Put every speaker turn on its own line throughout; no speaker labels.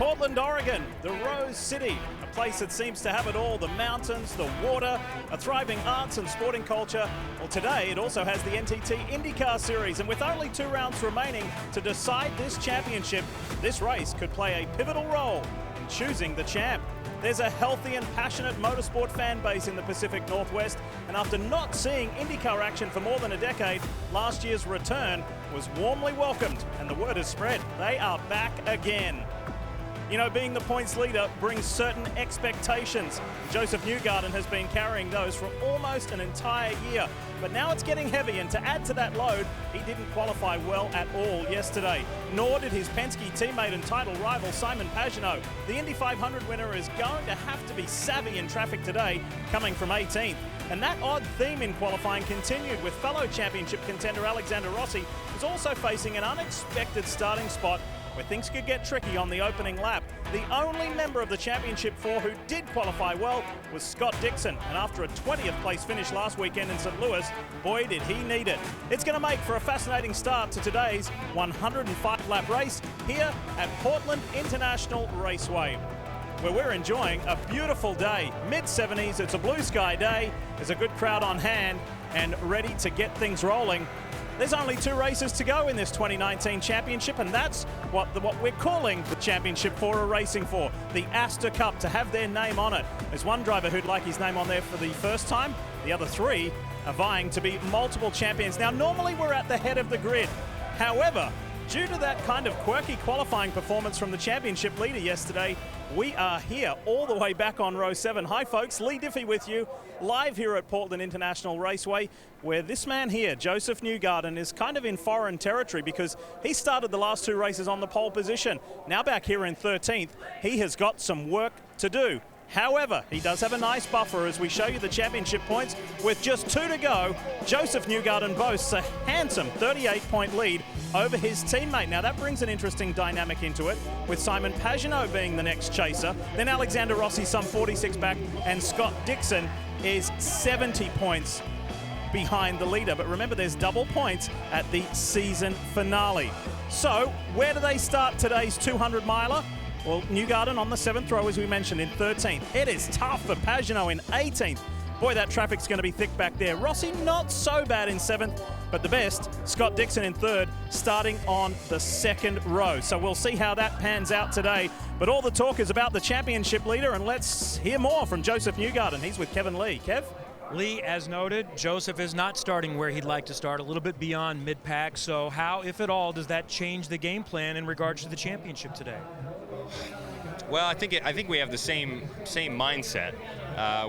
Portland, Oregon, the Rose City, a place that seems to have it all, the mountains, the water, a thriving arts and sporting culture. Well, today it also has the NTT INDYCAR Series, and with only 2 rounds remaining to decide this championship, this race could play a pivotal role in choosing the champ. There's a healthy and passionate motorsport fan base in the Pacific Northwest, and after not seeing IndyCar action for more than a decade, last year's return was warmly welcomed, and the word has spread. They are back again. You know, being the points leader brings certain expectations. Joseph Newgarden has been carrying those for almost an entire year, but now it's getting heavy, and to add to that load, he didn't qualify well at all yesterday, nor did his Penske teammate and title rival Simon Pagenaud. The Indy 500 winner is going to have to be savvy in traffic today, coming from 18th. And that odd theme in qualifying continued with fellow championship contender Alexander Rossi, who's also facing an unexpected starting spot where things could get tricky on the opening lap. The only member of the Championship 4 who did qualify well was Scott Dixon, and after a 20th place finish last weekend in St. Louis, boy did he need it. It's going to make for a fascinating start to today's 105-lap race here at Portland International Raceway, where we're enjoying a beautiful day. Mid-70s, it's a blue sky day, there's a good crowd on hand and ready to get things rolling. There's only 2 races to go in this 2019 championship, and that's what we're calling the Championship 4 are racing for, the Astor Cup, to have their name on it. There's one driver who'd like his name on there for the first time. The other 3 are vying to be multiple champions. Now, normally we're at the head of the grid. However, due to that kind of quirky qualifying performance from the championship leader yesterday, we are here all the way back on row 7. Hi folks, Lee Diffie with you, live here at Portland International Raceway, where this man here, Joseph Newgarden, is kind of in foreign territory because he started the last 2 races on the pole position. Now back here in 13th, he has got some work to do. However, he does have a nice buffer as we show you the championship points. With just 2 to go, Joseph Newgarden boasts a handsome 38-point lead over his teammate. Now that brings an interesting dynamic into it, with Simon Pagenaud being the next chaser, then Alexander Rossi some 46 back, and Scott Dixon is 70 points behind the leader. But remember, there's double points at the season finale. So where do they start today's 200-miler? Well, Newgarden on the 7th row, as we mentioned, in 13th. It is tough for Pagenaud in 18th. Boy, that traffic's going to be thick back there. Rossi not so bad in 7th, but the best, Scott Dixon in 3rd, starting on the 2nd row. So we'll see how that pans out today. But all the talk is about the championship leader, and let's hear more from Joseph Newgarden. He's with Kevin Lee. Kev?
Lee, as noted, Joseph is not starting where he'd like to start, a little bit beyond mid-pack. So how, if at all, does that change the game plan in regards to the championship today?
Well, I think we have the same mindset.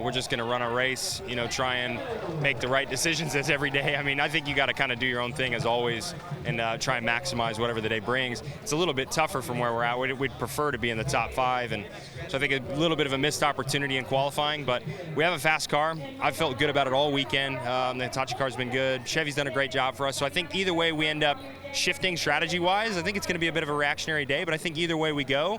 We're just going to run a race, you know, try and make the right decisions as every day. I mean, I think you got to kind of do your own thing as always and try and maximize whatever the day brings. It's a little bit tougher from where we're at. We'd prefer to be in the top 5, and so I think a little bit of a missed opportunity in qualifying, but we have a fast car. I've felt good about it all weekend. The Hitachi car's been good. Chevy's done a great job for us, so I think either way we end up shifting strategy-wise. I think it's going to be a bit of a reactionary day, but I think either way we go,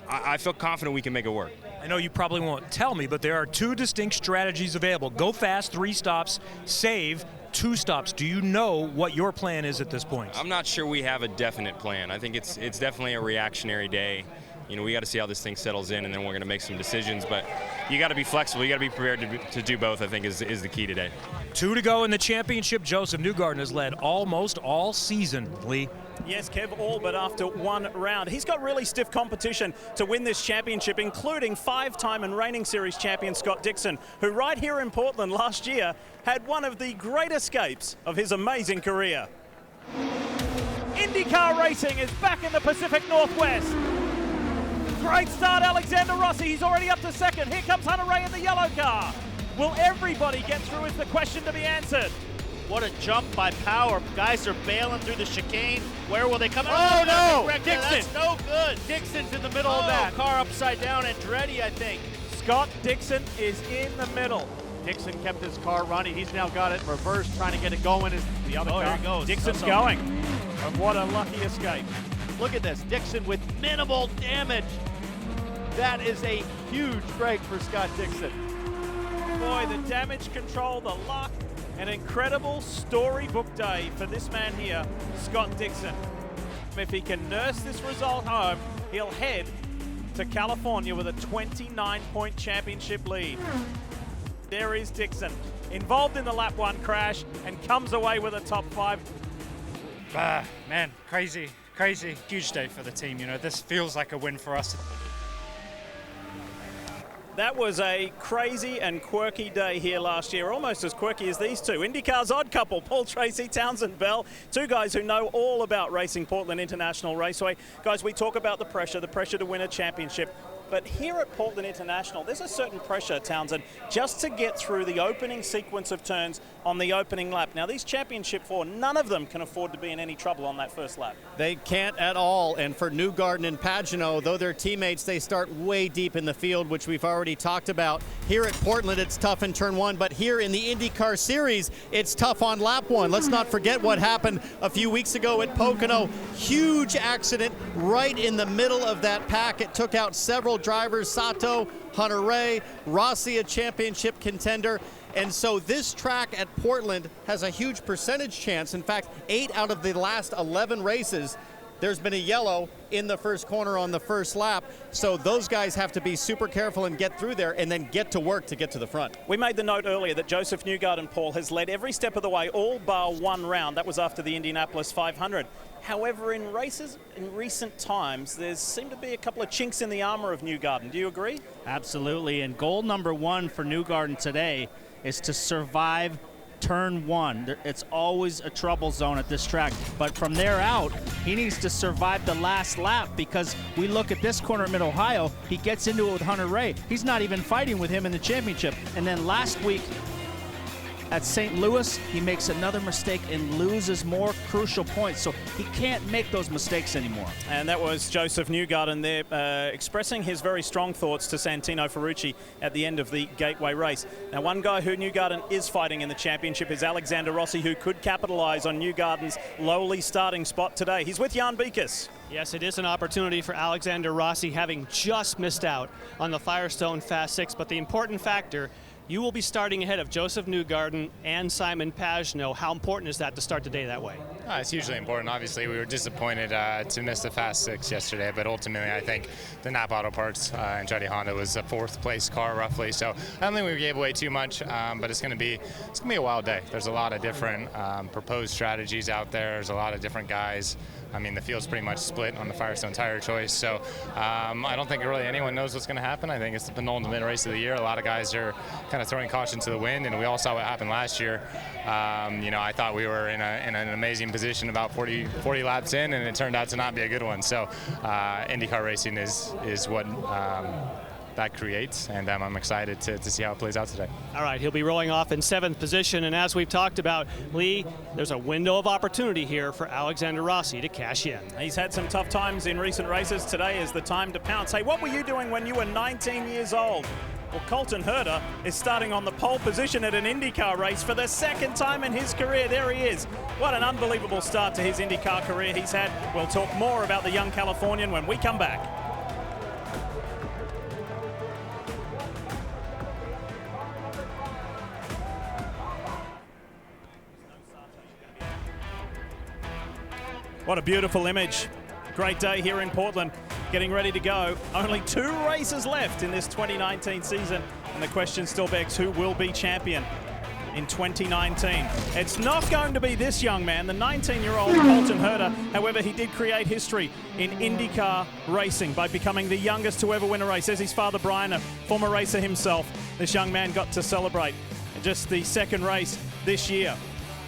I feel confident we can make it work.
I know you probably won't tell me, but there are 2 distinct strategies available. Go fast, 3 stops, save, 2 stops. Do you know what your plan is at this point?
I'm not sure we have a definite plan. I think it's definitely a reactionary day. You know, we got to see how this thing settles in, and then we're going to make some decisions. But you got to be flexible. You got to be prepared to do both, I think, is the key today.
2 to go in the championship. Joseph Newgarden has led almost all season, Lee.
Yes, Kev, all but after 1 round. He's got really stiff competition to win this championship, including 5-time and reigning series champion Scott Dixon, who right here in Portland last year had one of the great escapes of his amazing career. IndyCar racing is back in the Pacific Northwest. Great start, Alexander Rossi. He's already up to 2nd. Here comes Hunter Ray in the yellow car. Will everybody get through is the question to be answered.
What a jump by Power. Guys are bailing through the chicane. Where will they come out?
Oh, no!
Dixon.
That's
no good. Dixon's in the middle of that. Car upside down. Andretti, I think.
Scott Dixon is in the middle. Dixon kept his car running. He's now got it reversed, trying to get it going. As the other car.
Here he goes.
Dixon's going. And what a lucky escape.
Look at this. Dixon with minimal damage. That is a huge break for Scott Dixon.
Boy, the damage control, the luck, an incredible storybook day for this man here, Scott Dixon. If he can nurse this result home, he'll head to California with a 29-point championship lead. There is Dixon, involved in the lap 1 crash and comes away with a top 5.
Man, crazy, huge day for the team. You know, this feels like a win for us.
That was a crazy and quirky day here last year, almost as quirky as these two. IndyCar's odd couple, Paul Tracy, Townsend Bell, two guys who know all about racing Portland International Raceway. Guys, we talk about the pressure to win a championship. But here at Portland International, there's a certain pressure, Townsend, just to get through the opening sequence of turns on the opening lap. Now, these Championship 4, none of them can afford to be in any trouble on that first lap.
They can't at all, and for Newgarden and Pagenaud, though they're teammates, they start way deep in the field, which we've already talked about. Here at Portland, it's tough in turn 1, but here in the IndyCar Series, it's tough on lap 1. Let's not forget what happened a few weeks ago at Pocono. Huge accident right in the middle of that pack. It took out several drivers, Sato, Hunter Ray, Rossi, a championship contender. And so this track at Portland has a huge percentage chance. In fact, 8 out of the last 11 races, there's been a yellow in the first corner on the first lap. So those guys have to be super careful and get through there and then get to work to get to the front.
We made the note earlier that Joseph Newgarden, Paul, has led every step of the way, all bar one round. That was after the Indianapolis 500. However, in races in recent times, there seemed to be a couple of chinks in the armor of Newgarden. Do you agree?
Absolutely, and goal number 1 for Newgarden today is to survive turn 1. It's always a trouble zone at this track, but from there out, he needs to survive the last lap, because we look at this corner at Mid-Ohio, he gets into it with Hunter Ray. He's not even fighting with him in the championship. And then last week at St. Louis, he makes another mistake and loses more crucial points. So he can't make those mistakes anymore.
And that was Joseph Newgarden there expressing his very strong thoughts to Santino Ferrucci at the end of the Gateway race. Now, one guy who Newgarden is fighting in the championship is Alexander Rossi, who could capitalize on Newgarden's lowly starting spot today. He's with Jan Beekes.
Yes, it is an opportunity for Alexander Rossi, having just missed out on the Firestone Fast 6. But the important factor, you will be starting ahead of Joseph Newgarden and Simon Pagenaud. How important is that to start the day that way?
It's hugely important. Obviously, we were disappointed to miss the Fast 6 yesterday, but ultimately, I think the Napa Auto Parts Andretti Honda was a 4th place car roughly. So I don't think we gave away too much, but it's going to be a wild day. There's a lot of different proposed strategies out there. There's a lot of different guys. I mean, the field's pretty much split on the Firestone tire choice, so I don't think really anyone knows what's going to happen. I think it's the penultimate race of the year. A lot of guys are kind of throwing caution to the wind, and we all saw what happened last year. You know, I thought we were in an amazing position about 40 laps in, and it turned out to not be a good one. So IndyCar racing is what that creates, and I'm excited to see how it plays out today.
All right, he'll be rolling off in 7th position, and as we've talked about, Lee, there's a window of opportunity here for Alexander Rossi to cash in.
He's had some tough times in recent races. Today is the time to pounce. Hey, what were you doing when you were 19 years old? Well, Colton Herder is starting on the pole position at an IndyCar race for the 2nd time in his career. There he is. What an unbelievable start to his IndyCar career he's had. We'll talk more about the young Californian when we come back. What a beautiful image. Great day here in Portland, getting ready to go. Only 2 races left in this 2019 season, and the question still begs, who will be champion in 2019? It's not going to be this young man, the 19-year-old Colton Herder. However, he did create history in IndyCar racing by becoming the youngest to ever win a race. As his father, Brian, a former racer himself, this young man got to celebrate just the 2nd race this year.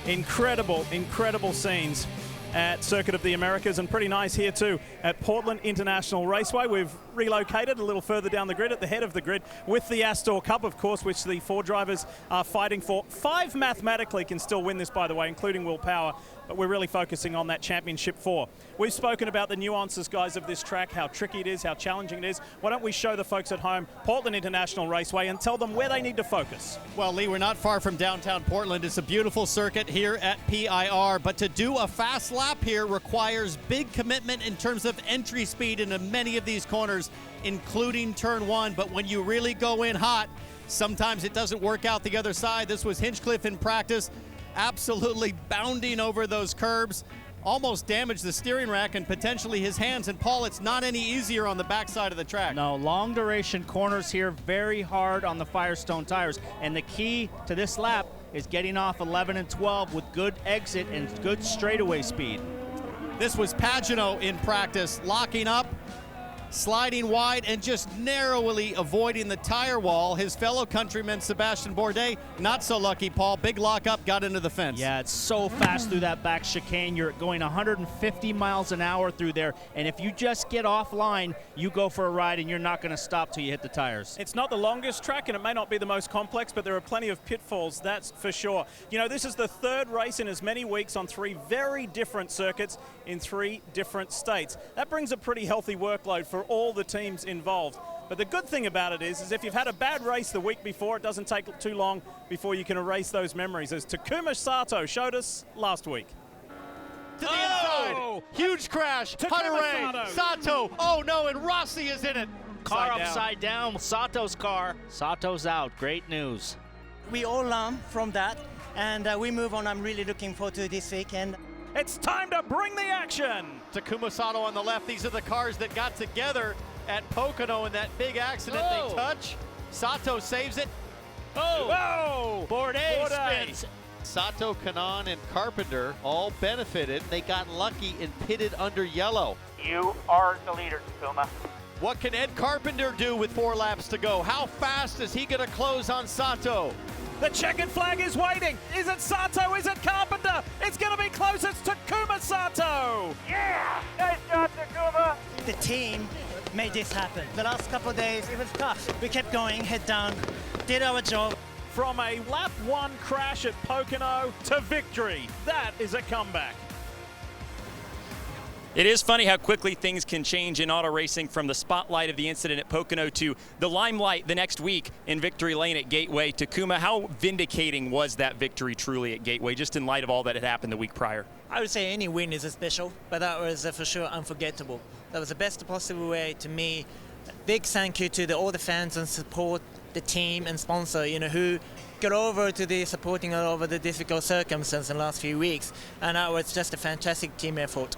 Incredible, incredible scenes at Circuit of the Americas, and pretty nice here too at Portland International Raceway. We've relocated a little further down the grid, at the head of the grid, with the Astor Cup, of course, which the 4 drivers are fighting for. 5 mathematically can still win this, by the way, including Will Power, but we're really focusing on that Championship 4. We've spoken about the nuances, guys, of this track, how tricky it is, how challenging it is. Why don't we show the folks at home Portland International Raceway and tell them where they need to focus?
Well, Lee, we're not far from downtown Portland. It's a beautiful circuit here at PIR, but to do a fast lap here requires big commitment in terms of entry speed into many of these corners, including turn 1. But when you really go in hot, sometimes it doesn't work out the other side. This was Hinchcliffe in practice, absolutely bounding over those curbs. almost damaged the steering rack and potentially his hands. And Paul, it's not any easier on the backside of the track.
No, long duration corners here, very hard on the Firestone tires. And the key to this lap is getting off 11 and 12 with good exit and good straightaway speed.
This was Pagenaud in practice, locking up, sliding wide, and just narrowly avoiding the tire wall. His fellow countryman, Sebastian Vorde, not so lucky, Paul. Big lockup, got into the fence.
Yeah, it's so fast through that back chicane. You're going 150 miles an hour through there, and if you just get offline, you go for a ride, and you're not going to stop till you hit the tires.
It's not the longest track, and it may not be the most complex, but there are plenty of pitfalls, that's for sure. You know, this is the third race in as many weeks on 3 very different circuits in 3 different states. That brings a pretty healthy workload for all the teams involved. But the good thing about it is if you've had a bad race the week before, it doesn't take too long before you can erase those memories, as Takuma Sato showed us last week.
To the inside, huge crash, Hunter Sato, oh no, and Rossi is in it.
Car upside down, Sato's car. Sato's out, great news.
We all learn from that, and we move on. I'm really looking forward to this weekend.
It's time to bring the action.
Takuma Sato on the left. These are the cars that got together at Pocono in that big accident.
Whoa.
They touch. Sato saves it.
Oh! Borde spins.
Sato, Kanaan, and Carpenter all benefited. They got lucky and pitted under yellow.
You are the leader, Takuma.
What can Ed Carpenter do with 4 laps to go? How fast is he going to close on Sato?
The checkered flag is waiting. Is it Sato? Is it Carpenter? It's going to be close. It's Takuma Sato.
Yeah! Nice job, Takuma.
The team made this happen. The last couple of days, it was tough. We kept going, head down, did our job.
From a lap 1 crash at Pocono to victory. That is a comeback.
It is funny how quickly things can change in auto racing, from the spotlight of the incident at Pocono to the limelight the next week in Victory Lane at Gateway. Takuma, how vindicating was that victory truly at Gateway, just in light of all that had happened the week prior?
I would say any win is a special, but that was for sure unforgettable. That was the best possible way to me. Big thank you to all the fans and support, the team and sponsor, who got over to the supporting over the difficult circumstances in the last few weeks. And that was just a fantastic team effort.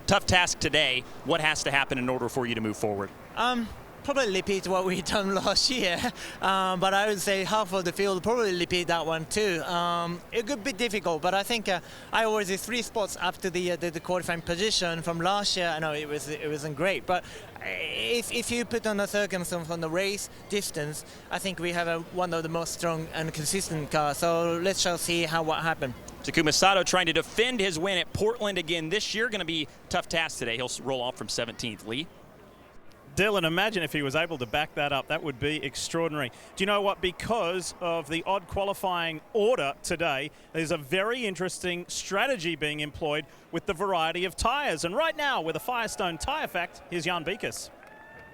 Tough task today. What has to happen in order for you to move forward?
Probably repeat what we done last year, but I would say half of the field probably repeat that one too. It could be difficult, but I think I was 3 spots up to the qualifying position from last year. I know it wasn't great, but if you put on the circumstance on the race distance, I think we have one of the most strong and consistent cars. So let's shall see what happened.
Takuma Sato trying to defend his win at Portland again this year. Going to be a tough task today. He'll roll off from 17th. Lee?
Dylan, imagine if he was able to back that up. That would be extraordinary. Do you know what? Because of the odd qualifying order today, there's a very interesting strategy being employed with the variety of tires. And right now, with a Firestone tire fact, here's Jan Beekes.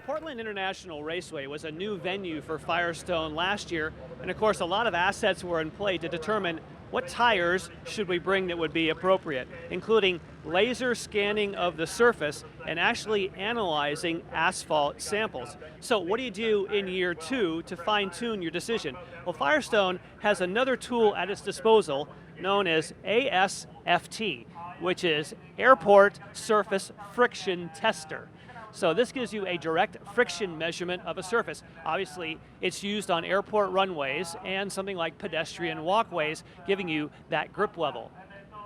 Portland International Raceway was a new venue for Firestone last year, and of course a lot of assets were in play to determine what tires should we bring that would be appropriate, including laser scanning of the surface and actually analyzing asphalt samples. So what do you do in year 2 to fine-tune your decision? Well, Firestone has another tool at its disposal known as ASFT, which is Airport Surface Friction Tester. So this gives you a direct friction measurement of a surface. Obviously, it's used on airport runways and something like pedestrian walkways, giving you that grip level.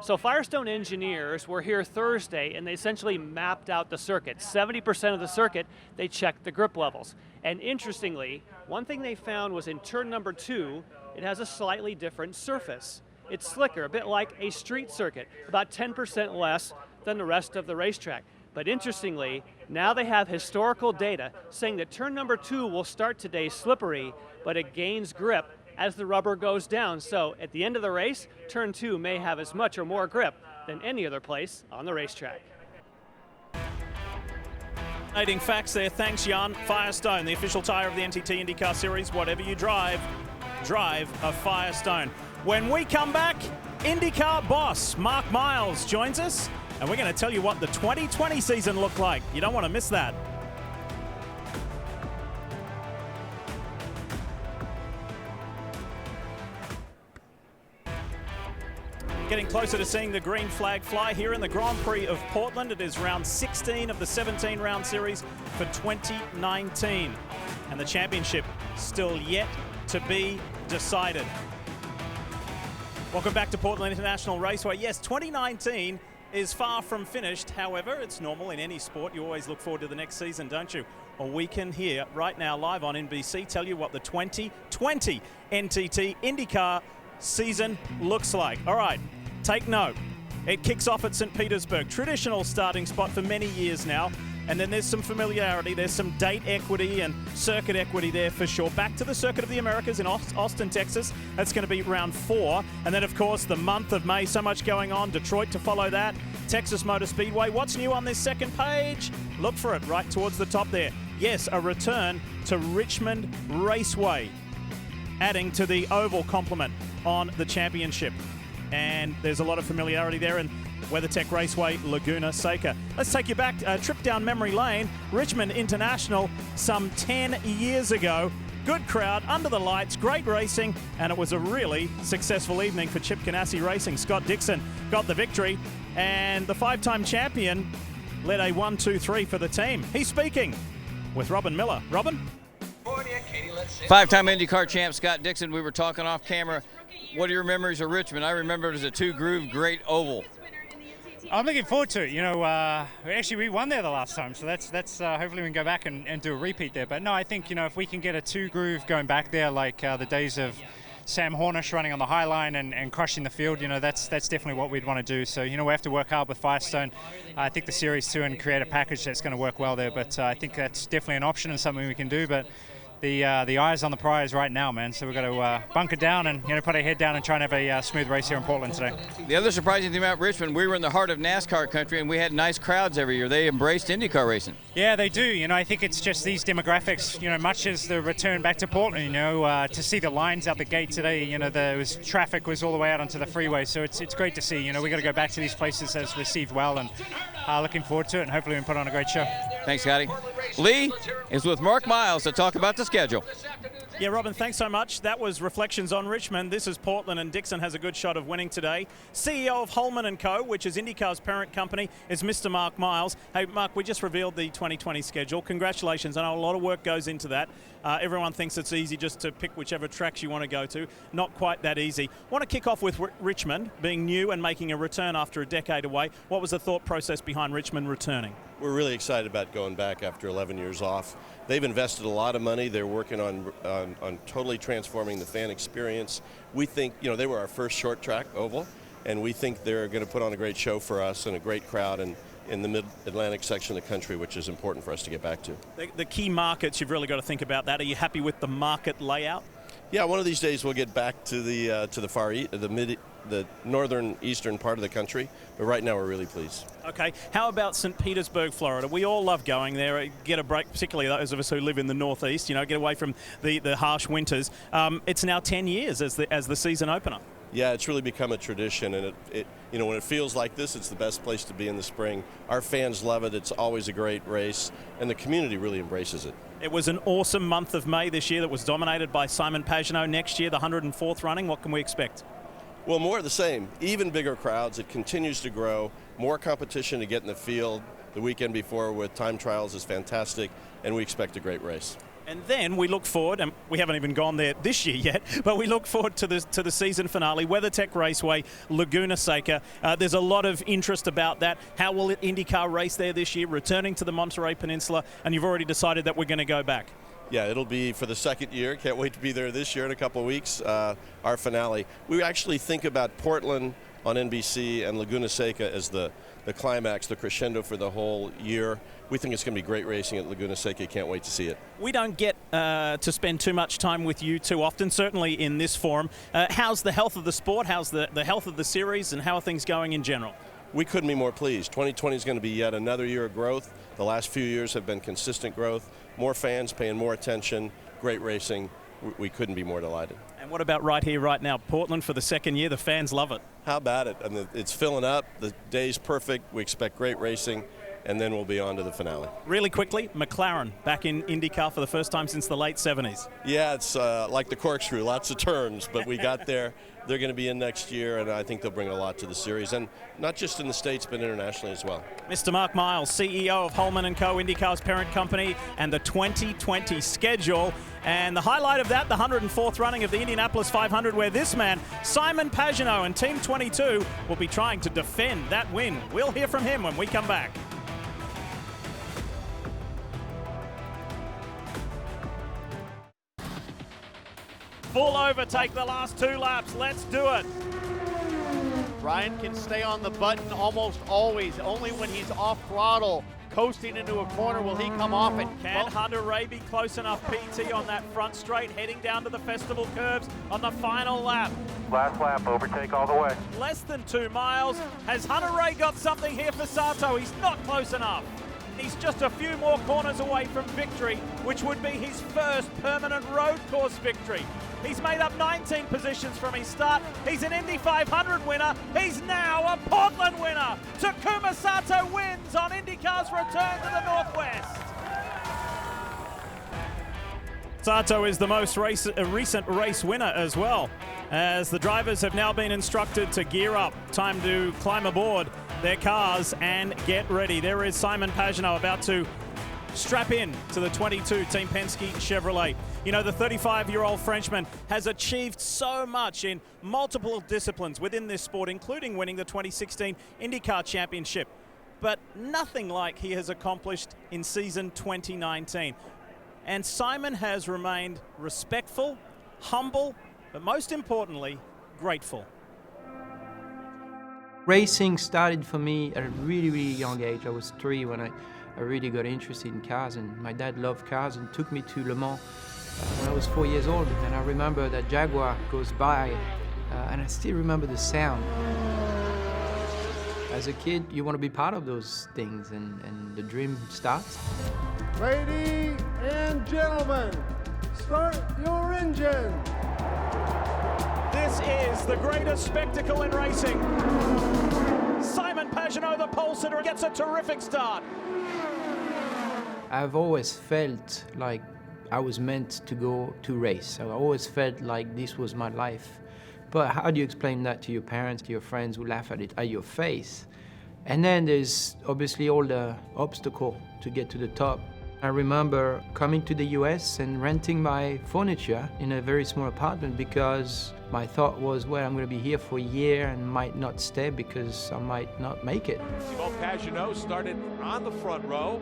So Firestone engineers were here Thursday, and they essentially mapped out the circuit. 70% of the circuit, they checked the grip levels. And interestingly, one thing they found was in turn number 2, it has a slightly different surface. It's slicker, a bit like a street circuit, about 10% less than the rest of the racetrack. But interestingly, now they have historical data saying that turn number 2 will start today slippery, but it gains grip as the rubber goes down. So at the end of the race, turn 2 may have as much or more grip than any other place on the racetrack.
Fascinating facts there. Thanks, Jan. Firestone, the official tire of the NTT INDYCAR Series. Whatever you drive, drive a Firestone. When we come back, IndyCar boss Mark Miles joins us, and we're going to tell you what the 2020 season looked like. You don't want to miss that. Getting closer to seeing the green flag fly here in the Grand Prix of Portland. It is round 16 of the 17-round series for 2019. And the championship still yet to be decided. Welcome back to Portland International Raceway. Yes, 2019 is far from finished. However, it's normal in any sport. You always look forward to the next season, don't you? Well, we can here right now live on NBC tell you what the 2020 NTT INDYCAR season looks like. All right, take note. It kicks off at St. Petersburg, traditional starting spot for many years now. And then there's some familiarity, there's some date equity and circuit equity there for sure. Back to the Circuit of the Americas in Austin, Texas. That's going to be round 4. And then, of course, the month of May, so much going on. Detroit to follow that. Texas Motor Speedway. What's new on this second page? Look for it right towards the top there. Yes, a return to Richmond Raceway, adding to the oval complement on the championship. And there's a lot of familiarity there. And WeatherTech Raceway, Laguna Seca. Let's take you back a trip down memory lane. Richmond International some 10 years ago. Good crowd, under the lights, great racing, and it was a really successful evening for Chip Ganassi Racing. Scott Dixon got the victory, and the 5-time champion led a 1-2-3 for the team. He's speaking with Robin Miller. Robin?
5-time IndyCar champ Scott Dixon. We were talking off camera. What are your memories of Richmond? I remember it as a 2-groove, great oval.
I'm looking forward to it. You know, actually we won there the last time, so that's hopefully we can go back and do a repeat there. But no, I think, you know, if we can get a 2-groove going back there, like the days of Sam Hornish running on the high line and crushing the field, you know, that's definitely what we'd want to do. So, you know, we have to work hard with Firestone. I think the Series 2 and create a package that's going to work well there. But I think that's definitely an option and something we can do. But the eye's on the prize right now, man. So we've got to bunker down and, you know, put our head down and try and have a smooth race here in Portland today.
The other surprising thing about Richmond, we were in the heart of NASCAR country and we had nice crowds every year. They embraced IndyCar racing.
Yeah, they do. You know, I think it's just these demographics, you know, much as the return back to Portland, you know, to see the lines out the gate today, you know, traffic was all the way out onto the freeway. So it's great to see. You know, we got to go back to these places that's received well, and looking forward to it, and hopefully we can put on a great show.
Thanks, Scotty. Lee is with Mark Miles to talk about the schedule.
Yeah, Robin, thanks so much. That was Reflections on Richmond. This is Portland, and Dixon has a good shot of winning today. CEO of Holman & Co., which is IndyCar's parent company, is Mr. Mark Miles. Hey, Mark, we just revealed the 2020 schedule. Congratulations. I know a lot of work goes into that. Everyone thinks it's easy just to pick whichever tracks you want to go to. Not quite that easy. I want to kick off with Richmond, being new and making a return after a decade away. What was the thought process behind Richmond returning?
We're really excited about going back after 11 years off. They've invested a lot of money. They're working on totally transforming the fan experience. We think, you know, they were our first short track oval, and we think they're going to put on a great show for us and a great crowd in the mid-Atlantic section of the country, which is important for us to get back to.
The key markets, you've really got to think about that. Are you happy with the market layout?
Yeah, one of these days we'll get back to the far east, the northern eastern part of the country, but right now we're really pleased.
Okay, how about St. Petersburg, Florida? We all love going there, get a break, particularly those of us who live in the northeast, you know, get away from the harsh winters. It's now 10 years as the season opener.
Yeah, it's really become a tradition, and it you know, when it feels like this, it's the best place to be in the spring. Our fans love it. It's always a great race, and the community really embraces it.
It was an awesome month of May this year that was dominated by Simon Pagenaud. Next year, the 104th running. What can we expect?
Well, more of the same. Even bigger crowds. It continues to grow. More competition to get in the field. The weekend before with time trials is fantastic, and we expect a great race.
And then we look forward, and we haven't even gone there this year yet, but we look forward to the season finale, WeatherTech Raceway, Laguna Seca. There's a lot of interest about that. How will IndyCar race there this year, returning to the Monterey Peninsula, and you've already decided that we're going to go back?
Yeah, it'll be for the second year. Can't wait to be there this year in a couple of weeks, our finale. We actually think about Portland on NBC and Laguna Seca as the climax, the crescendo for the whole year. We think it's going to be great racing at Laguna Seca. Can't wait to see it.
We don't get to spend too much time with you too often, certainly in this forum. How's the health of the sport? How's the health of the series? And how are things going in general?
We couldn't be more pleased. 2020 is going to be yet another year of growth. The last few years have been consistent growth. More fans paying more attention, great racing. We couldn't be more delighted.
And what about right here, right now? Portland for the second year, the fans love it.
How about it? I mean, it's filling up. The day's perfect. We expect great racing. and then we'll be on to the finale.
Really quickly, McLaren back in IndyCar for the first time since the late 70s.
Yeah, it's like the corkscrew, lots of turns, but we got there. They're going to be in next year, and I think they'll bring a lot to the series, and not just in the States, but internationally as well.
Mr. Mark Miles, CEO of Holman & Co., IndyCar's parent company, and the 2020 schedule. And the highlight of that, the 104th running of the Indianapolis 500, where this man, Simon Pagenaud, and Team 22 will be trying to defend that win. We'll hear from him when we come back. Full overtake the last 2 laps. Let's do it.
Ryan can stay on the button almost always. Only when he's off throttle, coasting into a corner, will he come off it.
Can Hunter Ray be close enough, PT, on that front straight, heading down to the festival curves on the final lap?
Last lap, overtake all the way.
Less than 2 miles. Has Hunter Ray got something here for Sato? He's not close enough. He's just a few more corners away from victory, which would be his first permanent road course victory. He's made up 19 positions from his start. He's an Indy 500 winner. He's now a Portland winner. Takuma Sato wins on IndyCar's return to the Northwest. Sato is the most recent race winner as well, as the drivers have now been instructed to gear up. Time to climb aboard their cars and get ready. There is Simon Pagenaud about to strap in to the 22 Team Penske Chevrolet. You know, the 35-year-old Frenchman has achieved so much in multiple disciplines within this sport, including winning the 2016 IndyCar Championship, but nothing like he has accomplished in season 2019. And Simon has remained respectful, humble, but most importantly, grateful.
Racing started for me at a really, really young age. I was 3 when I really got interested in cars, and my dad loved cars and took me to Le Mans when I was 4 years old. And I remember that Jaguar goes by, and I still remember the sound. As a kid, you want to be part of those things, and the dream starts.
Ladies and gentlemen, start your engine.
This is the greatest spectacle in racing. Simon Pagenaud, the pole sitter, gets a terrific start.
I've always felt like I was meant to go to race. I always felt like this was my life. But how do you explain that to your parents, to your friends who laugh at it at your face? And then there's obviously all the obstacle to get to the top. I remember coming to the US and renting my furniture in a very small apartment because my thought was, well, I'm going to be here for a year and might not stay because I might not make it.
Simon Pagenaud started on the front row.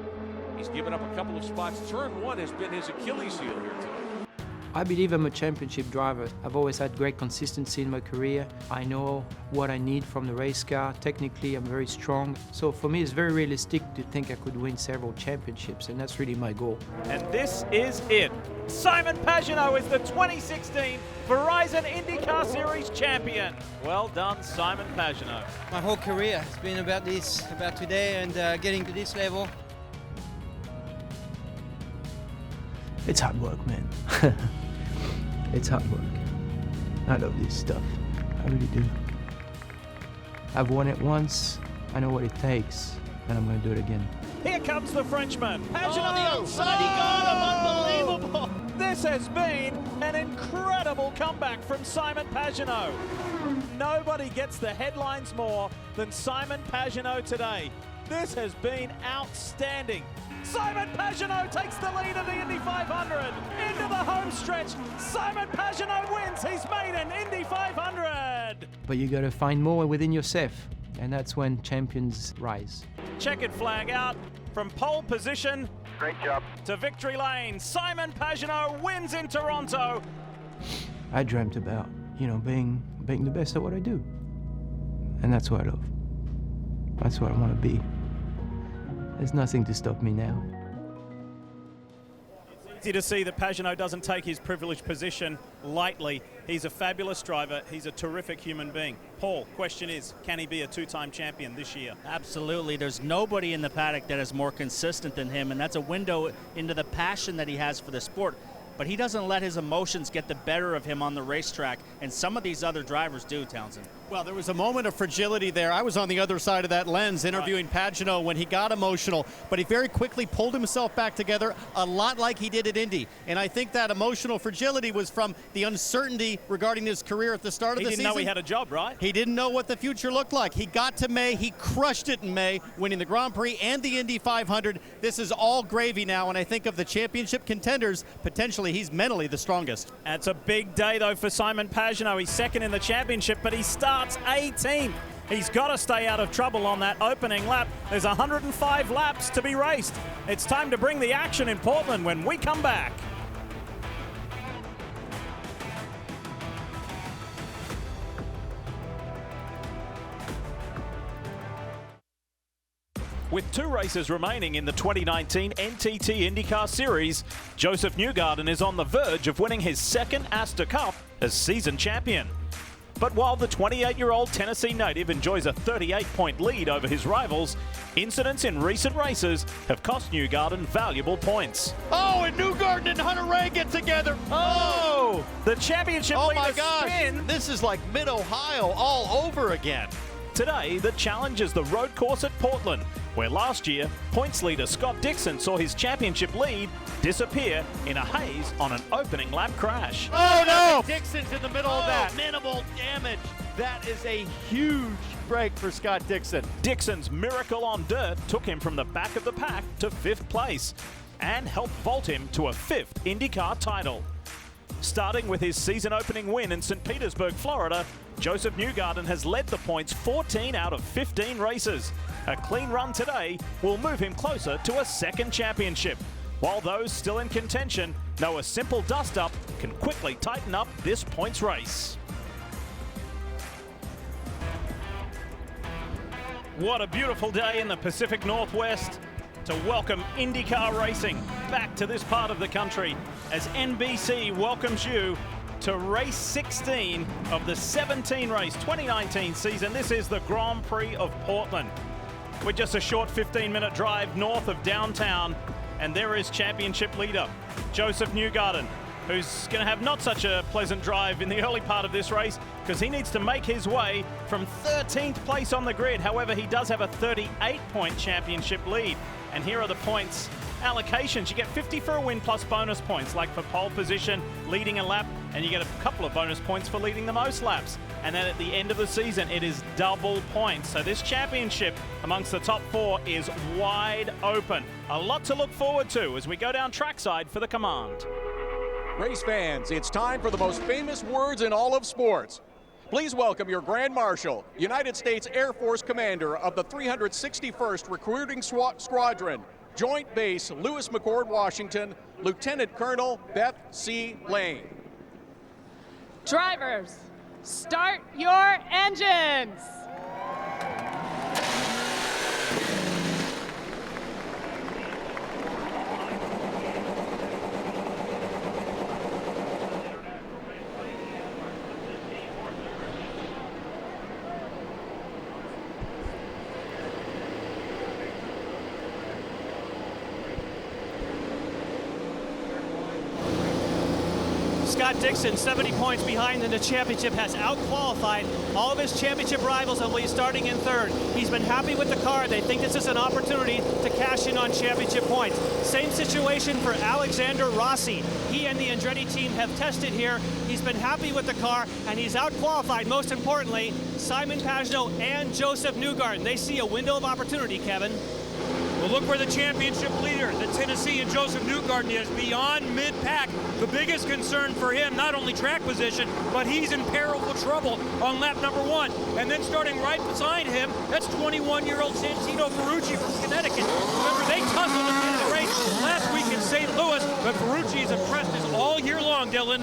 He's given up a couple of spots. Turn 1 has been his Achilles heel here today.
I believe I'm a championship driver. I've always had great consistency in my career. I know what I need from the race car. Technically, I'm very strong. So for me, it's very realistic to think I could win several championships, and that's really my goal.
And this is it. Simon Pagenaud is the 2016 Verizon IndyCar Series champion. Well done, Simon Pagenaud.
My whole career has been about this, about today, and getting to this level.
It's hard work, man. It's hard work. I love this stuff. I really do. I've won it once. I know what it takes, and I'm going to do it again.
Here comes the Frenchman. Pagenaud.
On the outside, he got him. Unbelievable.
This has been an incredible comeback from Simon Pagenaud. Nobody gets the headlines more than Simon Pagenaud today. This has been outstanding. Simon Pagenaud takes the lead of the Indy 500. Into the home stretch, Simon Pagenaud wins. He's made an Indy 500.
But you got to find more within yourself, and that's when champions rise.
Checkered flag out from pole position.
Great job.
To victory lane. Simon Pagenaud wins in Toronto.
I dreamt about, being the best at what I do. And that's what I love. That's what I want to be. There's nothing to stop me now.
It's easy to see that Pagenaud doesn't take his privileged position lightly. He's a fabulous driver. He's a terrific human being. Paul, question is, can he be a 2-time champion this year?
Absolutely. There's nobody in the paddock that is more consistent than him, and that's a window into the passion that he has for the sport. But he doesn't let his emotions get the better of him on the racetrack, and some of these other drivers do, Townsend.
Well, there was a moment of fragility there. I was on the other side of that lens interviewing Pagenaud when he got emotional, but he very quickly pulled himself back together, a lot like he did at Indy. And I think that emotional fragility was from the uncertainty regarding his career at the start of the season.
He didn't know he had a job, right?
He didn't know what the future looked like. He got to May. He crushed it in May, winning the Grand Prix and the Indy 500. This is all gravy now, and I think of the championship contenders, potentially he's mentally the strongest.
It's a big day, though, for Simon Pagenaud. He's second in the championship, but he starts 18th. He's got to stay out of trouble on that opening lap. There's 105 laps to be raced. It's time to bring the action in Portland when we come back. With 2 races remaining in the 2019 NTT INDYCAR Series, Joseph Newgarden is on the verge of winning his second Astor Cup as season champion. But while the 28-year-old Tennessee native enjoys a 38-point lead over his rivals, incidents in recent races have cost Newgarden valuable points.
Oh, and Newgarden and Hunter Ray get together.
Oh, the championship leader spin.
This is like Mid-Ohio all over again.
Today, the challenge is the road course at Portland, where last year, points leader Scott Dixon saw his championship lead disappear in a haze on an opening lap crash.
Oh, no! Dixon's in the middle of that. Minimal damage. That is a huge break for Scott Dixon.
Dixon's miracle on dirt took him from the back of the pack to 5th place and helped vault him to a 5th IndyCar title. Starting with his season-opening win in St. Petersburg, Florida, Joseph Newgarden has led the points 14 out of 15 races. A clean run today will move him closer to a second championship. While those still in contention know a simple dust-up can quickly tighten up this points race. What a beautiful day in the Pacific Northwest to welcome IndyCar racing back to this part of the country as NBC welcomes you to race 16 of the 17-race 2019 season. This is the Grand Prix of Portland. We're just a short 15-minute drive north of downtown, and there is championship leader Joseph Newgarden, who's going to have not such a pleasant drive in the early part of this race because he needs to make his way from 13th place on the grid. However, he does have a 38-point championship lead. And here are the points allocations. You get 50 for a win plus bonus points, like for pole position, leading a lap, and you get a couple of bonus points for leading the most laps. And then at the end of the season, it is double points. So this championship amongst the top 4 is wide open. A lot to look forward to as we go down trackside for the Command.
Race fans, it's time for the most famous words in all of sports. Please welcome your Grand Marshal, United States Air Force Commander of the 361st Recruiting Squadron, Joint Base Lewis McChord, Washington, Lieutenant Colonel Beth C. Lane.
Drivers, start your engines!
Scott Dixon, 70 points behind in the championship, has out-qualified all of his championship rivals and leads starting in 3rd. He's been happy with the car. They think this is an opportunity to cash in on championship points. Same situation for Alexander Rossi. He and the Andretti team have tested here. He's been happy with the car, and he's out-qualified, most importantly, Simon Pagenaud and Joseph Newgarden. They see a window of opportunity, Kevin.
Well, look where the championship leader, the Tennessee and Joseph Newgarden, is beyond mid-pack. The biggest concern for him, not only track position, but he's in perilous trouble on lap number 1. And then starting right beside him, that's 21-year-old Santino Ferrucci from Connecticut. Remember, they tussled at the end of the race last week in St. Louis, but Ferrucci has impressed us all year long, Dylan.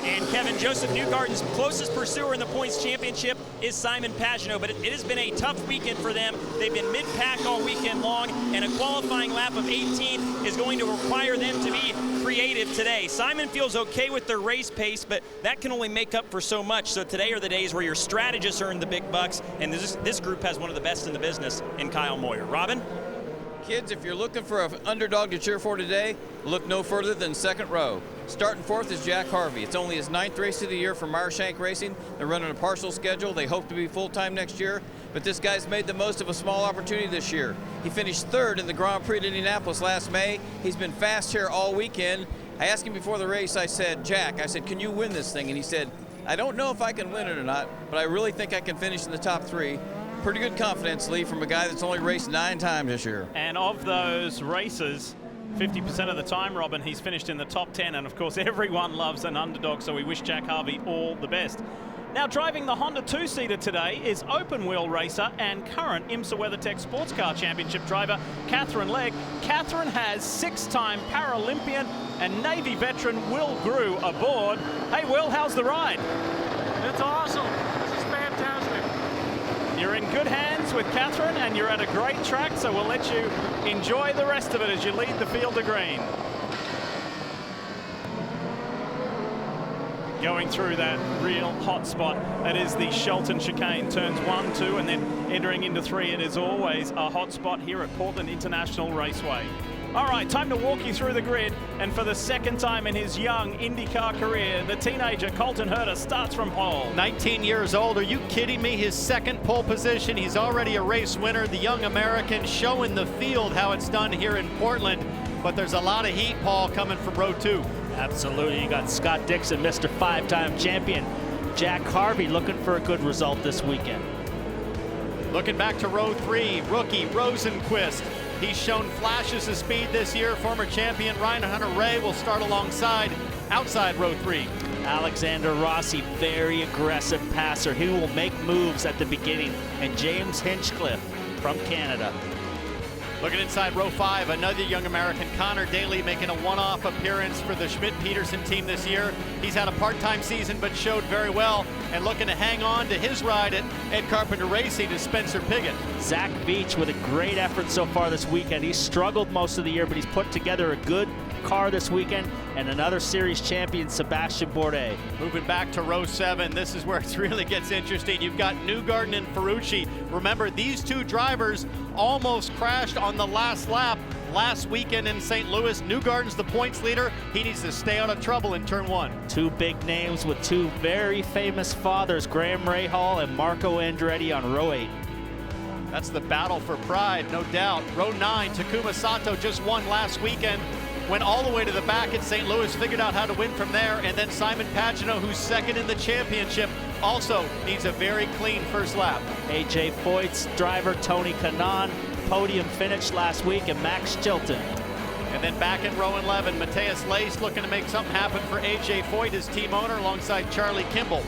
And Kevin, Joseph Newgarden's closest pursuer in the points championship is Simon Pagenaud, but it has been a tough weekend for them. They've been mid-pack all weekend long, and a qualifying lap of 18 is going to require them to be creative today. Simon feels okay with their race pace, but that can only make up for so much. So today are the days where your strategists earn the big bucks, and this group has one of the best in the business in Kyle Moyer. Robin?
Kids, if you're looking for an underdog to cheer for today, look no further than second row. Starting fourth is Jack Harvey. It's only his 9th race of the year for Marshank Racing. They're running a partial schedule. They hope to be full-time next year, but this guy's made the most of a small opportunity this year. He finished 3rd in the Grand Prix at Indianapolis last May. He's been fast here all weekend. I asked him before the race, I said, Jack, I said, can you win this thing? And he said, I don't know if I can win it or not, but I really think I can finish in the top 3. Pretty good confidence, Lee, from a guy that's only raced 9 times this year.
And of those races, 50% of the time, Robin, he's finished in the top 10. And of course, everyone loves an underdog, so we wish Jack Harvey all the best. Now driving the Honda 2-seater today is open-wheel racer and current IMSA WeatherTech Sports Car Championship driver Catherine Legg. Catherine has 6-time Paralympian and Navy veteran Will Grew aboard. Hey Will, how's the ride?
It's awesome. This is fantastic.
You're in good hands with Catherine and you're at a great track, so we'll let you enjoy the rest of it as you lead the field to green. Going through that real hot spot, that is the Shelton chicane, turns 1, 2, and then entering into 3. It is always a hot spot here at Portland International Raceway. All right, time to walk you through the grid, and for the 2nd time in his young IndyCar career, the teenager Colton Herder starts from pole.
19 years old, are you kidding me? His 2nd pole position, he's already a race winner. The young American showing the field how it's done here in Portland, but there's a lot of heat, Paul, coming from row 2.
Absolutely. You got Scott Dixon, Mr. 5-time champion. Jack Harvey looking for a good result this weekend.
Looking back to row 3, rookie Rosenquist. He's shown flashes of speed this year. Former champion Ryan Hunter-Reay will start alongside outside row 3.
Alexander Rossi, very aggressive passer. He will make moves at the beginning. And James Hinchcliffe from Canada.
Looking inside row 5, another young American, Connor Daly, making a one-off appearance for the Schmidt-Peterson team this year. He's had a part-time season, but showed very well, and looking to hang on to his ride at Ed Carpenter Racing is Spencer Piggott.
Zach Veach with a great effort so far this weekend. He's struggled most of the year, but he's put together a good car this weekend, and another series champion, Sebastian Vorde.
Moving back to row 7, this is where it really gets interesting. You've got Newgarden and Ferrucci. Remember, these 2 drivers almost crashed on the last lap last weekend in St. Louis. Newgarden's the points leader. He needs to stay out of trouble in turn 1.
2 big names with 2 very famous fathers, Graham Rahal and Marco Andretti on row 8.
That's the battle for pride, no doubt. Row 9, Takuma Sato just won last weekend. Went all the way to the back at St. Louis, figured out how to win from there, and then Simon Pagenaud, who's 2nd in the championship, also needs a very clean first lap.
AJ Foyt's driver, Tony Kanaan, podium finish last week, and Max Chilton.
And then back in row 11, Matthias Lace looking to make something happen for AJ Foyt, his team owner, alongside Charlie Kimball.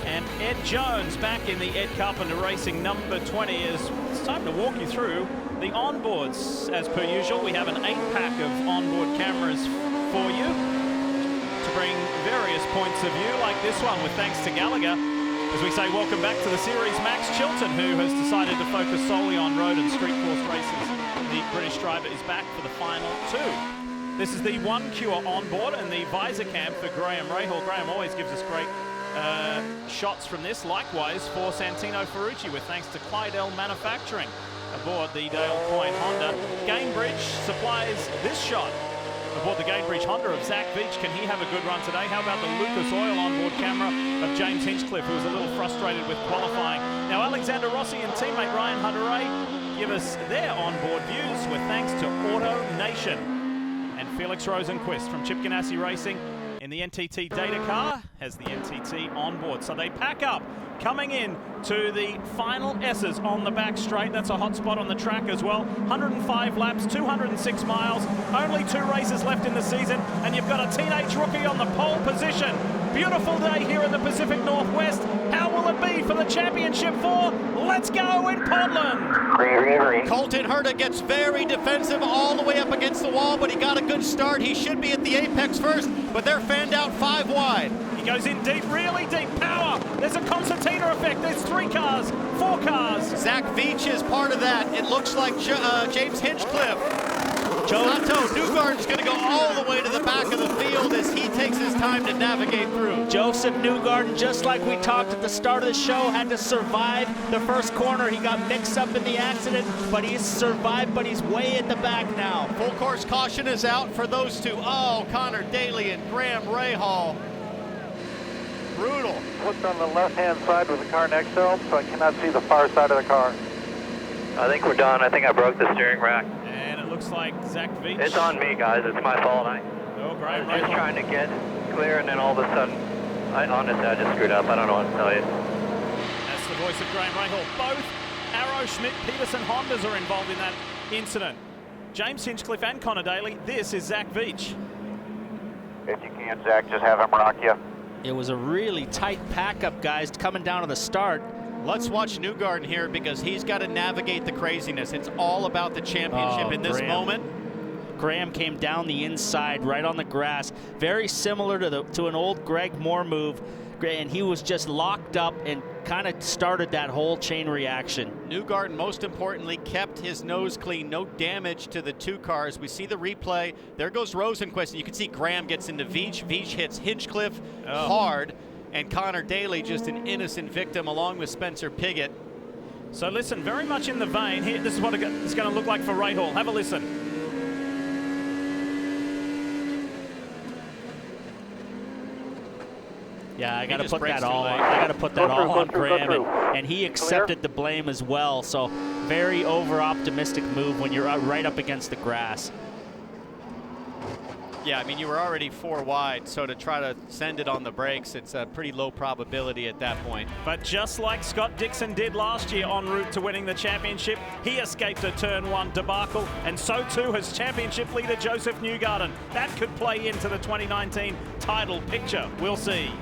And Ed Jones back in the Ed Carpenter Racing number 20 it's time to walk you through the onboards. As per usual, we have an 8-pack of onboard cameras for you to bring various points of view, like this one with thanks to Gallagher. As we say, welcome back to the series, Max Chilton, who has decided to focus solely on road and street course races. The British driver is back for the final 2. This is the One Cure onboard and the visor cam for Graham Rahal. Graham always gives us great shots from this. Likewise for Santino Ferrucci, with thanks to Clydell Manufacturing aboard the Dale Coyne Honda. Gainbridge supplies this shot aboard the Gainbridge Honda of Zach Veach. Can he have a good run today? How about the Lucas Oil onboard camera of James Hinchcliffe, who was a little frustrated with qualifying. Now Alexander Rossi and teammate Ryan Hunter-Reay give us their onboard views with thanks to Auto Nation. And Felix Rosenquist from Chip Ganassi Racing in the NTT data car has the NTT onboard. So they pack up coming in to the final S's on the back straight. That's a hot spot on the track as well. 105 laps, 206 miles, only 2 races left in the season, and you've got a teenage rookie on the pole position. Beautiful day here in the Pacific Northwest. How will it be for the championship 4? Let's go in Portland.
Green.
Colton Herder gets very defensive all the way up against the wall, but he got a good start. He should be at the apex first, but they're fanned out 5 wide.
He goes in deep, really deep. Power. There's a concertina effect. There's 3 cars, 4 cars.
Zach Veach is part of that. It looks like James Hinchcliffe. Sato Newgarden's going to go all the way to the back of the field as he takes his time to navigate through.
Joseph Newgarden, just like we talked at the start of the show, had to survive the first corner. He got mixed up in the accident, but he's survived, but he's way at the back now.
Full course caution is out for those two. Oh, Connor Daly and Graham Rahal. Brutal.
Looked on the left-hand side with the car next to him, so I cannot see the far side of the car. I think we're done. I think I broke the steering rack.
And it looks like Zach Veach.
It's on me, guys. It's my fault. I
Graham
was just
Rahal.
trying to get clear, and then all of a sudden, honestly, I just screwed up. I don't know what to tell you.
That's the voice of Graham Rahal. Both Arrow, Schmidt, Peterson Hondas are involved in that incident. James Hinchcliffe and Connor Daly. This is Zach Veach.
If you can, Zach, just have him rock you.
It was a really tight pack-up, guys, coming down to the start.
Let's watch Newgarden here because he's got to navigate the craziness. It's all about the championship in this moment.
Graham came down the inside right on the grass, very similar to an old Greg Moore move, and he was just locked up and kind of started that whole chain reaction.
Newgarden, most importantly, kept his nose clean. No damage to the two cars. We see the replay. There goes Rosenquist, and you can see Graham gets into Veach. Veach hits Hinchcliffe hard, and Connor Daly just an innocent victim along with Spencer Piggott.
So listen, very much in the vein here. This is what it's going to look like for Rahal. Have a listen.
Yeah, I got to put that all. I got to put that all on Graham, and he accepted the blame as well. So very over-optimistic move when you're right up against the grass.
Yeah, I mean, you were already 4 wide, so to try to send it on the brakes, it's a pretty low probability at that point.
But just like Scott Dixon did last year en route to winning the championship, he escaped a Turn 1 debacle, and so too has championship leader Joseph Newgarden. That could play into the 2019 title picture. We'll see.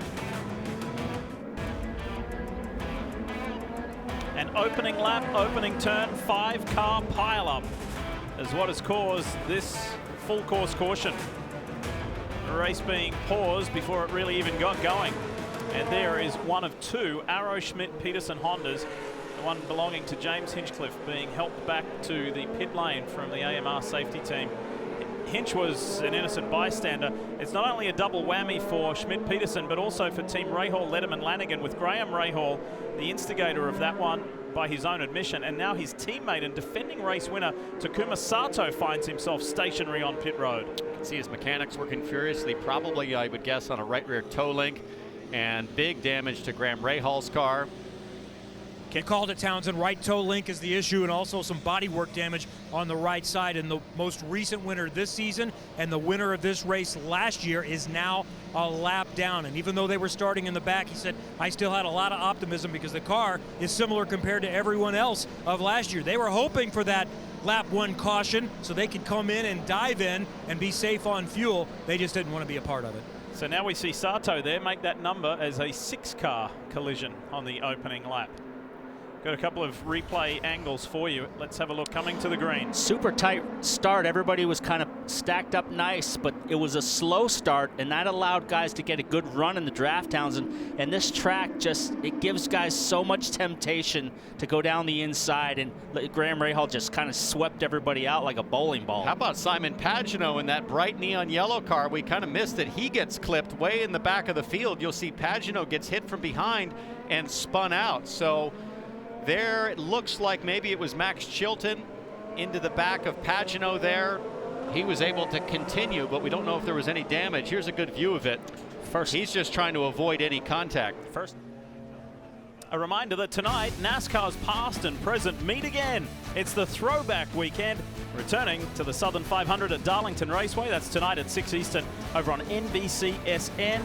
An opening lap, opening turn, 5-car pileup is what has caused this full course caution. The race being paused before it really even got going. And there is one of 2 Arrow Schmidt Peterson Hondas, the one belonging to James Hinchcliffe, being helped back to the pit lane from the AMR safety team. Hinch was an innocent bystander. It's not only a double whammy for Schmidt Peterson, but also for Team Rahal, Letterman, Lanigan, with Graham Rahal, the instigator of that one by his own admission, and now his teammate and defending race winner Takuma Sato finds himself stationary on pit road.
You can see his mechanics working furiously, probably, I would guess, on a right rear toe link, and big damage to Graham Rahal's car.
You called it, Townsend. Right toe link is the issue, and also some bodywork damage on the right side. And the most recent winner this season and the winner of this race last year is now a lap down. And even though they were starting in the back, he said, I still had a lot of optimism because the car is similar compared to everyone else of last year. They were hoping for that lap 1 caution so they could come in and dive in and be safe on fuel. They just didn't want to be a part of it.
So now we see Sato there make that number as a 6-car collision on the opening lap. Got a couple of replay angles for you. Let's have a look coming to the green.
Super tight start. Everybody was kind of stacked up nice, but it was a slow start, and that allowed guys to get a good run in the draft, Townsend. And this track just, it gives guys so much temptation to go down the inside, and Graham Rahal just kind of swept everybody out like a bowling ball.
How about Simon Pagenaud in that bright neon yellow car? We kind of missed it. He gets clipped way in the back of the field. You'll see Pagenaud gets hit from behind and spun out. So there it looks like maybe it was Max Chilton into the back of Pagenaud there. He was able to continue, but we don't know if there was any damage. Here's a good view of it. First, he's just trying to avoid any contact.
First, a reminder that tonight NASCAR's past and present meet again. It's the throwback weekend, returning to the Southern 500 at Darlington Raceway. That's tonight at 6 Eastern over on NBCSN.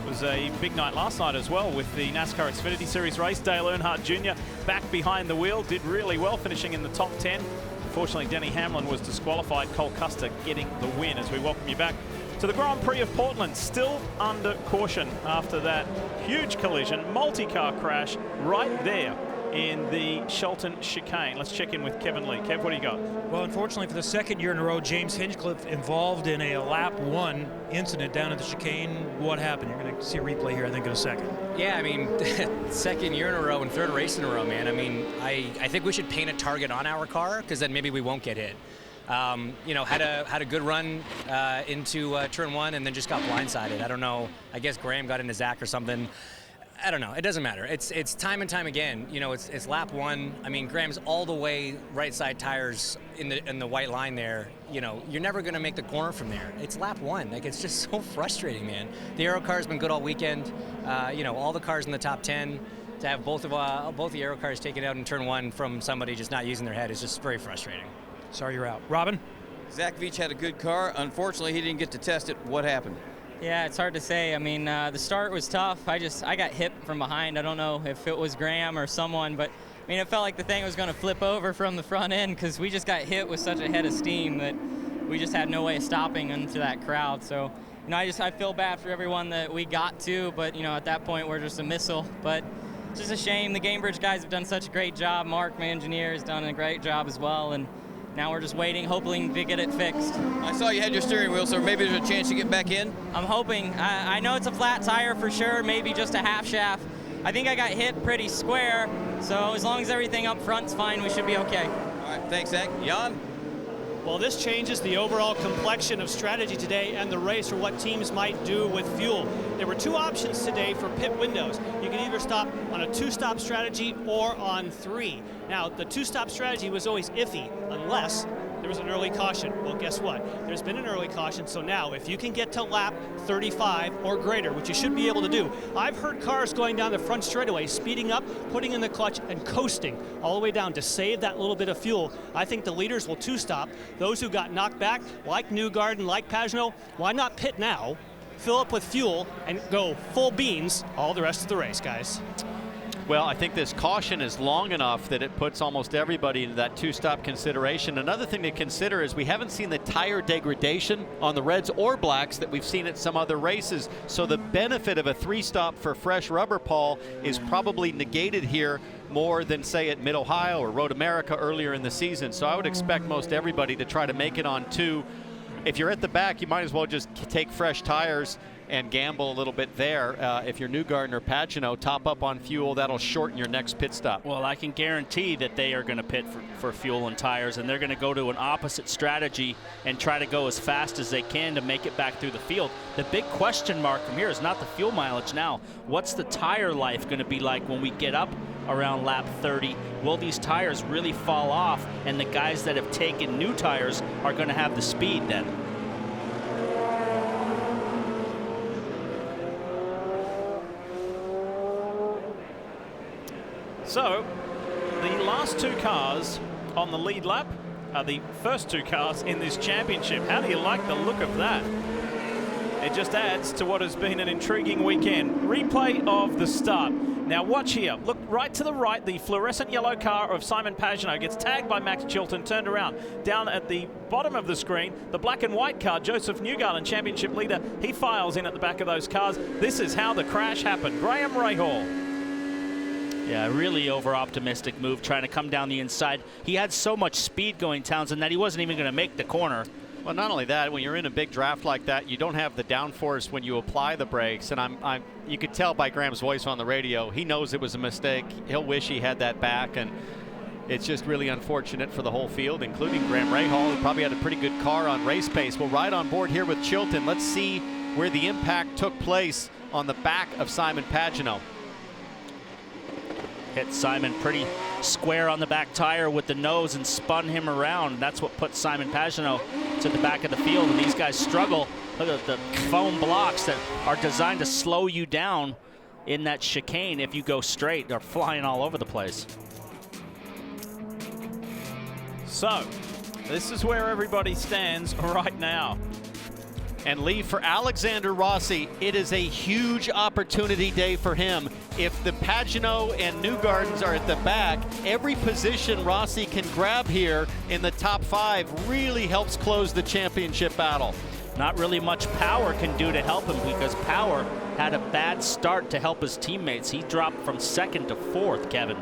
It was a big night last night as well with the NASCAR Xfinity Series race. Dale Earnhardt Jr. back behind the wheel, did really well, finishing in the top 10. Unfortunately, Denny Hamlin was disqualified. Cole Custer getting the win as we welcome you back to the Grand Prix of Portland. Still under caution after that huge collision, multi-car crash right there in the Shelton chicane. Let's check in with Kevin Lee. Kev, what do you got?
Well, unfortunately, for the second year in a row, James Hinchcliffe involved in a lap 1 incident down at the chicane. What happened? You're going to see a replay here, I think, in a second.
Yeah, I mean, second year in a row and third race in a row, man. I mean, I think we should paint a target on our car because then maybe we won't get hit. You know, had a good run into turn one and then just got blindsided. I don't know. I guess Graham got into Zach or something. I don't know. It doesn't matter. It's time and time again. You know, it's lap one. I mean, Graham's all the way right side tires in the white line there. You know, you're never going to make the corner from there. It's lap one. Like, it's just so frustrating, man. The aero car's been good all weekend. You know, all the cars in the top 10. To have both the aero cars taken out in turn one from somebody just not using their head is just very frustrating.
Sorry you're out. Robin?
Zach Veach had a good car. Unfortunately, he didn't get to test it. What happened?
Yeah, it's hard to say. I mean, the start was tough. I got hit from behind. I don't know if it was Graham or someone, but I mean, it felt like the thing was going to flip over from the front end because we just got hit with such a head of steam that we just had no way of stopping into that crowd. So, you know, I feel bad for everyone that we got to, but, you know, at that point, we're just a missile. But it's just a shame. The Gamebridge guys have done such a great job. Mark, my engineer, has done a great job as well. And now we're just waiting, hoping to get it fixed.
I saw you had your steering wheel, so maybe there's a chance to get back in?
I'm hoping. I know it's a flat tire for sure, maybe just a half shaft. I think I got hit pretty square, so as long as everything up front's fine, we should be okay.
All right, thanks, Zach. Jan?
Well, this changes the overall complexion of strategy today and the race, or what teams might do with fuel. There were two options today for pit windows. You can either stop on a two-stop strategy or on three. Now, the two-stop strategy was always iffy unless there was an early caution. Well, guess what? There's been an early caution, so now if you can get to lap 35 or greater, which you should be able to do, I've heard cars going down the front straightaway, speeding up, putting in the clutch, and coasting all the way down to save that little bit of fuel. I think the leaders will two-stop. Those who got knocked back, like Newgarden, like Pagenaud, why not pit now, fill up with fuel, and go full beans all the rest of the race, guys?
Well, I think this caution is long enough that it puts almost everybody into that two-stop consideration. Another thing to consider is we haven't seen the tire degradation on the reds or blacks that we've seen at some other races. So the benefit of a three-stop for fresh rubber, Paul, is probably negated here more than, say, at Mid-Ohio or Road America earlier in the season. So I would expect most everybody to try to make it on two. If you're at the back, you might as well just take fresh tires and gamble a little bit there. If you're Newgarden or Pagenaud, top up on fuel. That'll shorten your next pit stop.
Well, I can guarantee that they are going to pit for fuel and tires, and they're going to go to an opposite strategy and try to go as fast as they can to make it back through the field. The big question mark from here is not the fuel mileage now. What's the tire life going to be like when we get up around lap 30? Will these tires really fall off, and the guys that have taken new tires are going to have the speed then?
So, the last two cars on the lead lap are the first two cars in this championship. How do you like the look of that? It just adds to what has been an intriguing weekend. Replay of the start. Now watch here. Look right to the right. The fluorescent yellow car of Simon Pagenaud gets tagged by Max Chilton, turned around. Down at the bottom of the screen, the black and white car, Joseph Newgarden, championship leader, he files in at the back of those cars. This is how the crash happened. Graham Rahal.
Yeah, really over-optimistic move, trying to come down the inside. He had so much speed going, Townsend, that he wasn't even going to make the corner.
Well, not only that, when you're in a big draft like that, you don't have the downforce when you apply the brakes. And you could tell by Graham's voice on the radio, he knows it was a mistake. He'll wish he had that back, and it's just really unfortunate for the whole field, including Graham Rahal, who probably had a pretty good car on race pace. We'll ride on board here with Chilton. Let's see where the impact took place on the back of Simon Pagenaud.
Hit Simon pretty square on the back tire with the nose and spun him around. That's what put Simon Pagenaud to the back of the field, and these guys struggle. Look at the foam blocks that are designed to slow you down in that chicane if you go straight. They're flying all over the place.
So, this is where everybody stands right now.
And Lee, for Alexander Rossi, it is a huge opportunity day for him. If the Pagenaud and Newgardens are at the back, every position Rossi can grab here in the top 5 really helps close the championship battle.
Not really much Power can do to help him, because Power had a bad start to help his teammates. He dropped from 2nd to 4th, Kevin.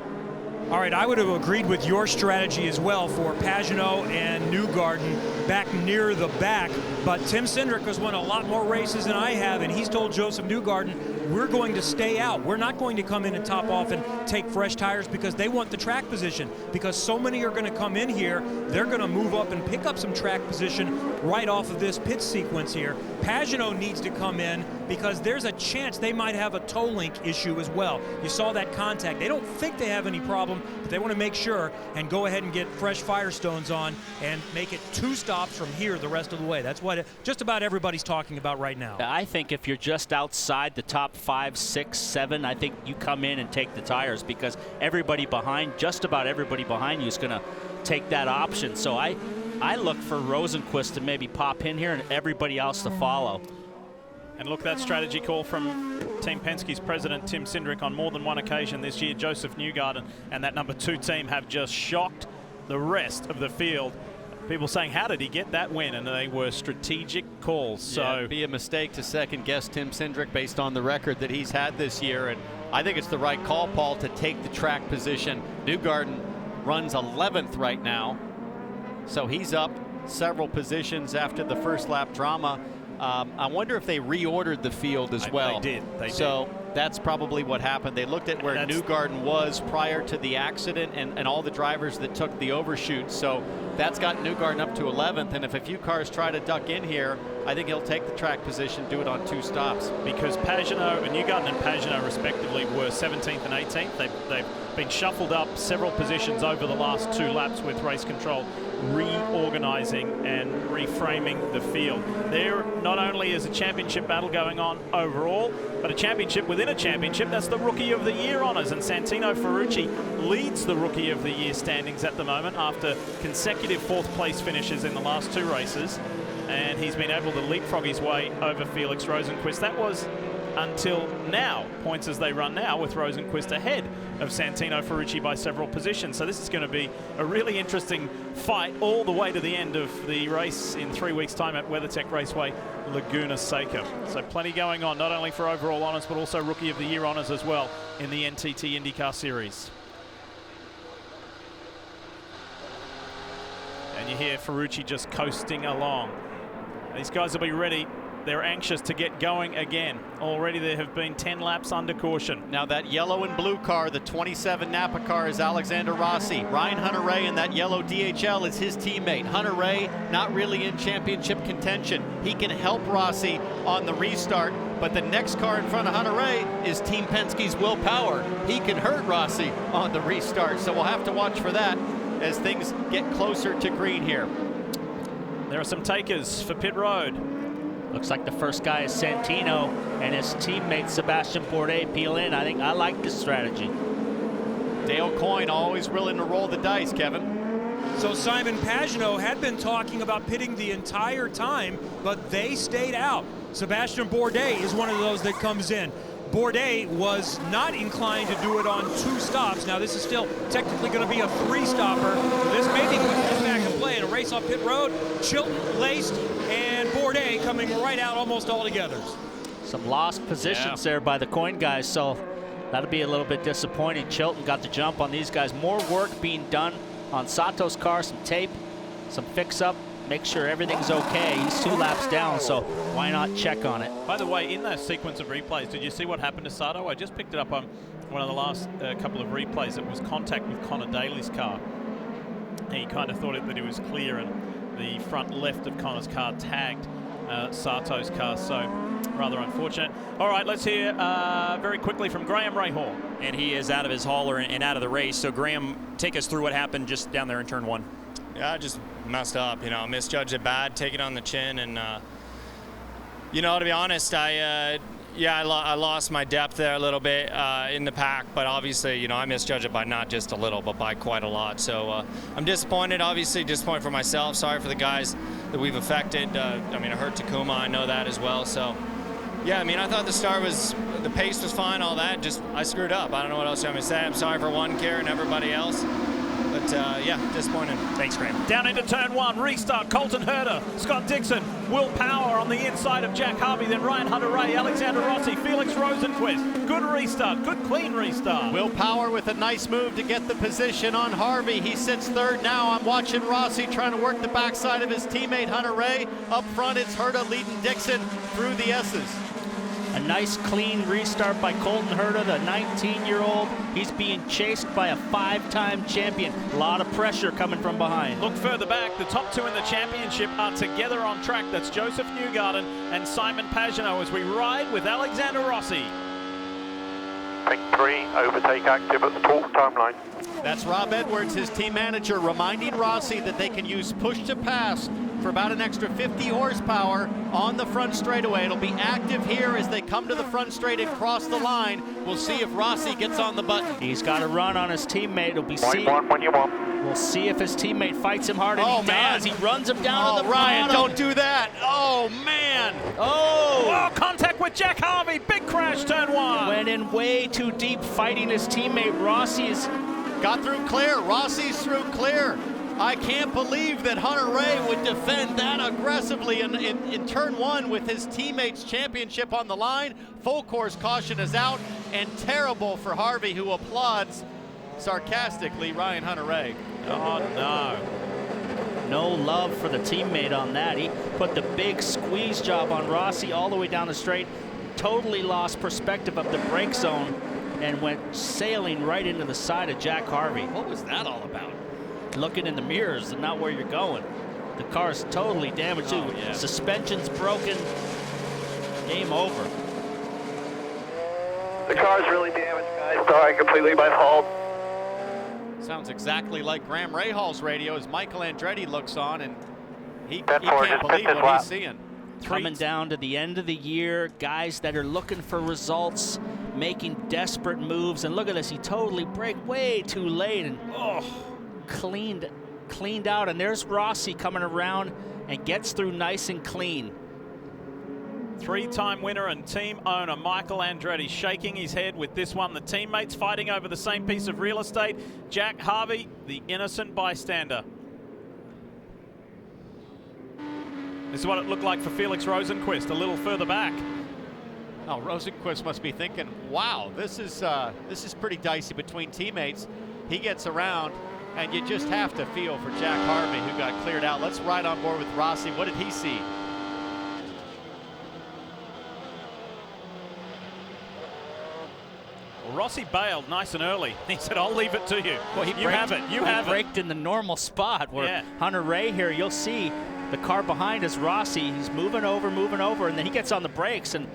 All right, I would have agreed with your strategy as well for Pagenaud and Newgarden back near the back, but Tim Cindric has won a lot more races than I have, and he's told Joseph Newgarden, we're going to stay out. We're not going to come in and top off and take fresh tires because they want the track position. Because so many are going to come in here, they're going to move up and pick up some track position right off of this pit sequence here. Pagenaud needs to come in because there's a chance they might have a toe link issue as well. You saw that contact. They don't think they have any problem, but they want to make sure and go ahead and get fresh Firestones on and make it 2 stops from here the rest of the way. That's what just about everybody's talking about right now.
I think if you're just outside the top 5, 6, 7, I think you come in and take the tires because everybody behind, just about everybody behind you is going to take that option. So I look for Rosenquist to maybe pop in here and everybody else to follow.
And look, that strategy call from Team Penske's president, Tim Cindric, on more than one occasion this year. Joseph Newgarden and that number 2 team have just shocked the rest of the field. People saying, how did he get that win? And they were strategic calls. So
yeah, it'd be a mistake to second guess Tim Cindric based on the record that he's had this year. And I think it's the right call, Paul, to take the track position. Newgarden runs 11th right now. So he's up several positions after the first lap drama. I wonder if they reordered the field as well.
They did.
So that's probably what happened. They looked at where Newgarden was prior to the accident and all the drivers that took the overshoot. So that's got Newgarden up to 11th. And if a few cars try to duck in here, I think he'll take the track position, do it on 2 stops.
Because Newgarden and Pagenaud respectively were 17th and 18th. They've been shuffled up several positions over the last 2 laps with race control reorganizing and reframing the field. There not only is a championship battle going on overall, but a championship within a championship. That's the Rookie of the Year honors, and Santino Ferrucci leads the Rookie of the Year standings at the moment after consecutive 4th place finishes in the last 2 races, and he's been able to leapfrog his way over Felix Rosenquist. That was until now, points as they run now, with Rosenquist ahead of Santino Ferrucci by several positions. So this is going to be a really interesting fight all the way to the end of the race in 3 weeks' time at WeatherTech Raceway, Laguna Seca. So plenty going on, not only for overall honors, but also Rookie of the Year honors as well in the NTT IndyCar Series. And you hear Ferrucci just coasting along. These guys will be ready. They're anxious to get going again. Already there have been 10 laps under caution.
Now that yellow and blue car, the 27 Napa car, is Alexander Rossi. Ryan Hunter-Reay in that yellow DHL is his teammate. Hunter-Reay not really in championship contention. He can help Rossi on the restart, but the next car in front of Hunter-Reay is Team Penske's Will Power. He can hurt Rossi on the restart, so we'll have to watch for that as things get closer to green here.
There are some takers for pit road.
Looks like the first guy is Santino and his teammate Sebastian Vorde peel in. I like this strategy.
Dale Coyne always willing to roll the dice, Kevin.
So Simon Pagenaud had been talking about pitting the entire time, but they stayed out. Sebastian Vorde is one of those that comes in. Vorde was not inclined to do it on 2 stops. Now this is still technically going to be a 3-stopper. This may be going back and play in a race on pit road. Chilton laced and Vorde coming right out almost all together.
Some lost positions there by the Coyne guys, so that'll be a little bit disappointing. Chilton got the jump on these guys. More work being done on Sato's car, some tape, some fix-up. Make sure everything's okay. He's 2 laps down, so why not check on it?
By the way, in that sequence of replays, did you see what happened to Sato? I just picked it up on one of the last couple of replays. It was contact with Connor Daly's car. He kind of thought that he was clear, and the front left of Connor's car tagged Sato's car, so rather unfortunate. All right, let's hear very quickly from Graham Rahal.
And he is out of his hauler and out of the race. So Graham, take us through what happened just down there in turn 1.
Yeah, I just messed up, misjudged it bad, take it on the chin, and to be honest, I lost my depth there a little bit in the pack, but obviously, I misjudged it by not just a little, but by quite a lot. So I'm disappointed, obviously disappointed for myself, sorry for the guys that we've affected. I hurt Takuma, I know that as well. So yeah, I thought the pace was fine, all that, just I screwed up. I don't know what else I'm gonna say. I'm sorry for one care and everybody else. But yeah, disappointed.
Thanks, Graham. Down into turn 1, restart. Colton Herder, Scott Dixon, Will Power on the inside of Jack Harvey, then Ryan Hunter-Reay, Alexander Rossi, Felix Rosenquist. Good restart, good clean restart.
Will Power with a nice move to get the position on Harvey. He sits 3rd now. I'm watching Rossi trying to work the backside of his teammate Hunter-Reay. Up front, it's Herder leading Dixon through the S's.
A nice clean restart by Colton Herder, the 19-year-old. He's being chased by a 5-time champion. A lot of pressure coming from behind.
Look further back, the top two in the championship are together on track. That's Joseph Newgarden and Simon Pagenaud as we ride with Alexander Rossi.
Ring 3, overtake active at the 12th timeline.
That's Rob Edwards, his team manager, reminding Rossi that they can use push to pass for about an extra 50 horsepower on the front straightaway. It'll be active here as they come to the front straight and cross the line. We'll see if Rossi gets on the button.
He's got to run on his teammate. It'll be
when you want.
We'll see if his teammate fights him hard, and
Oh,
he
man.
does. He runs him down to the
Ryan,
bottom.
don't do that. Oh, man.
Oh, contact with Jack Harvey. Big crash, turn one.
Went in way too deep fighting his teammate. Rossi's
got through clear. Rossi's through clear. I can't believe that Hunter Ray would defend that aggressively in turn one with his teammates' championship on the line. Full course caution is out, and terrible for Harvey, who applauds sarcastically Ryan Hunter Ray.
Oh, no.
No love for the teammate on that. He put the big squeeze job on Rossi all the way down the straight. Totally lost perspective of the brake zone and went sailing right into the side of Jack Harvey.
What was that all about?
Looking in the mirrors and not where you're going. The car's totally damaged too.
Yeah.
Suspension's broken. Game over.
The car's really damaged, guys. Sorry, completely my fault.
Sounds exactly like Graham Rahall's radio as Michael Andretti looks on, and he
Ford
can't
just
believe
missed his
what
lap.
he's seeing.
Coming down to the end of the year, guys that are looking for results, making desperate moves, and look at this, he totally braked way too late and cleaned out, and there's Rossi coming around and gets through nice and clean.
Three-time winner and team owner Michael Andretti shaking his head with this one. The teammates fighting over the same piece of real estate. Jack Harvey, the innocent bystander. This is what it looked like for Felix Rosenquist a little further back.
Oh, Rosenquist must be thinking, wow, this is pretty dicey between teammates. He gets around, and you just have to feel for Jack Harvey, who got cleared out. Let's ride on board with Rossi. What did he see?
Well, Rossi bailed nice and early. He said, I'll leave it to you.
Well,
You have it. You have
he
it.
braked in the normal spot where
Yeah.
Hunter Ray here, you'll see the car behind is Rossi. He's moving over, and then he gets on the brakes, and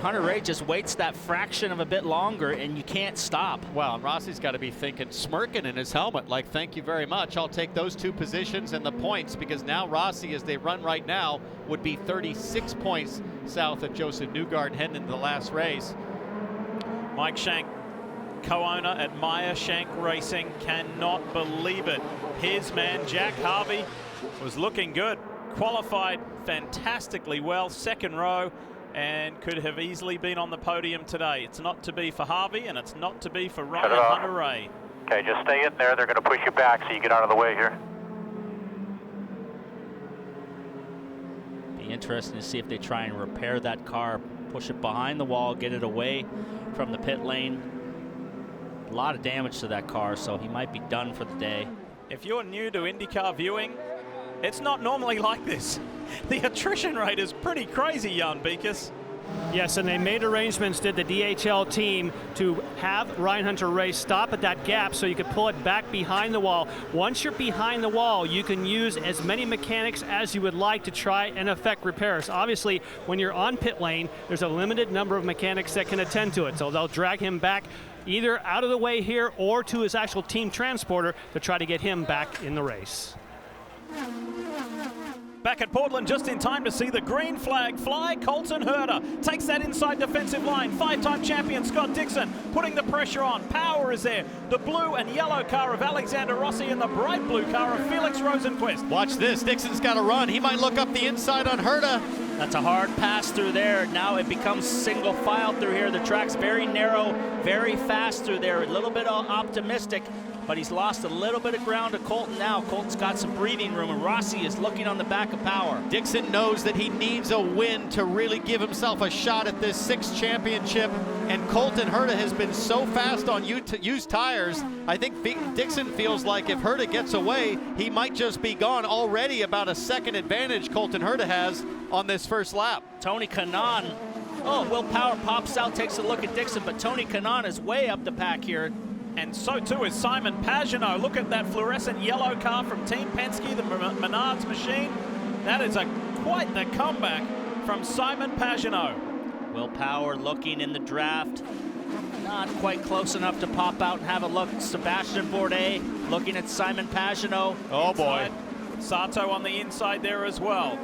Hunter Ray just waits that fraction of a bit longer, and you can't stop.
Well, Rossi's got to be thinking, smirking in his helmet, like, thank you very much. I'll take those two positions and the points, because now Rossi, as they run right now, would be 36 points south of Joseph Newgarden heading into the last race.
Mike Shank, co-owner at Meyer Shank Racing, cannot believe it. His man, Jack Harvey, was looking good. Qualified fantastically well, second row, and could have easily been on the podium today. It's not to be for Harvey, and it's not to be for Ryan Hunter Ray.
Okay, just stay in there. They're going to push you back so you get out of the way here.
Be interesting to see if they try and repair that car, push it behind the wall, get it away from the pit lane. A lot of damage to that car, so he might be done for the day.
If you're new to IndyCar viewing, it's not normally like this. The attrition rate is pretty crazy, Jan Beekes.
Yes, and they made arrangements, did the DHL team, to have Ryan Hunter Ray stop at that gap so you could pull it back behind the wall. Once you're behind the wall, you can use as many mechanics as you would like to try and effect repairs. Obviously, when you're on pit lane, there's a limited number of mechanics that can attend to it, so they'll drag him back either out of the way here or to his actual team transporter to try to get him back in the race.
Back at Portland just in time to see the green flag fly. Colton Herder takes that inside defensive line. Five-time champion Scott Dixon putting the pressure on. Power is there. The blue and yellow car of Alexander Rossi and the bright blue car of Felix Rosenquist.
Watch this. Dixon's got to run. He might look up the inside on Herder.
That's a hard pass through there. Now it becomes single file through here. The track's very narrow, very fast through there. A little bit optimistic. but he's lost a little bit of ground to Colton now. Colton's got some breathing room, and Rossi is looking on the back of Power.
Dixon knows that he needs a win to really give himself a shot at this 6th championship, and Colton Herder has been so fast on used tires. I think Dixon feels like if Herder gets away, he might just be gone. Already about a second advantage Colton Herder has on this first lap.
Tony Kanaan, Will Power pops out, takes a look at Dixon, but Tony Kanaan is way up the pack here.
And so too is Simon Pagenaud. Look at that fluorescent yellow car from Team Penske, the Menards machine. That is quite the comeback from Simon Pagenaud.
Will Power looking in the draft. Not quite close enough to pop out and have a look. Sebastian Vorde looking at Simon Pagenaud.
Oh boy. Sato on the inside there as well.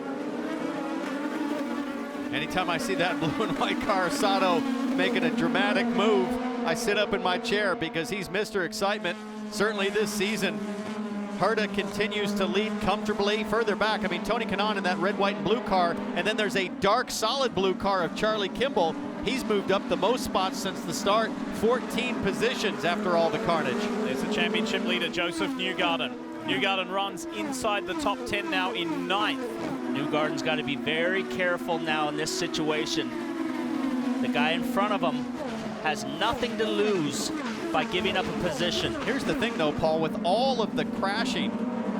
Anytime I see that blue and white car, Sato making a dramatic move, I sit up in my chair because he's Mr. Excitement. Certainly this season, Herder continues to lead comfortably. Further back, I mean, Tony Kanaan in that red, white, and blue car, and then there's a dark, solid blue car of Charlie Kimball. He's moved up the most spots since the start, 14 positions after all the carnage.
There's the championship leader, Joseph Newgarden. Newgarden runs inside the top 10 now in 9th.
Newgarden's got to be very careful now in this situation. The guy in front of him has nothing to lose by giving up a position.
Here's the thing though, Paul, with all of the crashing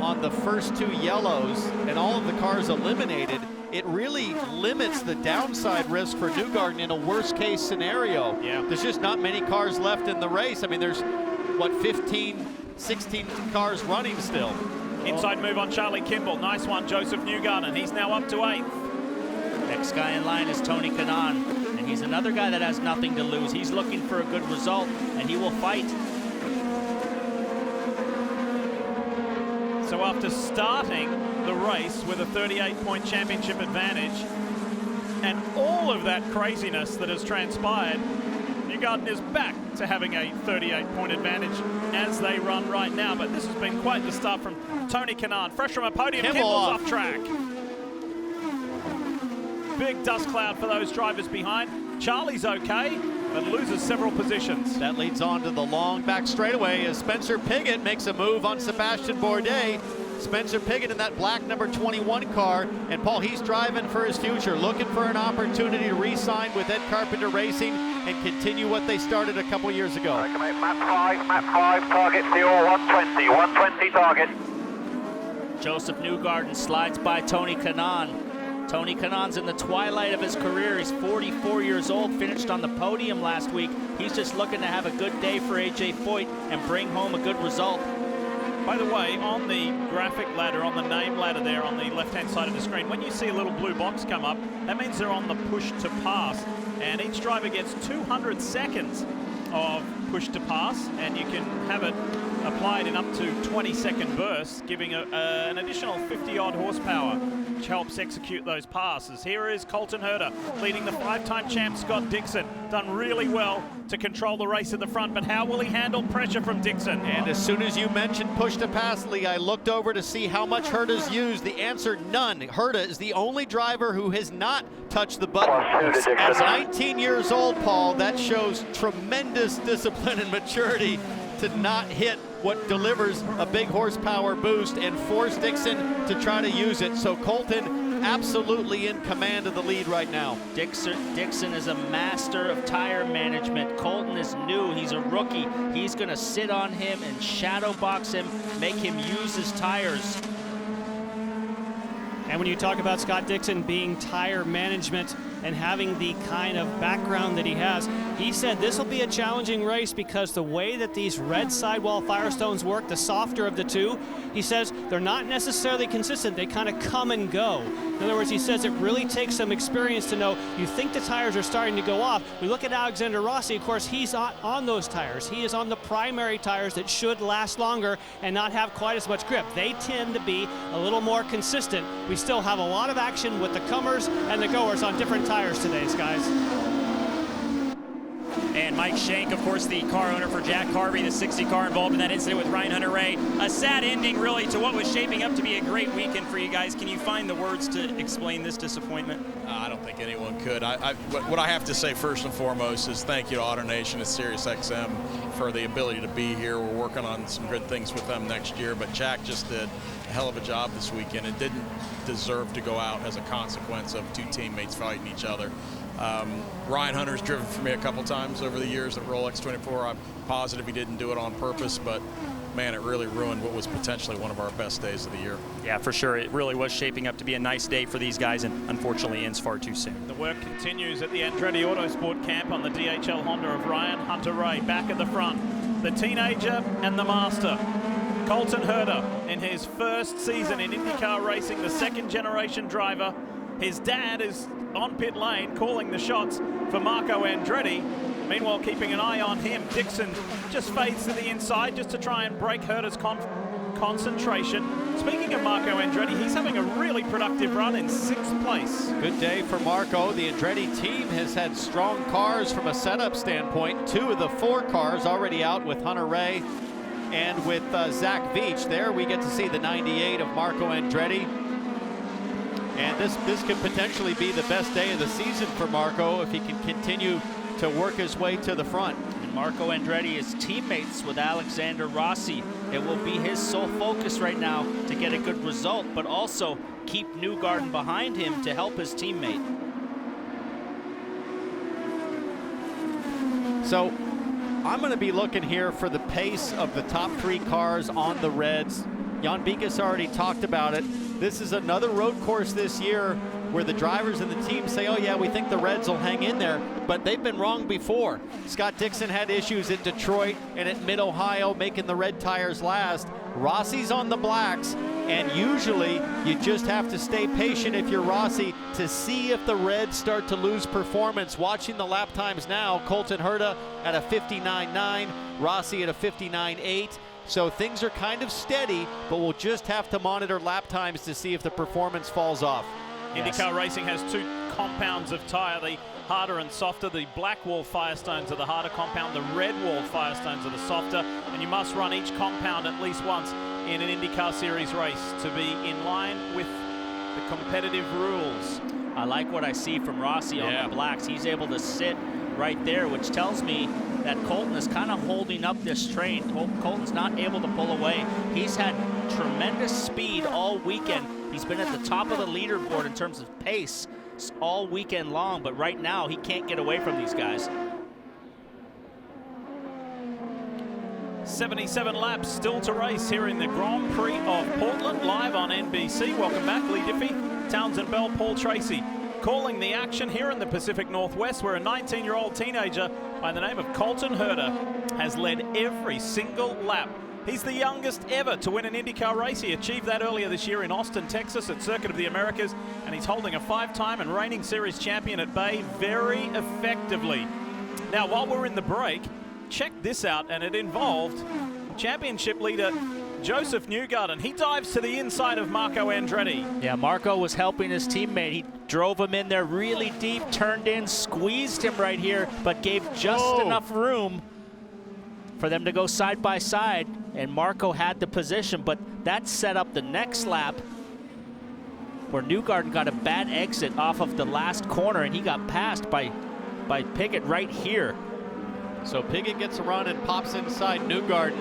on the first 2 yellows and all of the cars eliminated, it really limits the downside risk for Newgarden in a worst case scenario.
Yeah.
There's just not many cars left in the race. I mean, there's what, 15, 16 cars running still.
Inside move on Charlie Kimball. Nice one, Joseph Newgarden. He's now up to 8th.
Next guy in line is Tony Kanaan, and he's another guy that has nothing to lose. He's looking for a good result, and he will fight.
So after starting the race with a 38-point championship advantage, and all of that craziness that has transpired, Newgarden is back to having a 38-point advantage as they run right now. But this has been quite the start from Tony Kanaan. Fresh from a podium, Kimball's off track. Big dust cloud for those drivers behind. Charlie's okay, but loses several positions.
That leads on to the long back straightaway as Spencer Pigot makes a move on Sebastian Vorde. Spencer Pigot in that black number 21 car, and Paul, he's driving for his future, looking for an opportunity to re-sign with Ed Carpenter Racing and continue what they started a couple years ago.
Map 5, target fuel 120 target.
Joseph Newgarden slides by Tony Kanaan. Tony Kanaan's in the twilight of his career. He's 44 years old, finished on the podium last week. He's just looking to have a good day for AJ Foyt and bring home a good result.
By the way, on the graphic ladder, on the name ladder there on the left-hand side of the screen, when you see a little blue box come up, that means they're on the push to pass. And each driver gets 200 seconds of push to pass, and you can have it applied in up to 20-second bursts, giving an additional 50-odd horsepower, which helps execute those passes. Here is Colton Herder leading the 5-time champ Scott Dixon. Done really well to control the race at the front, but how will he handle pressure from Dixon?
And as soon as you mentioned push to pass, Lee, I looked over to see how much Herder's used. The answer, none. Herder is the only driver who has not touched the button. At 19 years old, Paul, that shows tremendous discipline and maturity to not hit what delivers a big horsepower boost and force Dixon to try to use it. So Colton absolutely in command of the lead right now.
Dixon is a master of tire management. Colton is new, he's a rookie. He's gonna sit on him and shadow box him, make him use his tires.
And when you talk about Scott Dixon being tire management and having the kind of background that he has, he said this will be a challenging race because the way that these red sidewall Firestones work, the softer of the two, he says they're not necessarily consistent. They kind of come and go. In other words, he says it really takes some experience to know you think the tires are starting to go off. We look at Alexander Rossi, of course, he's not on those tires. He is on the primary tires that should last longer and not have quite as much grip. They tend to be a little more consistent. We still have a lot of action with the comers and the goers on different tires today, guys.
And Mike Shank, of course, the car owner for Jack Harvey, the 60 car involved in that incident with Ryan Hunter-Reay. A sad ending, really, to what was shaping up to be a great weekend for you guys. Can you find the words to explain this disappointment?
I don't think anyone could. What I have to say first and foremost is thank you to AutoNation and SiriusXM for the ability to be here. We're working on some good things with them next year, but Jack just did a hell of a job this weekend and didn't deserve to go out as a consequence of two teammates fighting each other. Ryan Hunter's driven for me a couple times over the years at Rolex 24. I'm positive he didn't do it on purpose, but man, it really ruined what was potentially one of our best days of the year.
Yeah, for sure. It really was shaping up to be a nice day for these guys, and unfortunately ends far too soon.
The work continues at the Andretti Autosport camp on the DHL Honda of Ryan Hunter-Reay. Back at the front, the teenager and the master. Colton Herder in his first season in IndyCar racing, the second-generation driver. His dad is on pit lane calling the shots for Marco Andretti. Meanwhile, keeping an eye on him, Dixon just fades to the inside just to try and break Herder's concentration. Speaking of Marco Andretti, he's having a really productive run in 6th place.
Good day for Marco. The Andretti team has had strong cars from a setup standpoint. 2 of the 4 cars already out with Hunter-Reay and with Zach Veach. There we get to see the 98 of Marco Andretti. And this could potentially be the best day of the season for Marco if he can continue to work his way to the front.
And Marco Andretti is teammates with Alexander Rossi. It will be his sole focus right now to get a good result, but also keep Newgarden behind him to help his teammate.
So I'm going to be looking here for the pace of the top 3 cars on the Reds. Jan Bikas already talked about it. This is another road course this year where the drivers and the team say, oh yeah, we think the Reds will hang in there, but they've been wrong before. Scott Dixon had issues at Detroit and at Mid-Ohio making the red tires last. Rossi's on the blacks, and usually you just have to stay patient if you're Rossi to see if the Reds start to lose performance. Watching the lap times now, Colton Herder at a 59.9, Rossi at a 59.8. So things are kind of steady, but we'll just have to monitor lap times to see if the performance falls off.
IndyCar Racing has 2 compounds of tyre, the harder and softer. The black wall Firestones are the harder compound, the red wall Firestones are the softer, and you must run each compound at least once in an IndyCar Series race to be in line with the competitive rules.
I like what I see from Rossi on the blacks. He's able to sit right there, which tells me that Colton is kind of holding up this train. Colton's not able to pull away. He's had tremendous speed all weekend. He's been at the top of the leaderboard in terms of pace all weekend long, but right now he can't get away from these guys.
77 laps still to race here in the Grand Prix of Portland, live on NBC. Welcome back, Lee Diffie, Townsend Bell, Paul Tracy. Calling the action here in the Pacific Northwest, where a 19-year-old teenager by the name of Colton Herder has led every single lap. He's the youngest ever to win an IndyCar race. He achieved that earlier this year in Austin, Texas at Circuit of the Americas, and he's holding a 5-time and reigning series champion at Bay very effectively. Now, while we're in the break, check this out, and it involved championship leader Joseph Newgarden. He dives to the inside of Marco Andretti.
Yeah, Marco was helping his teammate. He drove him in there really deep, turned in, squeezed him right here, but gave just enough room for them to go side by side, and Marco had the position, but that set up the next lap where Newgarden got a bad exit off of the last corner, and he got passed by Pickett right here.
So Pickett gets a run and pops inside Newgarden.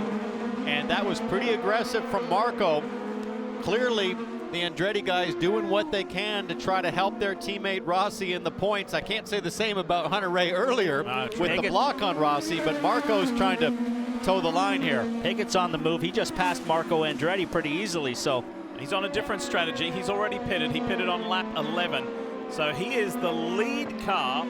And that was pretty aggressive from Marco. Clearly, the Andretti guys doing what they can to try to help their teammate Rossi in the points. I can't say the same about Hunter-Reay earlier with the block on Rossi, but Marco's trying to toe the line here.
Pickett's on the move. He just passed Marco Andretti pretty easily, so.
He's on a different strategy. He's already pitted. He pitted on lap 11. So he is the lead car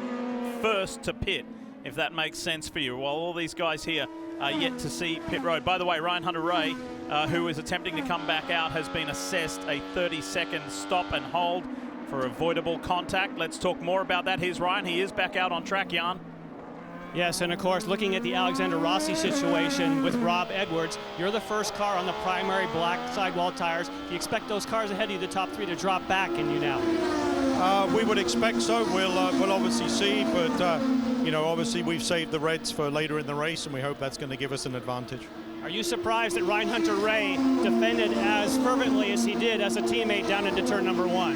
first to pit, if that makes sense for you, while all these guys here are yet to see pit road. By the way, Ryan Hunter-Reay, who is attempting to come back out, has been assessed a 30-second stop and hold for avoidable contact. Let's talk more about that. Here's Ryan. He is back out on track, Jan.
Yes, and of course, looking at the Alexander Rossi situation with Rob Edwards, you're the first car on the primary black sidewall tires. Do you expect those cars ahead of you, the top 3, to drop back in you now?
We would expect so. We'll obviously see, but you know, obviously we've saved the Reds for later in the race, and we hope that's going to give us an advantage.
Are you surprised that Ryan Hunter-Reay defended as fervently as he did as a teammate down into turn number 1?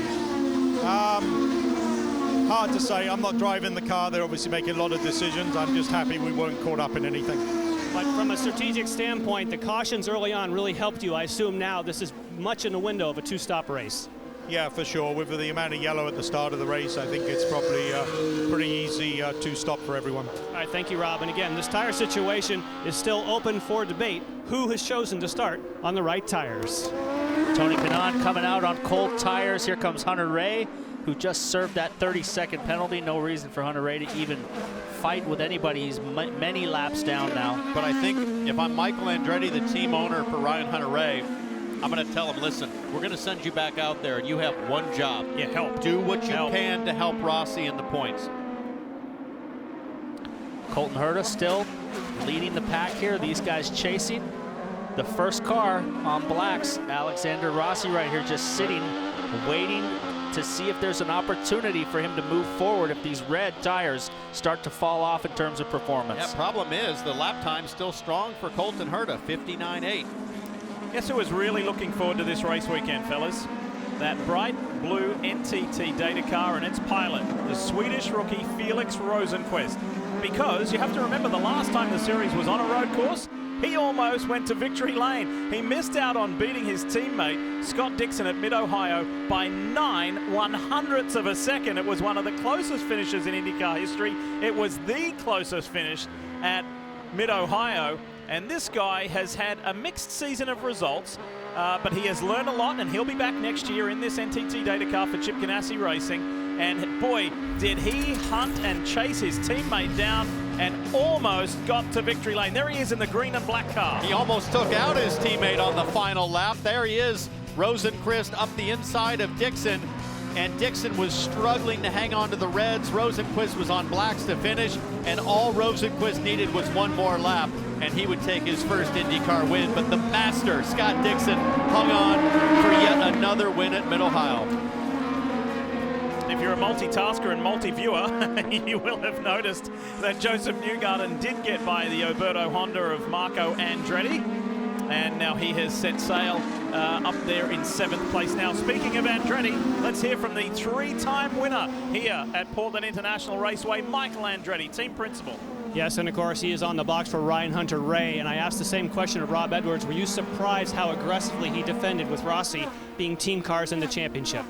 Hard to say. I'm not driving the car. They're obviously making a lot of decisions. I'm just happy we weren't caught up in anything.
But from a strategic standpoint, the cautions early on really helped you. I assume now this is much in the window of a 2-stop race.
Yeah, for sure. With the amount of yellow at the start of the race, I think it's probably a pretty easy 2-stop for everyone.
All right, thank you, Rob. And again, this tire situation is still open for debate. Who has chosen to start on the right tires?
Tony Kanaan coming out on cold tires. Here comes Hunter-Reay, who just served that 30-second penalty. No reason for Hunter-Reay to even fight with anybody. He's many laps down now.
But I think if I'm Michael Andretti, the team owner for Ryan Hunter-Reay, I'm going to tell him, listen, we're going to send you back out there, and you have one job.
Yeah, help.
Do what you can to help Rossi in the points.
Colton Herder still leading the pack here. These guys chasing. The first car on blacks, Alexander Rossi right here, just sitting, waiting to see if there's an opportunity for him to move forward if these red tires start to fall off in terms of performance.
Yeah, problem is the lap time's still strong for Colton Herder, 59.8.
Guess who was really looking forward to this race weekend, fellas? That bright blue NTT data car and its pilot, the Swedish rookie Felix Rosenquist. Because you have to remember, the last time the series was on a road course, he almost went to victory lane. He missed out on beating his teammate, Scott Dixon at Mid-Ohio, by 9/100ths of a second. It was one of the closest finishes in IndyCar history. It was the closest finish at Mid-Ohio. And this guy has had a mixed season of results, but he has learned a lot, and he'll be back next year in this NTT data car for Chip Ganassi Racing. And boy, did he hunt and chase his teammate down and almost got to victory lane. There he is in the green and black car.
He almost took out his teammate on the final lap. There he is, Rosenquist up the inside of Dixon. And Dixon was struggling to hang on to the reds. Rosenquist was on blacks to finish, and all Rosenquist needed was one more lap, and he would take his first IndyCar win. But the master, Scott Dixon, hung on for yet another win at Mid-Ohio.
If you're a multitasker and multi-viewer, you will have noticed that Joseph Newgarden did get by the Oberto Honda of Marco Andretti. And now he has set sail up there in 7th place. Now, speaking of Andretti, let's hear from the 3-time winner here at Portland International Raceway, Michael Andretti, team principal.
Yes, and of course he is on the box for Ryan Hunter-Reay, and I asked the same question of Rob Edwards. Were you surprised how aggressively he defended with Rossi being team cars in the championship?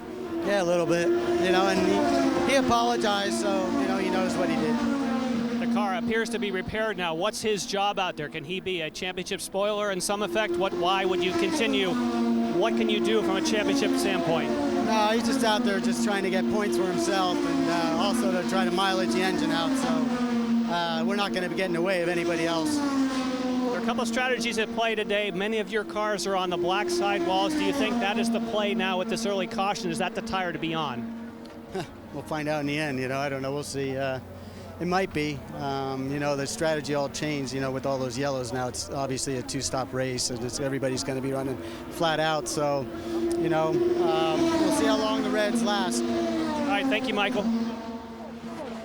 Yeah, a little bit, you know, and he apologized, so, you know, he knows what he did.
The car appears to be repaired now. What's his job out there? Can he be a championship spoiler in some effect? Why would you continue? What can you do from a championship standpoint?
No, he's just out there just trying to get points for himself, and also to try to mileage the engine out, so we're not going to be getting in the way of anybody else.
There are a couple of strategies at play today. Many of your cars are on the black sidewalls. Do you think that is the play now with this early caution? Is that the tire to be on?
We'll find out in the end, you know, I don't know, we'll see. It might be. You know, the strategy all changed, you know, with all those yellows now. It's obviously a 2-stop race, and everybody's going to be running flat out. So, you know, we'll see how long the reds last.
All right, thank you, Michael.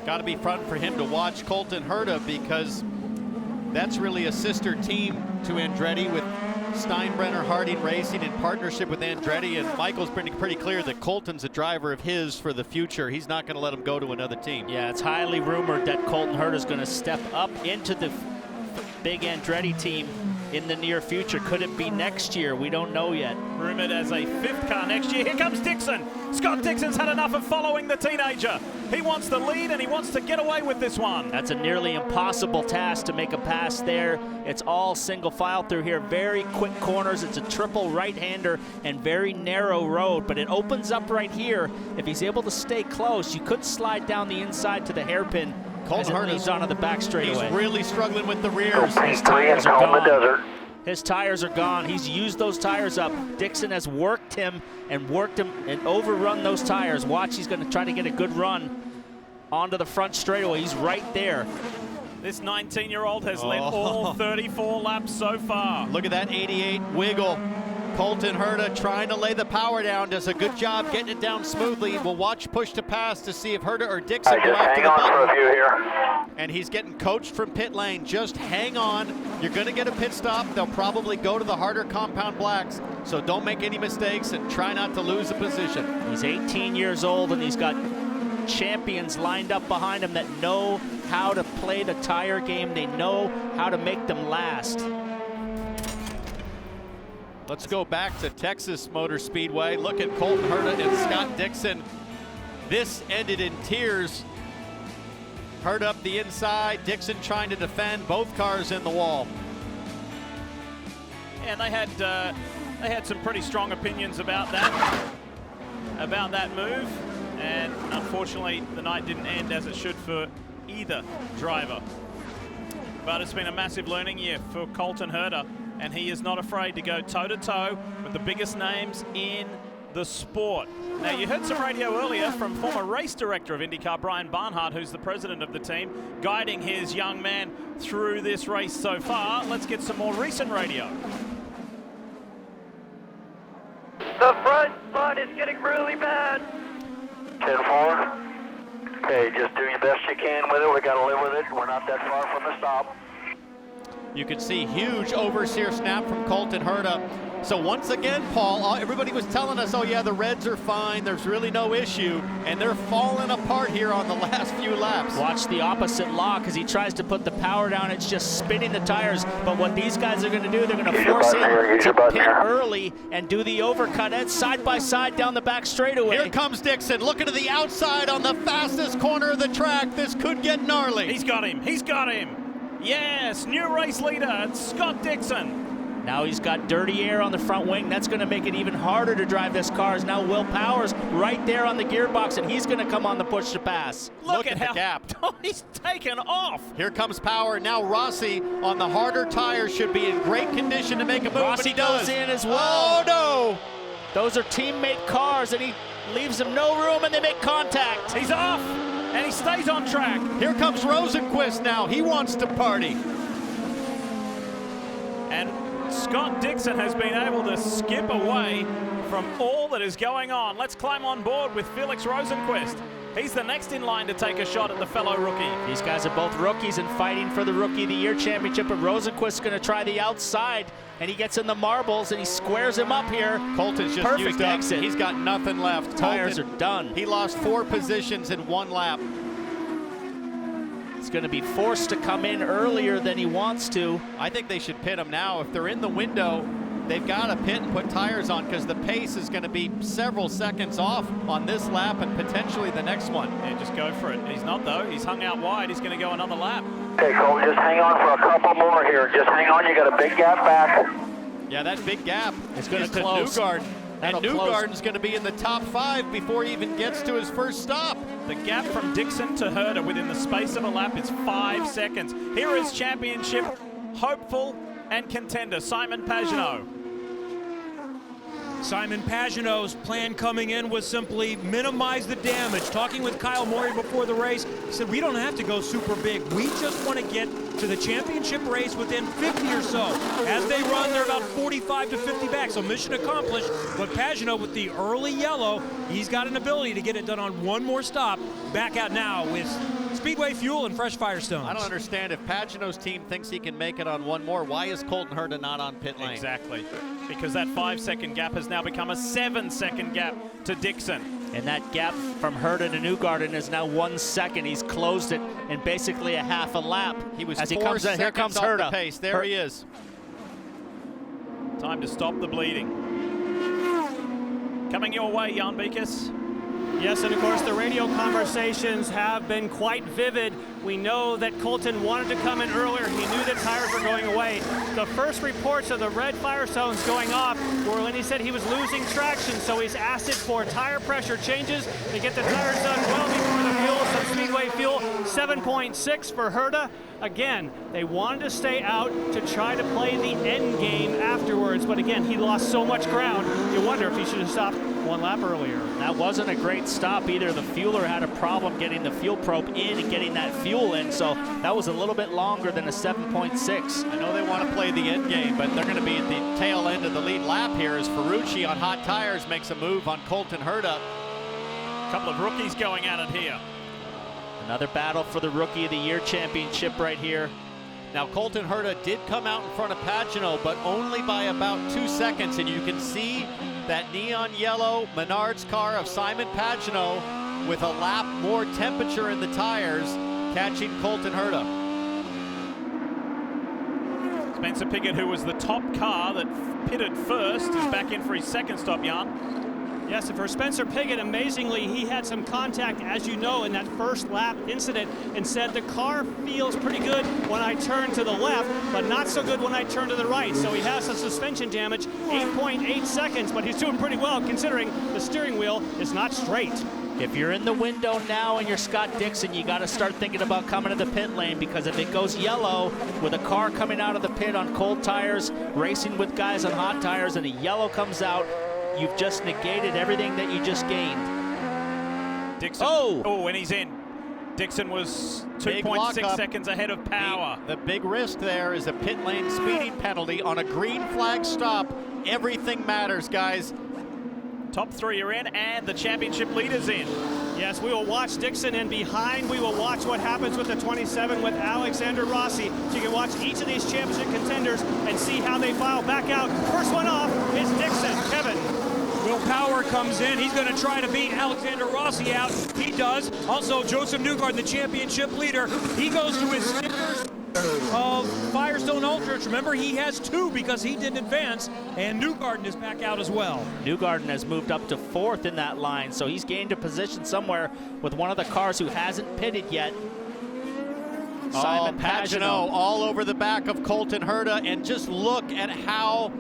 Got to be fun for him to watch Colton Herder, because that's really a sister team to Andretti, with Steinbrenner Harding Racing in partnership with Andretti, and Michael's pretty clear that Colton's a driver of his for the future. He's not going to let him go to another team.
Yeah, it's highly rumored that Colton Herder's going to step up into the big Andretti team in the near future. Could it be next year? We don't know yet.
Rumored as a 5th car next year. Here comes Dixon. Scott Dixon's had enough of following the teenager. He wants the lead, and he wants to get away with this one.
That's a nearly impossible task to make a pass there. It's all single file through here. Very quick corners. It's a triple right-hander and very narrow road, but it opens up right here. If he's able to stay close, you could slide down the inside to the hairpin. Colton Herder's onto the back straightaway.
He's really struggling with the rears.
His tires are gone. His tires are gone. He's used those tires up. Dixon has worked him and overrun those tires. Watch, he's going to try to get a good run onto the front straightaway. He's right there.
This 19-year-old has led all 34 laps so far.
Look at that 88 wiggle. Colton Herder trying to lay the power down, does a good job getting it down smoothly. We'll watch push to pass to see if Herder or Dixon go after the button.
For a few here.
And he's getting coached from pit lane. Just hang on. You're going to get a pit stop. They'll probably go to the harder compound blacks. So don't make any mistakes and try not to lose a position.
He's 18 years old and he's got champions lined up behind him that know how to play the tire game. They know how to make them last.
Let's go back to Texas Motor Speedway. Look at Colton Herder and Scott Dixon. This ended in tears. Herder up the inside, Dixon trying to defend, both cars in the wall.
And they had some pretty strong opinions about that move. And unfortunately, the night didn't end as it should for either driver. But it's been a massive learning year for Colton Herder, and he is not afraid to go toe-to-toe with the biggest names in the sport. Now, you heard some radio earlier from former race director of IndyCar, Brian Barnhart, who's the president of the team, guiding his young man through this race so far. Let's get some more recent radio.
The front spot is getting really bad. 10-4. Okay, just do your best you can with it. We got to live with it. We're not that far from the stop.
You can see huge oversteer snap from Colton Herder. So once again, Paul, everybody was telling us, oh yeah, the Reds are fine, there's really no issue, and they're falling apart here on the last few laps.
Watch the opposite lock as he tries to put the power down. It's just spinning the tires. But what these guys are going to do, they're going to force him to pit early and do the overcut. And side by side down the back straightaway.
Here comes Dixon, looking to the outside on the fastest corner of the track. This could get gnarly.
He's got him. He's got him. Yes, new race leader, Scott Dixon.
Now he's got dirty air on the front wing. That's going to make it even harder to drive this car. As now Will Powers right there on the gearbox, and he's going to come on the push to pass.
Look at
the gap.
He's taken off.
Here comes Power. Now Rossi on the harder tires should be in great condition to make a move.
Rossi goes in as well.
Oh, no.
Those are teammate cars, and he leaves them no room, and they make contact.
He's off, and he stays on track.
Here comes Rosenquist now. He wants to party.
And Scott Dixon has been able to skip away from all that is going on. Let's climb on board with Felix Rosenquist. He's the next in line to take a shot at the fellow rookie.
These guys are both rookies and fighting for the Rookie of the Year championship, but Rosenquist is going to try the outside, and he gets in the marbles, and he squares him up here.
Colton's just
perfect
used up.
exit.
He's got nothing left.
Tires are done.
He lost 4 positions in 1 lap.
He's going to be forced to come in earlier than he wants to.
I think they should pit him now. If they're in the window, they've got to pit and put tires on, because the pace is going to be several seconds off on this lap and potentially the next one.
Yeah, just go for it. He's not, though. He's hung out wide. He's going to go another lap.
Okay, Cole, just hang on for a couple more here. Just hang on. You got a big gap back.
Yeah, that big gap
is going to
close.
Newgarden.
And Newgarden's going to be in the top 5 before he even gets to his first stop.
The gap from Dixon to Herder within the space of a lap is 5 seconds. Here is championship hopeful and contender Simon Pagenaud.
Simon Pagenaud's plan coming in was simply minimize the damage. Talking with Kyle Morey before the race, he said, we don't have to go super big. We just want to get to the championship race within 50 or so. As they run, they're about 45 to 50 back, so mission accomplished. But Pagenaud with the early yellow, he's got an ability to get it done on one more stop. Back out now with Speedway fuel and fresh Firestones.
I don't understand, if Pagenaud's team thinks he can make it on one more, why is Colton Herder not on pit lane?
Exactly, because that 5-second gap has now become a 7-second gap to Dixon.
And that gap from Herder to Newgarden is now 1 second. He's closed it in basically a half a lap.
He was
as
4
he comes
seconds
here comes
off
Herder.
the pace. There he is.
Time to stop the bleeding. Coming your way, Jan Beekes.
Yes, and of course the radio conversations have been quite vivid. We know that Colton wanted to come in earlier. He knew that tires were going away. The first reports of the red Firestones going off were when he said he was losing traction, so he's asked it for tire pressure changes to get the tires done well before the fuel. Some Speedway Raceway fuel, 7.6 for Herder. Again, they wanted to stay out to try to play the end game afterwards, but again, he lost so much ground, you wonder if he should have stopped one lap earlier.
That wasn't a great stop either. The fueler had a problem getting the fuel probe in and getting that fuel in, so that was a little bit longer than a 7.6.
I know they want to play the end game, but they're going to be at the tail end of the lead lap here as Ferrucci on hot tires makes a move on Colton Herder.
A couple of rookies going at it here.
Another battle for the Rookie of the Year championship right here.
Now, Colton Herder did come out in front of Pagano, but only by about 2 seconds, and you can see that neon yellow Menard's car of Simon Pagano with a lap more temperature in the tires, catching Colton Herder.
Spencer Pigot, who was the top car that pitted first, is back in for his second stop, Jan.
Yes, and for Spencer Pigot, amazingly, he had some contact, as you know, in that first lap incident, and said the car feels pretty good when I turn to the left, but not so good when I turn to the right. So he has some suspension damage, 8.8 seconds, but he's doing pretty well considering the steering wheel is not straight.
If you're in the window now and you're Scott Dixon, you got to start thinking about coming to the pit lane, because if it goes yellow with a car coming out of the pit on cold tires, racing with guys on hot tires, and a yellow comes out, you've just negated everything that you just gained.
Dixon. Oh, and he's in. Dixon was 2.6 seconds ahead of Power.
The big risk there is a pit lane speeding penalty on a green flag stop. Everything matters, guys.
Top three are in, and the championship leader's in.
Yes, we will watch Dixon, and behind we will watch what happens with the 27 with Alexander Rossi. So you can watch each of these championship contenders and see how they file back out. First one off is Dixon. Kevin.
Will Power comes in. He's going to try to beat Alexander Rossi out. He does. Also, Joseph Newgarden, the championship leader, he goes to his stickers of Firestone Ultras. Remember, he has 2 because he didn't advance, and Newgarden is back out as well.
Newgarden has moved up to 4th in that line, so he's gained a position somewhere with one of the cars who hasn't pitted yet.
Simon Pagano all over the back of Colton Herder, and just look at how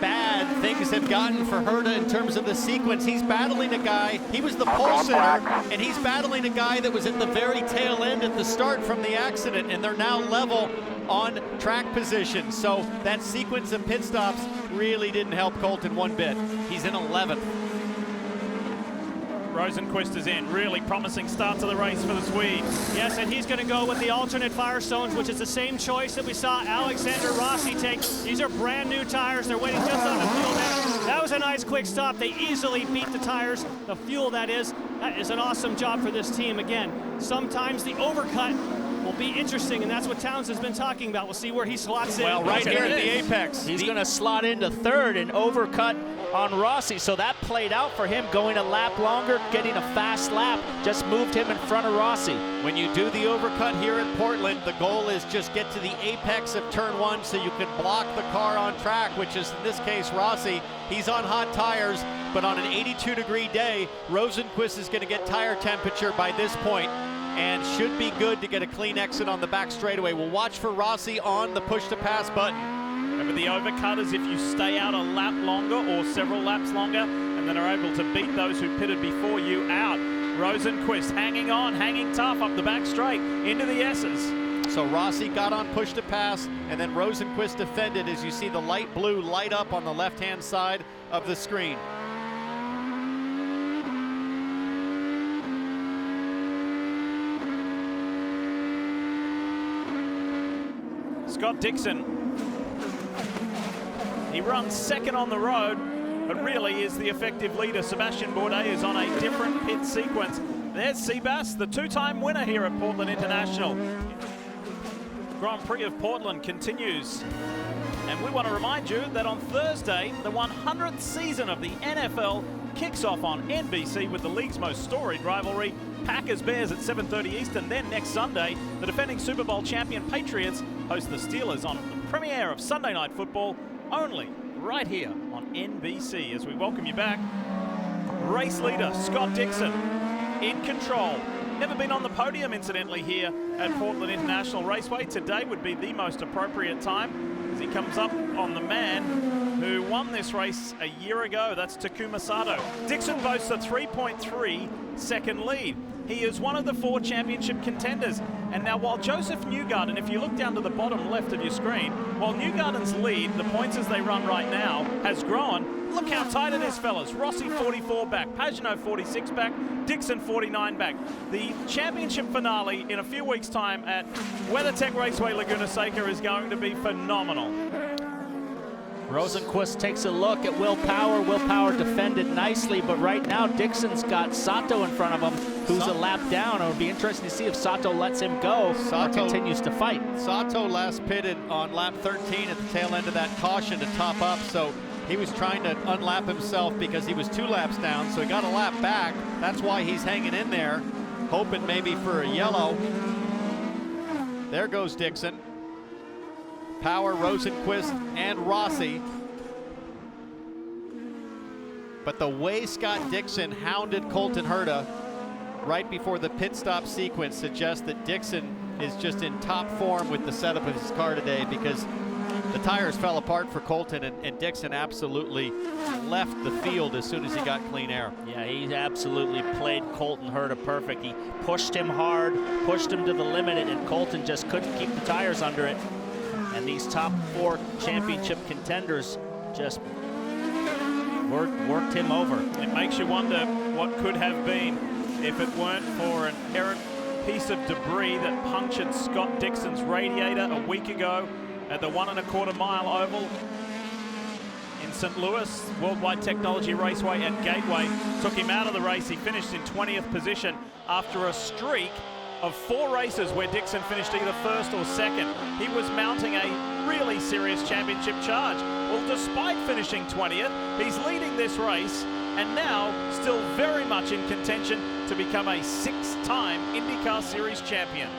bad things have gotten for Herder in terms of the sequence. He's battling a guy, he was the pole sitter, and he's battling a guy that was at the very tail end at the start from the accident, and they're now level on track position. So that sequence of pit stops really didn't help Colton one bit. He's in 11th.
Rosenquist is in. Really promising start to the race for the Swede.
Yes, and he's going to go with the alternate Firestones, which is the same choice that we saw Alexander Rossi take. These are brand new tires. They're waiting just on the fuel now. That was a nice quick stop. They easily beat the tires, the fuel that is. That is an awesome job for this team. Again, sometimes the overcut will be interesting, and that's what Towns has been talking about. We'll see where he slots in.
Well, right here at the apex. He's going to slot into 3rd and overcut on Rossi, so that played out for him, going a lap longer, getting a fast lap, just moved him in front of Rossi.
When you do the overcut here at Portland, the goal is just get to the apex of turn 1 so you can block the car on track, which is in this case Rossi. He's on hot tires, but on an 82-degree day, Rosenquist is going to get tire temperature by this point and should be good to get a clean exit on the back straightaway. We'll watch for Rossi on the push-to-pass button.
Remember, the overcut is if you stay out a lap longer or several laps longer and then are able to beat those who pitted before you out. Rosenquist hanging on, hanging tough up the back straight into the S's.
So Rossi got on push to pass, and then Rosenquist defended as you see the light blue light up on the left-hand side of the screen.
Scott Dixon, he runs second on the road, but really is the effective leader. Sebastian Vorde is on a different pit sequence. There's Sebas, the 2-time winner here at Portland International. Grand Prix of Portland continues. And we want to remind you that on Thursday, the 100th season of the NFL kicks off on NBC with the league's most storied rivalry, Packers-Bears at 7:30 Eastern. Then next Sunday, the defending Super Bowl champion Patriots host the Steelers on the premiere of Sunday Night Football, only right here on NBC. As we welcome you back, race leader Scott Dixon in control. Never been on the podium, incidentally, here at Portland International Raceway. Today would be the most appropriate time as he comes up on the man who won this race a year ago. That's Takuma Sato. Dixon boasts a 3.3 second lead. he is one of the 4 championship contenders. And now while Joseph Newgarden, if you look down to the bottom left of your screen, while Newgarden's lead, the points as they run right now, has grown, look how tight it is, fellas. Rossi 44 back, Pagenaud 46 back, Dixon 49 back. The championship finale in a few weeks' time at WeatherTech Raceway Laguna Seca is going to be phenomenal.
Rosenquist takes a look at Will Power. Will Power defended nicely, but right now Dixon's got Sato in front of him, who's a lap down. It would be interesting to see if Sato lets him go or continues to fight.
Sato last pitted on lap 13 at the tail end of that caution to top up, so he was trying to unlap himself because he was 2 laps down, so he got a lap back. That's why he's hanging in there, hoping maybe for a yellow. There goes Dixon. Power, Rosenquist, and Rossi. But the way Scott Dixon hounded Colton Herder right before the pit stop sequence suggests that Dixon is just in top form with the setup of his car today, because the tires fell apart for Colton, and Dixon absolutely left the field as soon as he got clean air.
Yeah, he absolutely played Colton Herder perfect. He pushed him hard, pushed him to the limit, and Colton just couldn't keep the tires under it. And these top 4 championship contenders just worked him over.
It makes you wonder what could have been if it weren't for an errant piece of debris that punctured Scott Dixon's radiator a week ago at the 1 1/4 mile oval in St. Louis. Worldwide Technology Raceway at Gateway took him out of the race. He finished in 20th position after a streak of 4 races where Dixon finished either first or second. He was mounting a really serious championship charge. Well, despite finishing 20th, he's leading this race and now still very much in contention to become a 6-time IndyCar Series champion.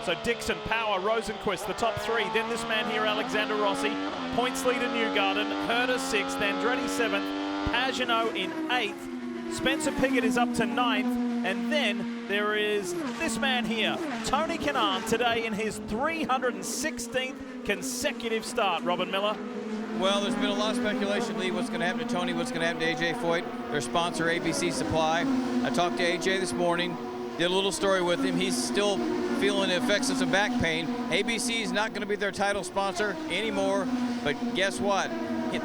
So Dixon, Power, Rosenquist, the top 3. Then this man here, Alexander Rossi. Points leader Newgarden, Herder 6th, Andretti 7th, Pagenaud in 8th. Spencer Pigot is up to 9th, and then there is this man here, Tony Kanaan, today in his 316th consecutive start. Robin Miller.
Well, there's been a lot of speculation, Lee, what's going to happen to Tony, what's going to happen to AJ Foyt, their sponsor, ABC Supply. I talked to AJ this morning, did a little story with him. He's still feeling the effects of some back pain. ABC is not going to be their title sponsor anymore, but guess what?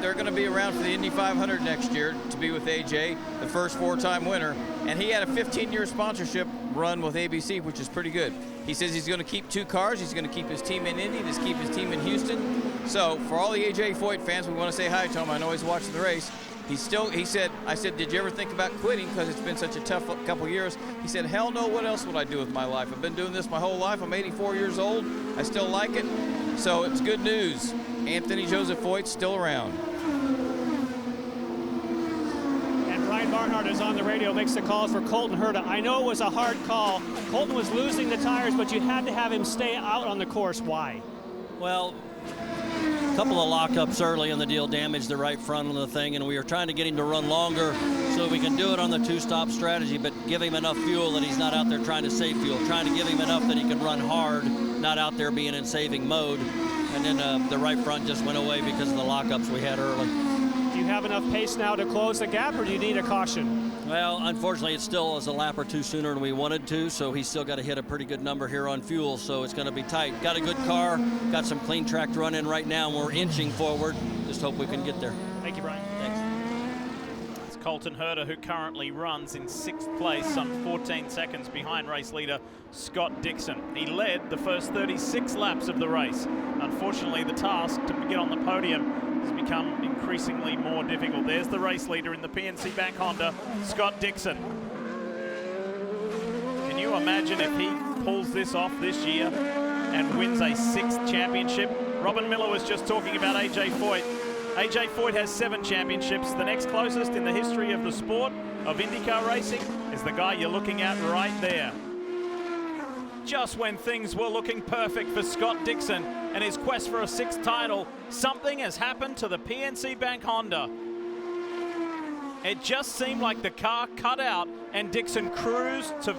They're going to be around for the Indy 500 next year to be with AJ, the first 4-time winner. And he had a 15-year sponsorship run with ABC, which is pretty good. He says he's going to keep 2 cars. He's going to keep his team in Indy, he's keep his team in Houston. So for all the AJ Foyt fans, we want to say hi to him. I know he's watching the race. I said, did you ever think about quitting because it's been such a tough couple years? He said, hell no, what else would I do with my life? I've been doing this my whole life. I'm 84 years old. I still like it. So it's good news. Anthony Joseph Foyt's still around.
And Brian Barnhart is on the radio, makes the calls for Colton Herder. I know it was a hard call. Colton was losing the tires, but you had to have him stay out on the course. Why?
Well, a couple of lockups early in the deal damaged the right front of the thing, and we were trying to get him to run longer so we can do it on the 2-stop strategy, but give him enough fuel that he's not out there trying to save fuel, trying to give him enough that he can run hard, not out there being in saving mode. And then the right front just went away because of the lockups we had early.
Do you have enough pace now to close the gap, or do you need a caution?
Well, unfortunately, it still is a lap or 2 sooner than we wanted to, so he's still got to hit a pretty good number here on fuel, so it's going to be tight. Got a good car, got some clean track to run in right now, and we're inching forward. Just hope we can get there.
Thank you, Brian.
Thanks.
It's Colton Herder, who currently runs in 6th place, some 14 seconds behind race leader Scott Dixon. He led the first 36 laps of the race. Unfortunately, the task to get on the podium has become increasingly more difficult. There's the race leader in the PNC Bank Honda, Scott Dixon. Can you imagine if he pulls this off this year and wins a 6th championship? Robin Miller was just talking about AJ Foyt. AJ Foyt has 7 championships. The next closest in the history of the sport of IndyCar racing is the guy you're looking at right there. Just when things were looking perfect for Scott Dixon and his quest for a 6th title, something has happened to the PNC Bank Honda. It just seemed like the car cut out and Dixon cruised to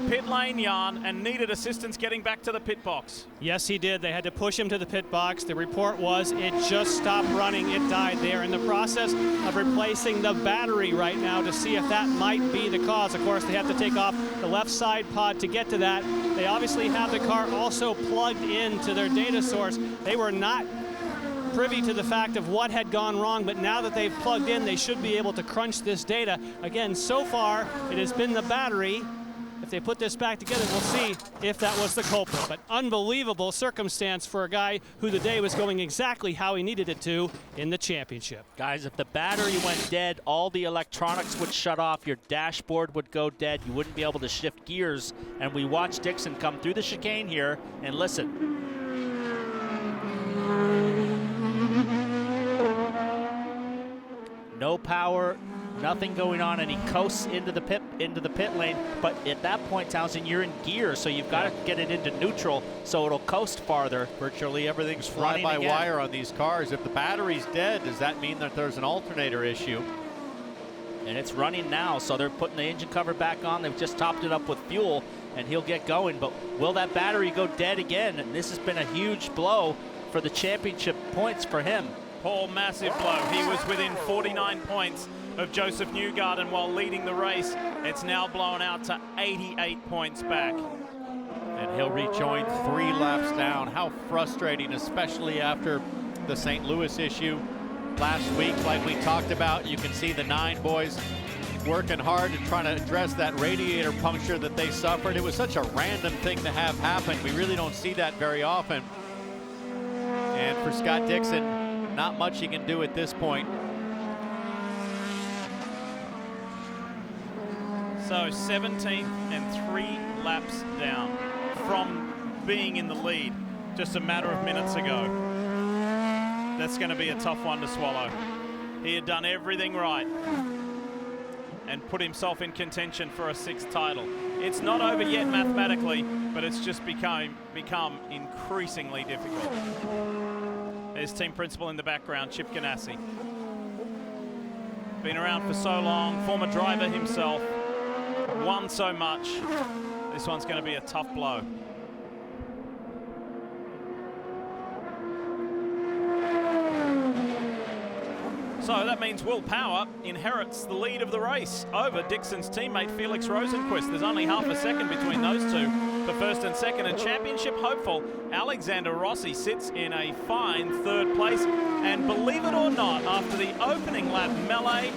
pit lane, Jan, and needed assistance getting back to the pit box.
Yes, he did. They had to push him to the pit box. The report was it just stopped running. It died there. In the process of replacing the battery right now to see if that might be the cause. Of course, they have to take off the left side pod to get to that. They obviously have the car also plugged into their data source. They were not privy to the fact of what had gone wrong, but now that they've plugged in, they should be able to crunch this data. Again, so far, it has been the battery. If they put this back together, we'll see if that was the culprit. But unbelievable circumstance for a guy who the day was going exactly how he needed it to in the championship.
Guys, if the battery went dead, all the electronics would shut off, your dashboard would go dead, you wouldn't be able to shift gears. And we watched Dixon come through the chicane here, and listen. No power, nothing going on, and he coasts into the pit lane. But at that point, Townsend, you're in gear, so you've got to get it into neutral so it'll coast farther.
Virtually everything's fly-by-wire on these cars. If the battery's dead, does that mean that there's an alternator issue?
And it's running now, so they're putting the engine cover back on. They've just topped it up with fuel, and he'll get going. But will that battery go dead again? And this has been a huge blow for the championship points for him.
Paul, massive blow. He was within 49 points of Joseph Newgarden while leading the race. It's now blown out to 88 points back.
And he'll rejoin 3 laps down. How frustrating, especially after the St. Louis issue last week. Like we talked about, you can see the 9 boys working hard and trying to address that radiator puncture that they suffered. It was such a random thing to have happen. We really don't see that very often. And for Scott Dixon, not much he can do at this point.
So 17th and 3 laps down from being in the lead just a matter of minutes ago. That's going to be a tough one to swallow. He had done everything right and put himself in contention for a 6th title. It's not over yet mathematically, but it's just become increasingly difficult. There's team principal in the background, Chip Ganassi. Been around for so long, former driver himself, won so much. This one's going to be a tough blow. So that means Will Power inherits the lead of the race over Dixon's teammate Felix Rosenquist. There's only half a second between those two for first and second, and championship hopeful Alexander Rossi sits in a fine 3rd place. And believe it or not, after the opening lap melee,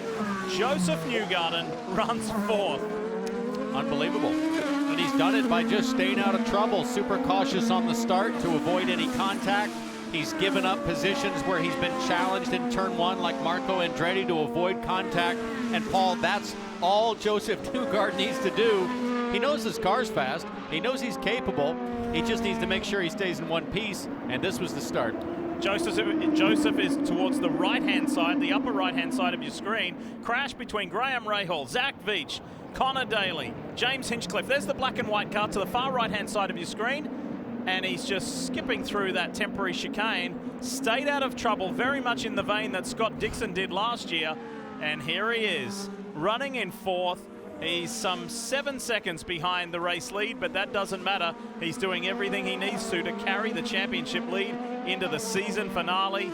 Joseph Newgarden runs 4th.
Unbelievable. And he's done it by just staying out of trouble, super cautious on the start to avoid any contact. He's given up positions where he's been challenged in turn 1 like Marco Andretti to avoid contact. And Paul, that's all Joseph Newgarden needs to do. He knows his car's fast. He knows he's capable. He just needs to make sure he stays in one piece. And this was the start.
Joseph is towards the right-hand side, the upper right-hand side of your screen. Crash between Graham Rahal, Zach Veach, Connor Daly, James Hinchcliffe. There's the black and white car to the far right-hand side of your screen. And he's just skipping through that temporary chicane. Stayed out of trouble, very much in the vein that Scott Dixon did last year. And here he is, running in 4th. He's some 7 seconds behind the race lead, but that doesn't matter. He's doing everything he needs to carry the championship lead into the season finale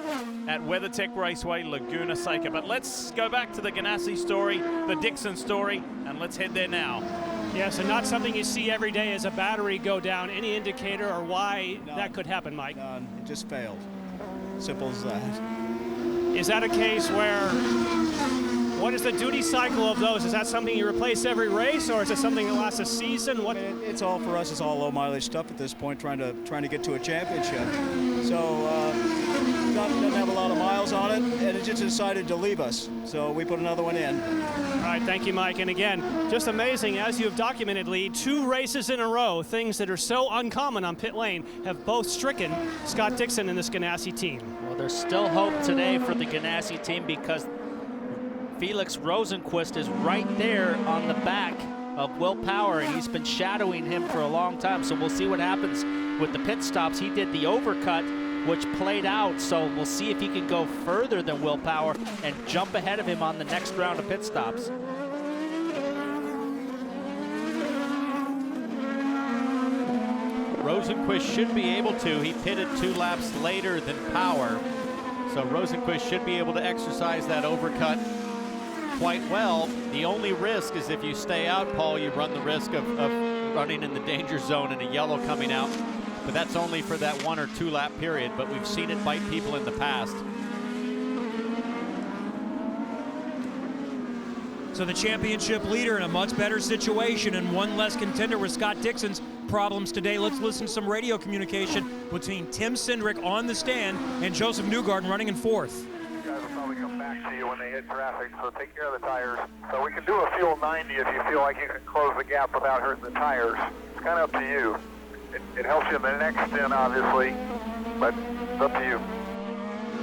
at WeatherTech Raceway, Laguna Seca. But let's go back to the Ganassi story, the Dixon story, and let's head there now.
Yes, and not something you see every day as a battery go down. Any indicator or why that could happen, Mike?
None. It just failed. Simple as that.
Is that a case where, what is the duty cycle of those? Is that something you replace every race, or is it something that lasts a season? What?
It's all for us. It's all low mileage stuff at this point, trying to get to a championship. So doesn't have a lot of miles on it, and it just decided to leave us. So we put another one in.
All right, thank you, Mike. And again, just amazing, as you've documented, Lee, 2 races in a row, things that are so uncommon on pit lane, have both stricken Scott Dixon and this Ganassi team.
Well, there's still hope today for the Ganassi team because Felix Rosenquist is right there on the back of Will Power, and he's been shadowing him for a long time. So we'll see what happens with the pit stops. He did the overcut which played out. So we'll see if he can go further than Will Power and jump ahead of him on the next round of pit stops.
Rosenquist should be able to. He pitted 2 laps later than Power. So Rosenquist should be able to exercise that overcut quite well. The only risk is if you stay out, Paul, you run the risk of running in the danger zone and a yellow coming out. But that's only for that 1 or 2 lap period, but we've seen it bite people in the past.
So the championship leader in a much better situation and one less contender with Scott Dixon's problems today. Let's listen to some radio communication between Tim Cindric on the stand and Joseph Newgarden running in 4th.
You guys will probably come back to you when they hit traffic, so take care of the tires. So we can do a fuel 90 if you feel like you can close the gap without hurting the tires. It's kind of up to you. It helps you in the next stint, obviously, but it's up to you.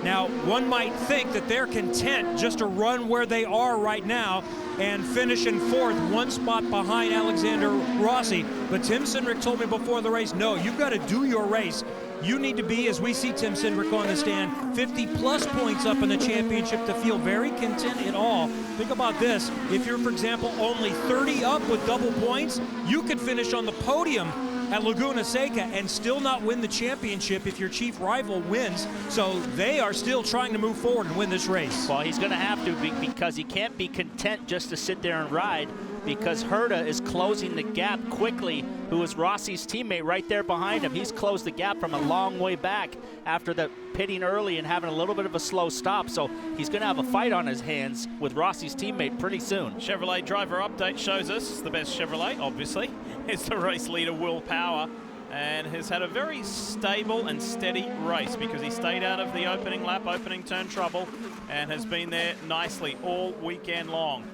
Now, one might think that they're content just to run where they are right now and finish in 4th, 1 spot behind Alexander Rossi. But Tim Cindric told me before the race, no, you've got to do your race. You need to be, as we see Tim Cindric on the stand, 50-plus points up in the championship to feel very content at all. Think about this. If you're, for example, only 30 up with double points, you could finish on the podium at Laguna Seca and still not win the championship if your chief rival wins. So they are still trying to move forward and win this race.
Well, he's going to have to because he can't be content just to sit there and ride, because Herder is closing the gap quickly, who is Rossi's teammate right there behind him. He's closed the gap from a long way back after the pitting early and having a little bit of a slow stop. So he's going to have a fight on his hands with Rossi's teammate pretty soon.
Chevrolet driver update shows us the best Chevrolet, obviously, is the race leader, Will Power, and has had a very stable and steady race because he stayed out of the opening lap, opening turn trouble, and has been there nicely all weekend long.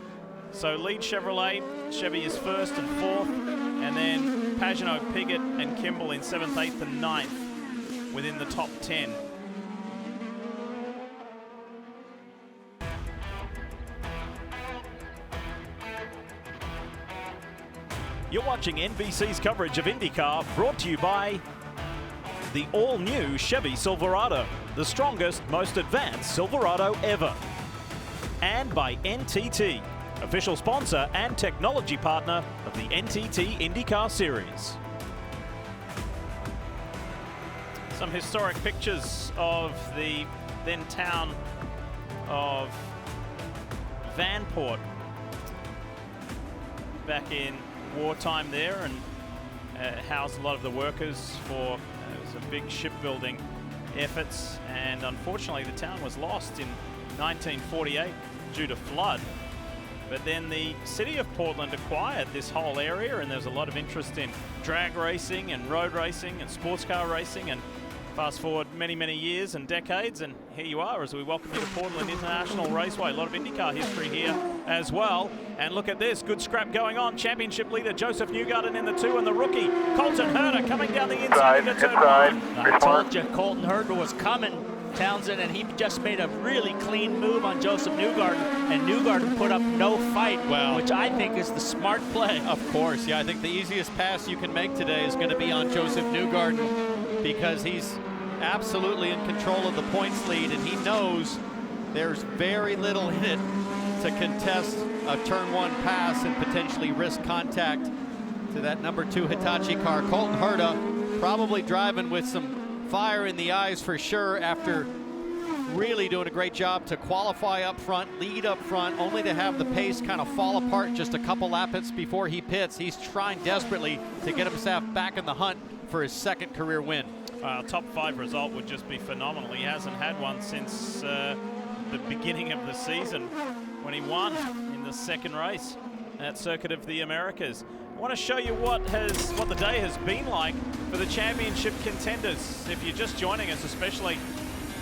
So lead Chevrolet, Chevy is 1st and 4th, and then Pagenaud, Piggott, and Kimball in 7th, 8th, and 9th within the top 10. You're watching NBC's coverage of IndyCar, brought to you by the all-new Chevy Silverado, the strongest, most advanced Silverado ever. And by NTT, official sponsor and technology partner of the NTT INDYCAR Series. Some historic pictures of the then town of Vanport back in wartime there, and housed a lot of the workers for some big shipbuilding efforts. And unfortunately, the town was lost in 1948 due to flood. But then the city of Portland acquired this whole area, and there's a lot of interest in drag racing and road racing and sports car racing. And fast forward many, many years and decades, and here you are as we welcome you to Portland International Raceway. A lot of IndyCar history here as well. And look at this, good scrap going on. Championship leader Joseph Newgarden in the 2, and the rookie Colton Herder coming down the inside into turn 1.
I told you Colton Herder was coming, Townsend, and he just made a really clean move on Joseph Newgarden, and Newgarden put up no fight, which I think is the smart play.
Of course, yeah, I think the easiest pass you can make today is going to be on Joseph Newgarden, because he's absolutely in control of the points lead, and he knows there's very little in it to contest a turn 1 pass and potentially risk contact to that number 2 Hitachi car. Colton Herder probably driving with some fire in the eyes for sure, after really doing a great job to qualify up front, lead up front, only to have the pace kind of fall apart just a couple laps before he pits. He's trying desperately to get himself back in the hunt for his 2nd career win.
Top 5 result would just be phenomenal. He hasn't had one since the beginning of the season when he won in the 2nd race at Circuit of the Americas. I want to show you what the day has been like for the championship contenders. If you're just joining us, especially,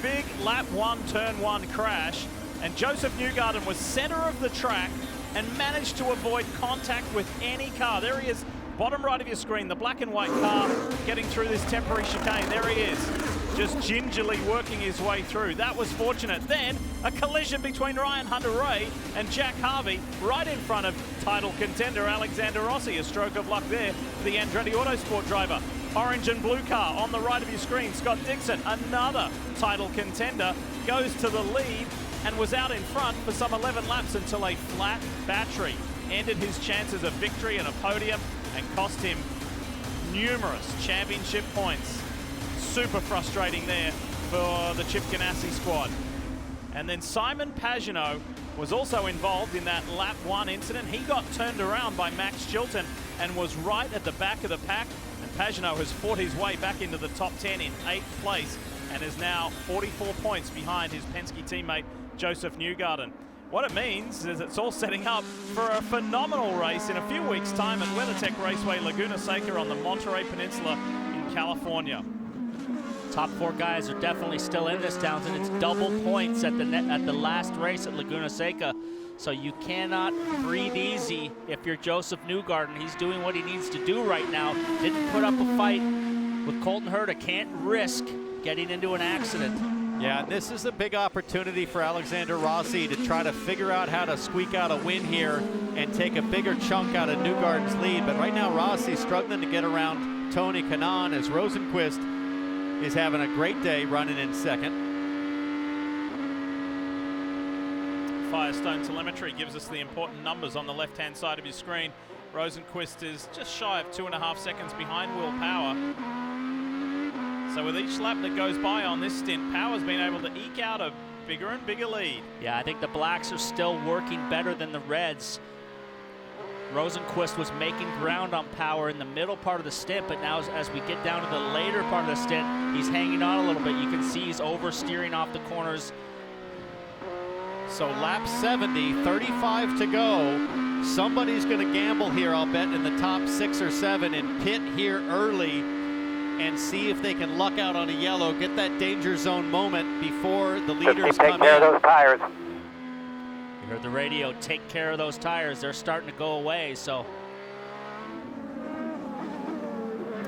big lap 1, turn 1 crash, and Joseph Newgarden was center of the track and managed to avoid contact with any car. There he is, bottom right of your screen, the black and white car getting through this temporary chicane. There he is, just gingerly working his way through. That was fortunate. Then a collision between Ryan Hunter-Reay and Jack Harvey right in front of title contender Alexander Rossi. A stroke of luck there for the Andretti Autosport driver. Orange and blue car on the right of your screen. Scott Dixon, another title contender, goes to the lead and was out in front for some 11 laps until a flat battery ended his chances of victory and a podium and cost him numerous championship points. Super frustrating there for the Chip Ganassi squad. And then Simon Pagenaud was also involved in that lap 1 incident. He got turned around by Max Chilton and was right at the back of the pack. And Pagenaud has fought his way back into the top 10 in 8th place and is now 44 points behind his Penske teammate Joseph Newgarden. What it means is it's all setting up for a phenomenal race in a few weeks' time at WeatherTech Raceway Laguna Seca on the Monterey Peninsula in California.
Top 4 guys are definitely still in this, Townsend. It's double points at the last race at Laguna Seca. So you cannot breathe easy if you're Joseph Newgarden. He's doing what he needs to do right now. Didn't put up a fight with Colton Herder. Can't risk getting into an accident.
Yeah, this is a big opportunity for Alexander Rossi to try to figure out how to squeak out a win here and take a bigger chunk out of Newgarden's lead. But right now, Rossi's struggling to get around Tony Kanaan as Rosenquist is having a great day running in second.
Firestone telemetry gives us the important numbers on the left-hand side of your screen. Rosenquist is just shy of 2.5 seconds behind Will Power. So with each lap that goes by on this stint, Power's been able to eke out a bigger and bigger lead.
Yeah, I think the blacks are still working better than the reds. Rosenquist was making ground on Power in the middle part of the stint, but now as we get down to the later part of the stint, he's hanging on a little bit. You can see he's oversteering off the corners.
So lap 70, 35 to go. Somebody's going to gamble here, I'll bet, in the top 6 or 7 and pit here early and see if they can luck out on a yellow, get that danger zone moment before the leaders come in.
Take care of those tires.
You heard the radio, take care of those tires. They're starting to go away, so.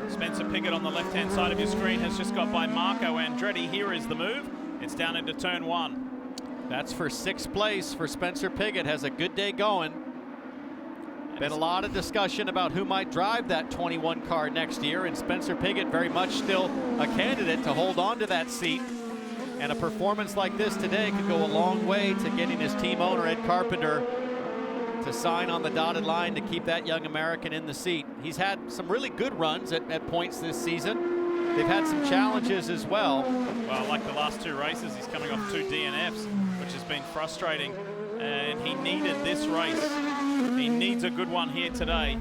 Spencer Pigot on the left-hand side of your screen has just got by Marco Andretti. Here is the move. It's down into turn 1.
That's for 6th place for Spencer Pigot. Has a good day going. Been a lot of discussion about who might drive that 21 car next year, and Spencer Pigot very much still a candidate to hold on to that seat. And a performance like this today could go a long way to getting his team owner, Ed Carpenter, to sign on the dotted line to keep that young American in the seat. He's had some really good runs at points this season. They've had some challenges as well.
Well, like the last 2 races, he's coming off 2 DNFs, which has been frustrating. And he needed this race. He needs a good one here today.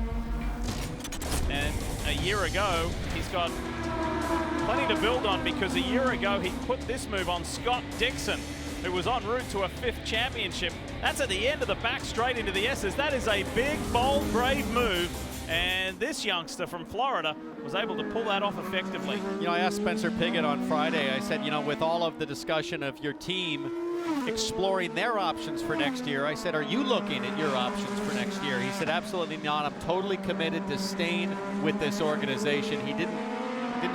And a year ago, he's got plenty to build on, because a year ago he put this move on Scott Dixon, who was en route to a 5th championship. That's at the end of the back straight into the S's. That is a big, bold, brave move. And this youngster from Florida was able to pull that off effectively.
You know, I asked Spencer Pigot on Friday, I said, you know, with all of the discussion of your team exploring their options for next year, I said, are you looking at your options for next year? He said, absolutely not. I'm totally committed to staying with this organization. He didn't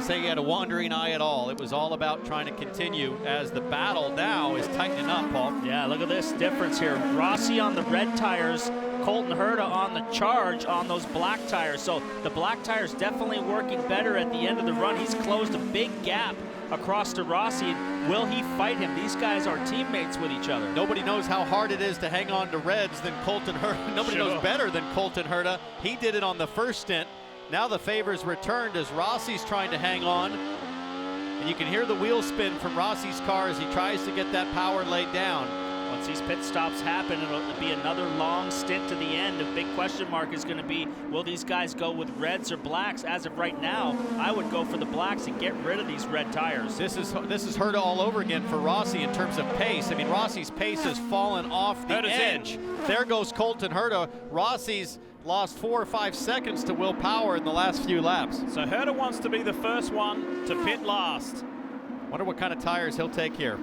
say he had a wandering eye at all. It was all about trying to continue as the battle now is tightening up, Paul.
Yeah, look at this difference here. Rossi on the red tires, Colton Herder on the charge on those black tires. So the black tires definitely working better at the end of the run. He's closed a big gap across to Rossi. Will he fight him? These guys are teammates with each other.
Nobody knows how hard it is to hang on to reds than Colton Herder. Nobody knows better than Colton Herder. He did it on the first stint. Now the favor's returned as Rossi's trying to hang on. And you can hear the wheel spin from Rossi's car as he tries to get that power laid down.
Once these pit stops happen, it'll be another long stint to the end. The big question mark is going to be, will these guys go with reds or blacks? As of right now, I would go for the blacks and get rid of these red tires.
This is Herder all over again for Rossi in terms of pace. I mean, Rossi's pace has fallen off the edge. There goes Colton Herder. Rossi's lost 4 or 5 seconds to Will Power in the last few laps.
So Herder wants to be the first one to pit last.
Wonder what kind of tires he'll take here.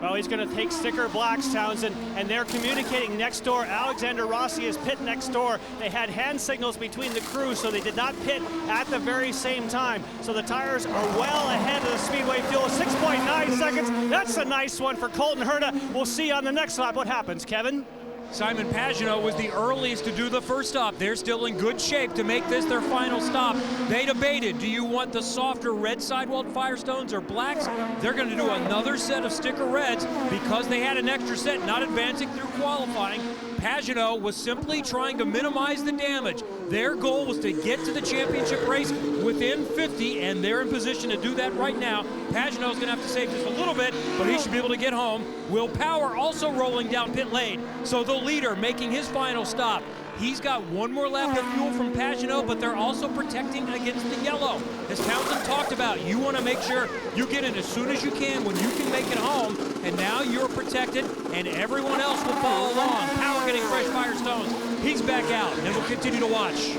Well, he's going to take sticker blacks, Townsend, and they're communicating next door. Alexander Rossi is pit next door. They had hand signals between the crews, so they did not pit at the very same time. So the tires are well ahead of the Speedway fuel, 6.9 seconds. That's a nice one for Colton Herder. We'll see on the next lap what happens, Kevin.
Simon Pagenaud was the earliest to do the first stop. They're still in good shape to make this their final stop. They debated, do you want the softer red sidewall Firestones or blacks? They're going to do another set of sticker reds because they had an extra set not advancing through qualifying. Pagenaud was simply trying to minimize the damage. Their goal was to get to the championship race within 50, and they're in position to do that right now. Pagenaud's going to have to save just a little bit, but he should be able to get home. Will Power also rolling down pit lane, so the leader making his final stop. He's got one more lap of fuel from Pagenaud, but they're also protecting against the yellow. As Townsend talked about, you want to make sure you get in as soon as you can when you can make it home, and now you're protected, and everyone else will follow along. Power getting fresh Firestones. He's back out, and we'll continue to watch.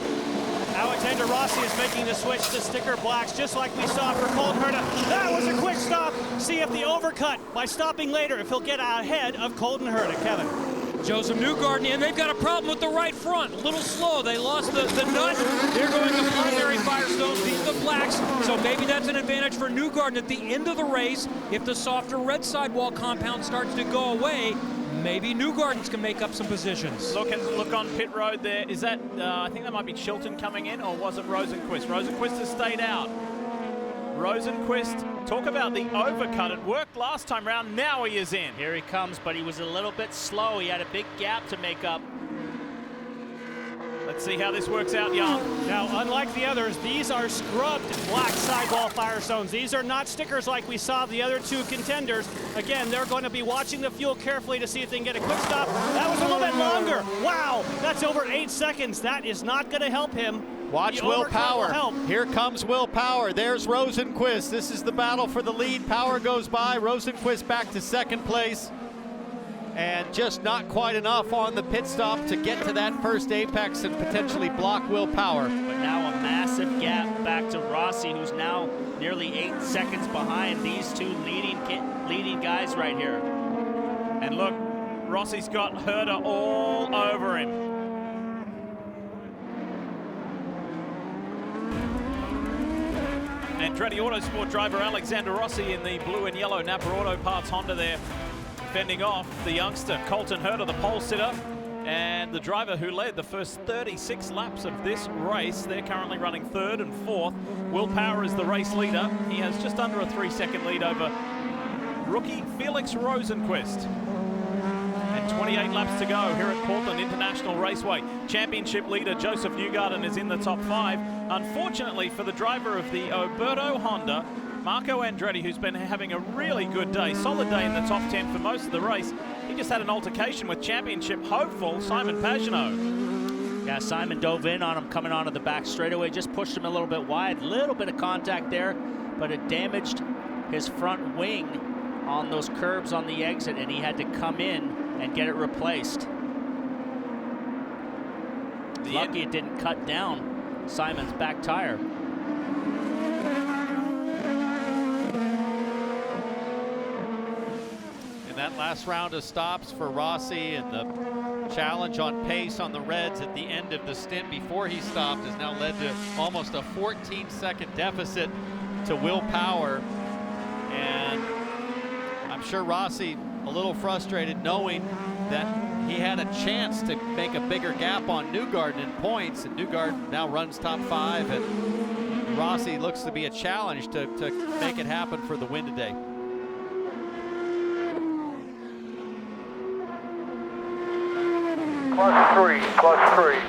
Alexander Rossi is making the switch to sticker blacks, just like we saw for Colton Herder. That was a quick stop. See if the overcut by stopping later, if he'll get ahead of Colton Herder. Kevin.
Joseph Newgarden, and they've got a problem with the right front. A little slow. They lost the nut. They're going to primary Firestones, these are the blacks. So maybe that's an advantage for Newgarden at the end of the race. If the softer red sidewall compound starts to go away, maybe Newgardens can make up some positions.
Look on pit road there. Is that, I think that might be Chilton coming in, or was it Rosenquist? Rosenquist has stayed out. Rosenquist, talk about the overcut. It worked last time round, now he is in.
Here he comes, but he was a little bit slow. He had a big gap to make up.
Let's see how this works out, Young.
Now, unlike the others, these are scrubbed black sidewall Firestones. These are not stickers like we saw the other two contenders. Again, they're going to be watching the fuel carefully to see if they can get a quick stop. That was a little bit longer. Wow, that's over 8 seconds. That is not going to help him.
Watch Will Power. Here comes Will Power. There's Rosenquist. This is the battle for the lead. Power goes by. Rosenquist back to second place. And just not quite enough on the pit stop to get to that first apex and potentially block Will Power.
But now a massive gap back to Rossi, who's now nearly 8 seconds behind these two leading guys right here.
And look, Rossi's got Herder all over him. Andretti Autosport driver Alexander Rossi in the blue and yellow Napa Auto Parts Honda there, fending off the youngster Colton Herder, the pole sitter, and the driver who led the first 36 laps of this race. They're currently running third and fourth. Will Power is the race leader. He has just under a 3-second lead over rookie Felix Rosenquist. And 28 laps to go here at Portland International Raceway. Championship leader Joseph Newgarden is in the top 5. Unfortunately for the driver of the Oberto Honda, Marco Andretti, who's been having a really good day, solid day in the top 10 for most of the race, he just had an altercation with championship hopeful Simon Pagenaud.
Yeah, Simon dove in on him coming onto the back straightaway, just pushed him a little bit wide, little bit of contact there, but it damaged his front wing on those curbs on the exit, and he had to come in and get it replaced. Lucky it didn't cut down Simon's back tire.
In that last round of stops for Rossi, and the challenge on pace on the Reds at the end of the stint before he stopped has now led to almost a 14-second deficit to Will Power. And I'm sure Rossi a little frustrated knowing that he had a chance to make a bigger gap on Newgarden in points, and Newgarden now runs top 5, and Rossi looks to be a challenge to make it happen for the win today.
+3.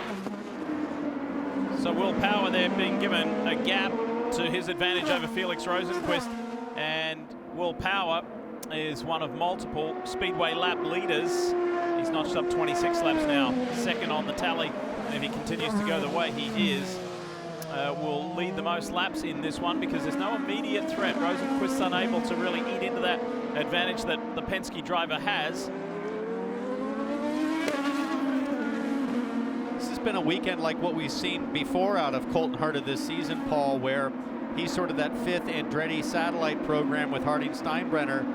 So Will Power there being given a gap to his advantage over Felix Rosenquist, and Will Power is one of multiple Speedway lap leaders. He's notched up 26 laps now, second on the tally, and if he continues to go the way he is, will lead the most laps in this one because there's no immediate threat. Rosenquist's unable to really eat into that advantage that the Penske driver has.
This has been a weekend like what we've seen before out of Colton Herder this season, Paul, where he's sort of that 5th Andretti satellite program with Harding Steinbrenner.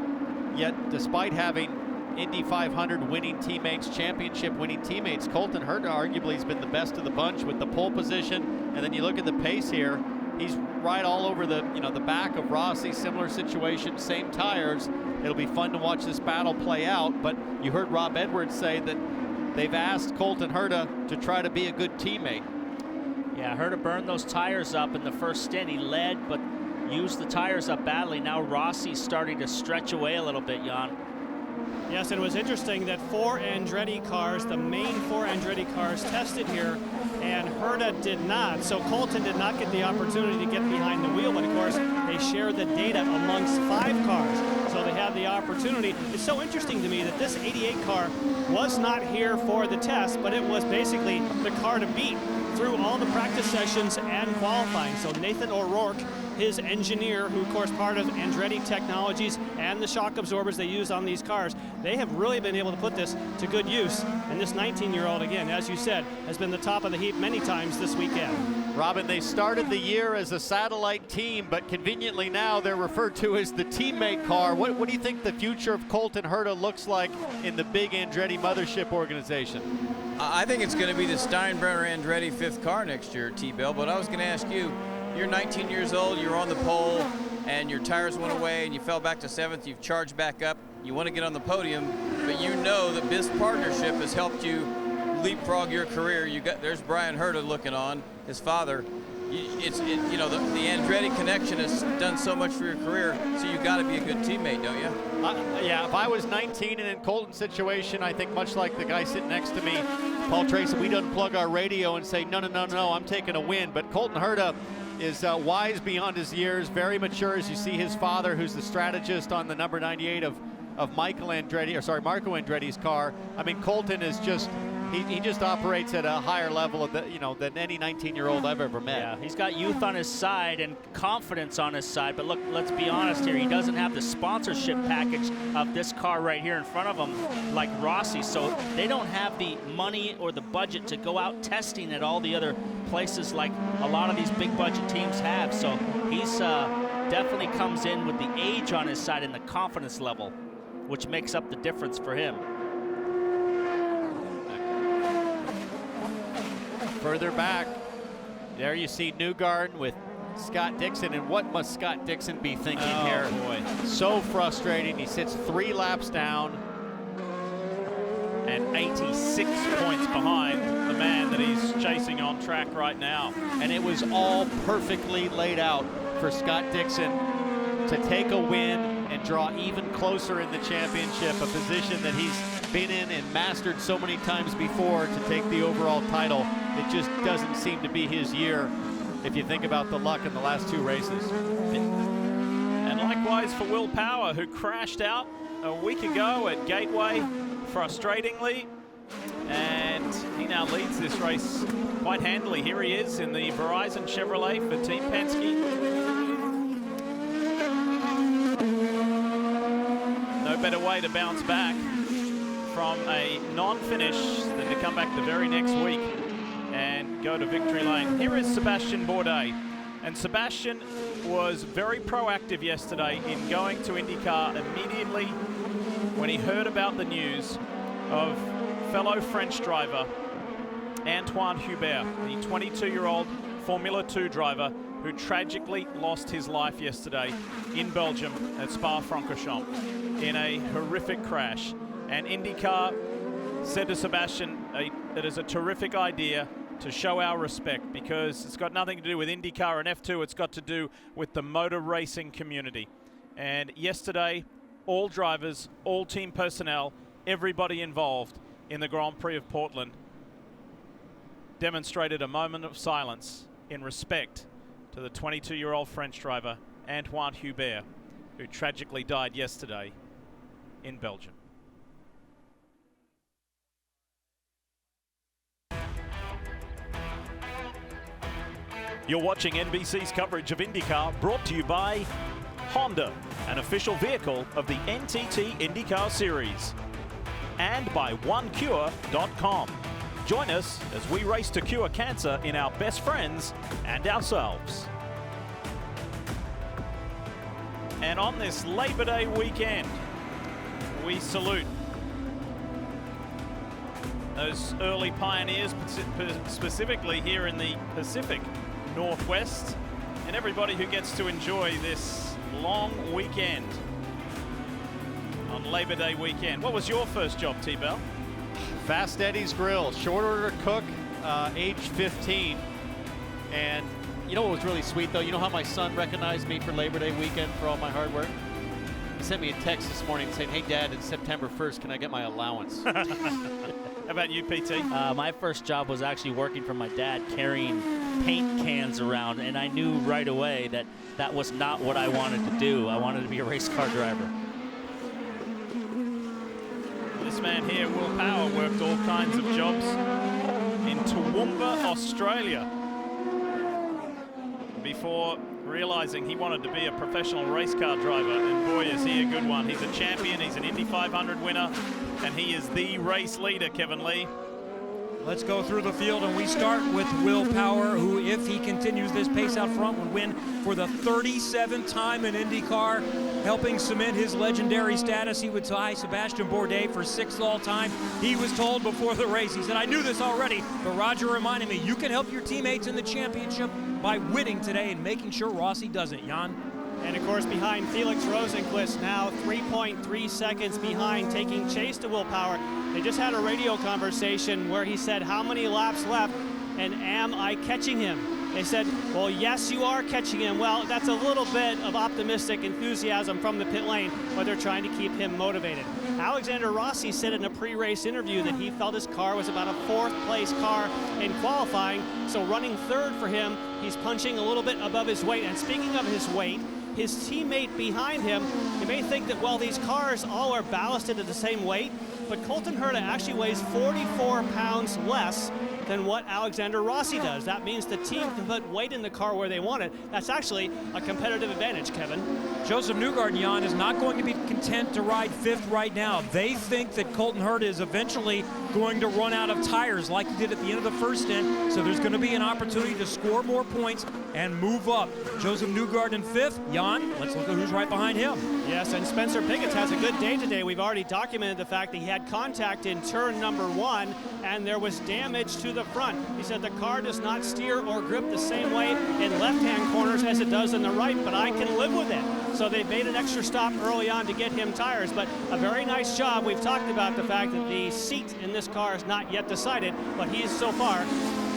Yet, despite having Indy 500 winning teammates, championship winning teammates, Colton Herder arguably has been the best of the bunch with the pole position. And then you look at the pace here, he's right all over the back of Rossi, similar situation, same tires. It'll be fun to watch this battle play out, but you heard Rob Edwards say that they've asked Colton Herder to try to be a good teammate.
Yeah, Herder burned those tires up in the first stint. He led, but used the tires up badly. Now Rossi's starting to stretch away a little bit, Jan.
Yes, and it was interesting that 4 Andretti cars, the main 4 Andretti cars, tested here, and Herder did not. So Colton did not get the opportunity to get behind the wheel, but of course they share the data amongst 5 cars. So they have the opportunity. It's so interesting to me that this 88 car was not here for the test, but it was basically the car to beat through all the practice sessions and qualifying. So Nathan O'Rourke, his engineer, who of course part of Andretti Technologies and the shock absorbers they use on these cars, they have really been able to put this to good use. And this 19-year-old, again, as you said, has been the top of the heap many times this weekend.
Robin, they started the year as a satellite team, but conveniently now they're referred to as the teammate car. What do you think the future of Colton Herder looks like in the big Andretti mothership organization?
I think it's going to be the Steinbrenner Andretti 5th car next year, T-Bell, but I was going to ask you, you're 19 years old, you're on the pole, and your tires went away, and you fell back to 7th, you've charged back up, you want to get on the podium, but you know that this partnership has helped you leapfrog your career. There's Brian Herder looking on, his father. The Andretti connection has done so much for your career, so you got to be a good teammate, don't you?
Yeah, if I was 19 and in Colton's situation, I think much like the guy sitting next to me, Paul Tracy, we'd unplug our radio and say, no, I'm taking a win. But Colton Herder is wise beyond his years, very mature, as you see his father, who's the strategist on the number 98 of Marco Andretti's car. I mean, Colton is just, he just operates at a higher level of than any 19-year-old I've ever met.
Yeah, he's got youth on his side and confidence on his side, but look, let's be honest here, he doesn't have the sponsorship package of this car right here in front of him like Rossi, so they don't have the money or the budget to go out testing at all the other places like a lot of these big budget teams have. So he's definitely comes in with the age on his side and the confidence level, which makes up the difference for him.
Further back, there you see Newgarden with Scott Dixon, and what must Scott Dixon be thinking here?
Boy.
So frustrating. He sits 3 laps down.
And 86 points behind the man that he's chasing on track right now.
And it was all perfectly laid out for Scott Dixon to take a win and draw even closer in the championship, a position that he's been in and mastered so many times before to take the overall title. It just doesn't seem to be his year if you think about the luck in the last 2 races.
And likewise for Will Power, who crashed out a week ago at Gateway, frustratingly, and he now leads this race quite handily. Here he is in the Verizon Chevrolet for Team Penske. No better way to bounce back from a non-finish than to come back the very next week and go to victory lane. Here is Sebastian Vorde, and Sebastian was very proactive yesterday in going to IndyCar immediately when he heard about the news of fellow French driver Antoine Hubert, the 22-year-old Formula 2 driver who tragically lost his life yesterday in Belgium at Spa-Francorchamps in a horrific crash. And IndyCar said to Sebastian, it is a terrific idea to show our respect, because it's got nothing to do with IndyCar and F2, it's got to do with the motor racing community. And yesterday, all drivers, all team personnel, everybody involved in the Grand Prix of Portland demonstrated a moment of silence in respect to the 22-year-old French driver, Antoine Hubert, who tragically died yesterday in Belgium. You're watching NBC's coverage of IndyCar, brought to you by Honda, an official vehicle of the NTT INDYCAR Series, and by OneCure.com. Join us as we race to cure cancer in our best friends and ourselves. And on this Labor Day weekend, we salute those early pioneers, specifically here in the Pacific Northwest, and everybody who gets to enjoy this long weekend on Labor Day weekend. What was your first job, T-Bell?
Fast Eddie's Grill, short order cook, age 15. And you know what was really sweet though? You know how my son recognized me for Labor Day weekend for all my hard work? He sent me a text this morning saying, hey Dad, it's September 1st, can I get my allowance?
How about you, PT?
My first job was actually working for my dad, carrying paint cans around, and I knew right away that that was not what I wanted to do. I wanted to be a race car driver.
This man here, Will Power, worked all kinds of jobs in Toowoomba, Australia, before realizing he wanted to be a professional race car driver. And boy, is he a good one. He's a champion, he's an Indy 500 winner, and he is the race leader, Kevin Lee.
Let's go through the field, and we start with Will Power, who, if he continues this pace out front, would win for the 37th time in IndyCar, helping cement his legendary status. He would tie Sebastian Vorde for 6th all-time. He was told before the race, he said, I knew this already, but Roger reminded me, you can help your teammates in the championship by winning today and making sure Rossi does it. Jan?
And of course, behind Felix Rosenquist, now 3.3 seconds behind, taking chase to Will Power. They just had a radio conversation where he said, how many laps left, and am I catching him? They said, well, yes, you are catching him. Well, that's a little bit of optimistic enthusiasm from the pit lane, but they're trying to keep him motivated. Alexander Rossi said in a pre-race interview that he felt his car was about a 4th place car in qualifying, so running 3rd for him, he's punching a little bit above his weight. And speaking of his weight, his teammate behind him, you may think that, well, these cars all are ballasted at the same weight, but Colton Herder actually weighs 44 pounds less than what Alexander Rossi does. That means the team can put weight in the car where they want it. That's actually a competitive advantage, Kevin.
Joseph Newgarden, Jan, is not going to be content to ride 5th right now. They think that Colton Herder is eventually going to run out of tires like he did at the end of the first stint, so there's going to be an opportunity to score more points and move up. Joseph Newgarden 5th. Jan, let's look at who's right behind him.
Yes, and Spencer Pickett has a good day today. We've already documented the fact that he had contact in turn number 1, and there was damage to the front. He said the car does not steer or grip the same way in left-hand corners as it does in the right, but I can live with it. So they made an extra stop early on to get him tires, but a very nice job. We've talked about the fact that the seat in this car is not yet decided, but he's so far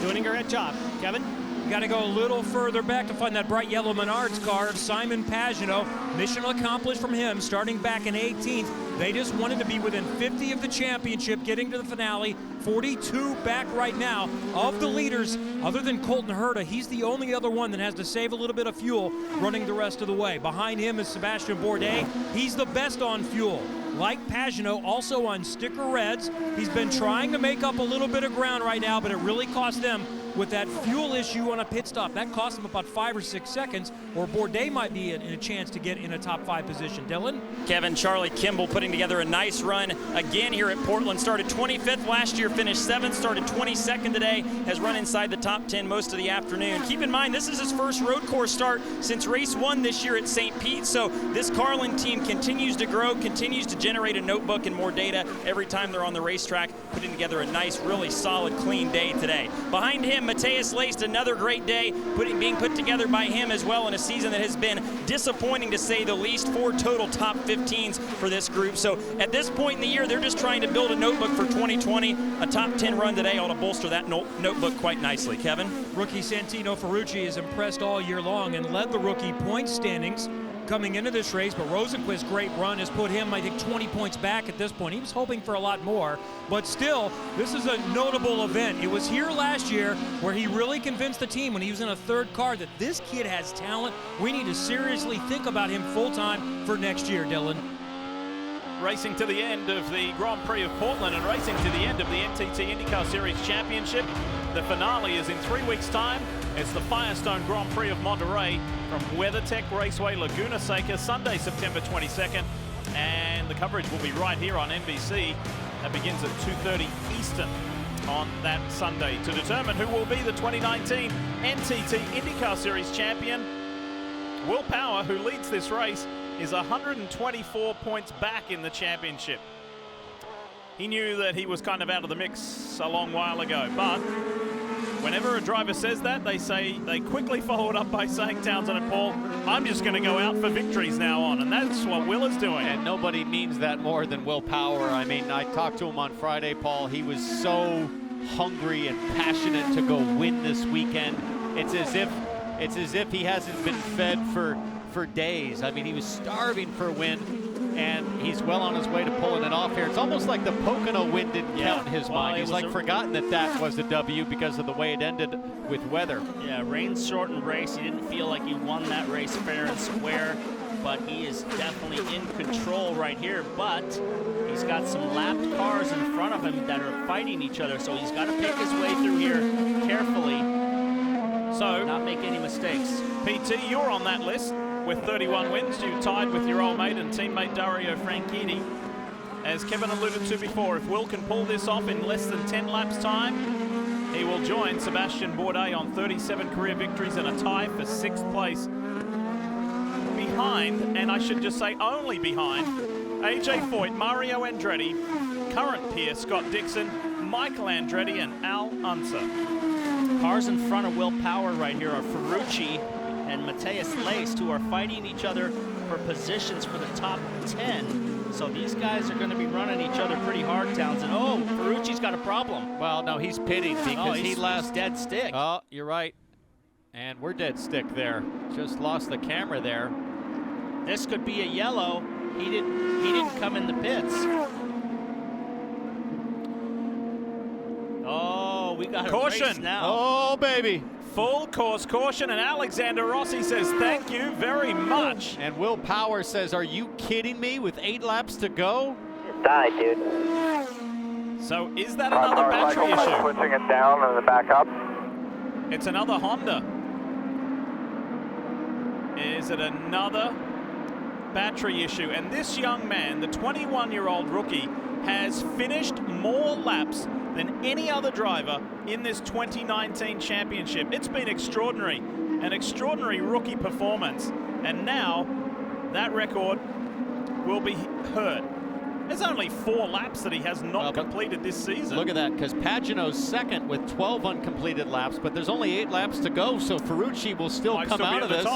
doing a great job. Kevin?
Got to go a little further back to find that bright yellow Menards car of Simon Pagenaud. Mission accomplished from him, starting back in 18th. They just wanted to be within 50 of the championship, getting to the finale. 42 back right now. Of the leaders, other than Colton Herder, he's the only other one that has to save a little bit of fuel running the rest of the way. Behind him is Sebastian Vorde. He's the best on fuel. Like Pagenaud, also on sticker reds. He's been trying to make up a little bit of ground right now, but it really cost them with that fuel issue on a pit stop. That cost him about 5 or 6 seconds, or Vorde might be in a chance to get in a top 5 position. Dylan?
Kevin, Charlie Kimball putting together a nice run again here at Portland. Started 25th last year, finished 7th, started 22nd today, has run inside the top 10 most of the afternoon. Keep in mind, this is his first road course start since race 1 this year at St. Pete, so this Carlin team continues to grow, continues to generate a notebook and more data every time they're on the racetrack, putting together a nice, really solid, clean day today. Behind him, Mateus Laced, another great day being put together by him as well in a season that has been disappointing to say the least. 4 total top 15s for this group. So at this point in the year, they're just trying to build a notebook for 2020. A top 10 run today ought to bolster that notebook quite nicely. Kevin?
Rookie Santino Ferrucci has impressed all year long and led the rookie point standings coming into this race, but Rosenquist's great run has put him, I think, 20 points back at this point. He was hoping for a lot more, but still, this is a notable event. It was here last year where he really convinced the team when he was in a 3rd car that this kid has talent. We need to seriously think about him full-time for next year, Dylan.
Racing to the end of the Grand Prix of Portland and racing to the end of the NTT INDYCAR Series Championship. The finale is in 3 weeks' time. It's the Firestone Grand Prix of Monterey from WeatherTech Raceway Laguna Seca, Sunday, September 22nd. And the coverage will be right here on NBC. That begins at 2:30 Eastern on that Sunday to determine who will be the 2019 NTT INDYCAR Series champion. Will Power, who leads this race, is 124 points back in the championship. He knew that he was kind of out of the mix a long while ago, but Whenever a driver says that, they quickly follow it up by saying, Townsend and Paul, I'm just going to go out for victories now on, and that's what Will is doing.
And nobody means that more than Will Power. I mean, I talked to him on Friday, Paul. He was so hungry and passionate to go win this weekend. It's as if he hasn't been fed for days. I mean, he was starving for a win, and he's well on his way to pulling it off here. It's almost like the Pocono win didn't count in his mind. He's like forgotten that was a W because of the way it ended with weather.
Yeah, rain-shortened race. He didn't feel like he won that race fair and square, but he is definitely in control right here. But he's got some lapped cars in front of him that are fighting each other, so he's got to pick his way through here carefully.
So,
not make any mistakes.
PT, you're on that list with 31 wins. You tied with your old mate and teammate Dario Franchitti. As Kevin alluded to before, if Will can pull this off in less than 10 laps time, he will join Sebastian Vorde on 37 career victories and a tie for 6th place. Behind, and I should just say only behind, AJ Foyt, Mario Andretti, current peer Scott Dixon, Michael Andretti, and Al Unser.
Cars in front of Will Power right here are Ferrucci and Matthias Laced, who are fighting each other for positions for the top 10. So these guys are going to be running each other pretty hard, Townsend. Oh, Ferrucci's got a problem.
Well, no, he's pitting because
he's dead stick.
Oh, you're right. And we're dead stick there. Just lost the camera there.
This could be a yellow. He didn't come in the pits. Oh, we got
caution
a race now.
Oh, baby.
Full course caution, and Alexander Rossi says thank you very much.
And Will Power says, are you kidding me with 8 laps to go?
Died, dude.
So is that another battery issue?
Switching it down and then back up.
It's another Honda. Is it another battery issue? And this young man, the 21-year-old rookie, has finished more laps than any other driver in this 2019 championship. It's been extraordinary, an extraordinary rookie performance. And now that record will be hurt. There's only 4 laps that he has not completed this season.
Look at that, because Pagano's second with 12 uncompleted laps, but there's only 8 laps to go, so Ferrucci will still come out of this.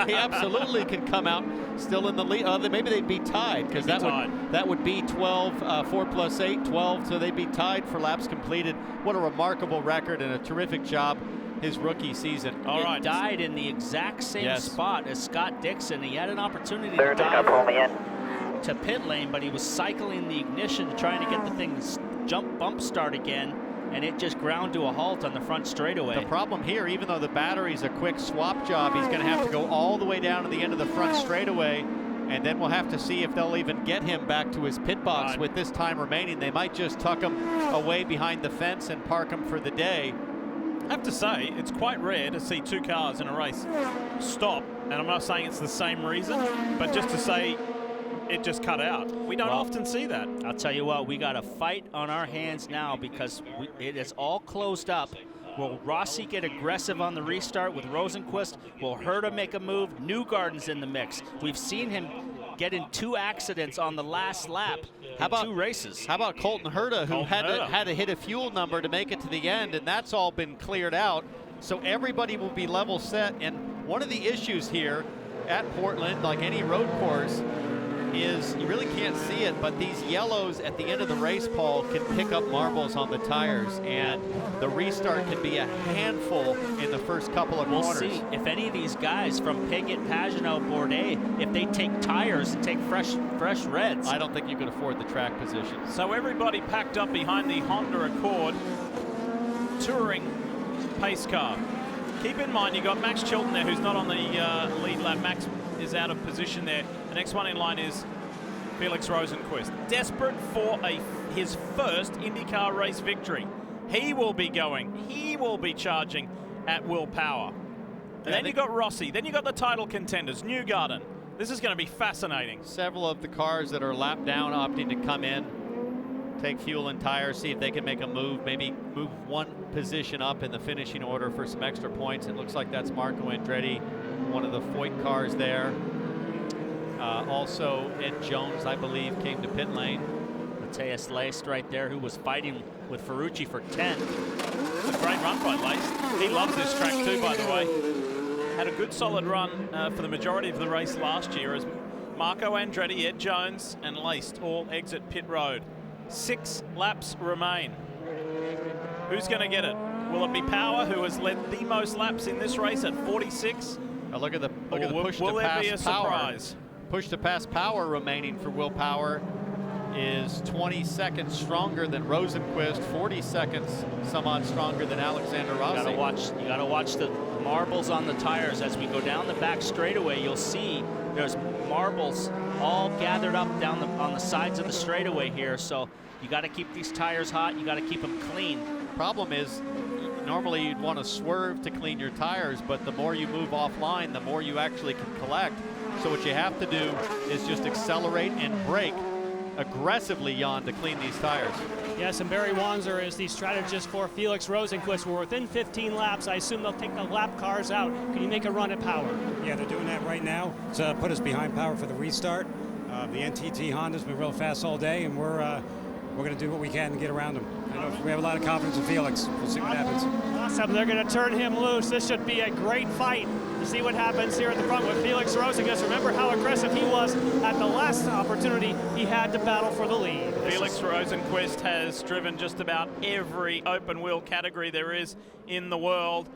He absolutely can come out still in the lead. Maybe they'd be tied, because that would be 12, 4 plus 8, 12, so they'd be tied for laps completed. What a remarkable record and a terrific job his rookie season.
It died in the exact same spot as Scott Dixon. He had an opportunity
They're
to dive
pull me in
to pit lane, but he was cycling the ignition, trying to get the thing to bump start again, and it just ground to a halt on the front straightaway.
The problem here, even though the battery's a quick swap job, he's going to have to go all the way down to the end of the front straightaway, and then we'll have to see if they'll even get him back to his pit box with this time remaining. They might just tuck him away behind the fence and park him for the day.
I have to say, it's quite rare to see 2 cars in a race stop, and I'm not saying it's the same reason, but just to say it just cut out. We don't often see that.
I'll tell you what, we got a fight on our hands now because it is all closed up. Will Rossi get aggressive on the restart with Rosenquist? Will Herder make a move? Newgarden's in the mix. We've seen him get in 2 accidents on the last lap in 2 races.
How about Colton Herder, who had to hit a fuel number to make it to the end, and that's all been cleared out. So everybody will be level set. And one of the issues here at Portland, like any road course, is you really can't see it, but these yellows at the end of the race, Paul, can pick up marbles on the tires, and the restart can be a handful in the first couple of corners.
We'll see if any of these guys from Piggott, Pagano, Vorde, if they take tires and take fresh reds.
I don't think you can afford the track position.
So everybody packed up behind the Honda Accord touring pace car. Keep in mind, you got Max Chilton there, who's not on the lead lap. Max is out of position there. The next one in line is Felix Rosenquist, desperate for his first IndyCar race victory. He will be going. He will be charging at Will Power. And then you got Rossi. Then you got the title contenders, Newgarden. This is going to be fascinating.
Several of the cars that are lapped down opting to come in, take fuel and tires, see if they can make a move, maybe move 1 position up in the finishing order for some extra points. It looks like that's Marco Andretti, one of the Foyt cars there. Also, Ed Jones, I believe, came to pit lane.
Mateus Laced right there, who was fighting with Ferrucci for 10.
It's a great run by Laced. He loves this track too, by the way. Had a good solid run for the majority of the race last year as Marco Andretti, Ed Jones, and Laced all exit pit road. 6 laps remain. Who's going to get it? Will it be Power, who has led the most laps in this race at 46?
Now look at the push to
will there
pass
be a
Power.
surprise?
Push to pass Power remaining for Will Power is 20 seconds stronger than Rosenquist, 40 seconds some odd stronger than Alexander Rossi.
You gotta watch the marbles on the tires as we go down the back straightaway. You'll see there's marbles all gathered up down on the sides of the straightaway here. So you got to keep these tires hot. You got to keep them clean.
Problem is, normally you'd want to swerve to clean your tires, but the more you move offline, the more you actually can collect. So what you have to do is just accelerate and brake aggressively, Jan, to clean these tires.
Yes, and Barry Wanzer is the strategist for Felix Rosenquist. We're within 15 laps. I assume they'll take the lap cars out. Can you make a run at Power?
Yeah, they're doing that right now to put us behind Power for the restart. The NTT Honda's been real fast all day, and we're going to do what we can to get around them. We have a lot of confidence in Felix. We'll see what happens.
Awesome. They're going to turn him loose. This should be a great fight to see what happens here at the front with Felix Rosenquist. Remember how aggressive he was at the last opportunity he had to battle for the lead.
Felix Rosenquist has driven just about every open wheel category there is in the world,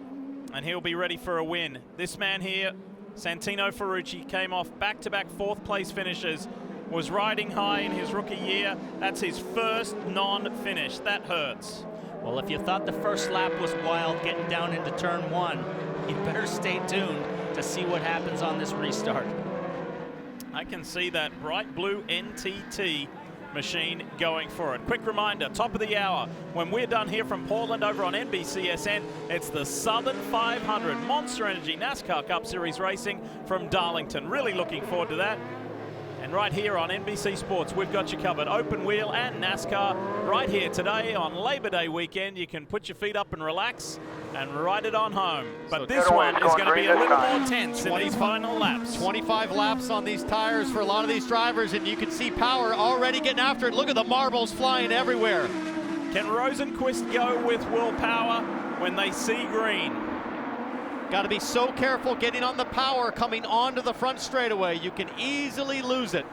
and he'll be ready for a win. This man here, Santino Ferrucci, came off back-to-back 4th place finishes, was riding high in his rookie year. That's his first non-finish. That hurts.
Well, if you thought the first lap was wild getting down into turn 1, you better stay tuned to see what happens on this restart.
I can see that bright blue NTT machine going for it. Quick reminder, top of the hour, when we're done here from Portland over on NBCSN, it's the Southern 500 Monster Energy NASCAR Cup Series racing from Darlington. Really looking forward to that. And right here on NBC Sports, we've got you covered. Open wheel and NASCAR right here today on Labor Day weekend. You can put your feet up and relax and ride it on home. But this one is going to be a little more tense in these final laps.
25 laps on these tires for a lot of these drivers, and you can see Power already getting after it. Look at the marbles flying everywhere.
Can Rosenquist go with Will Power when they see green?
Got to be so careful getting on the Power coming onto the front straightaway. You can easily lose it.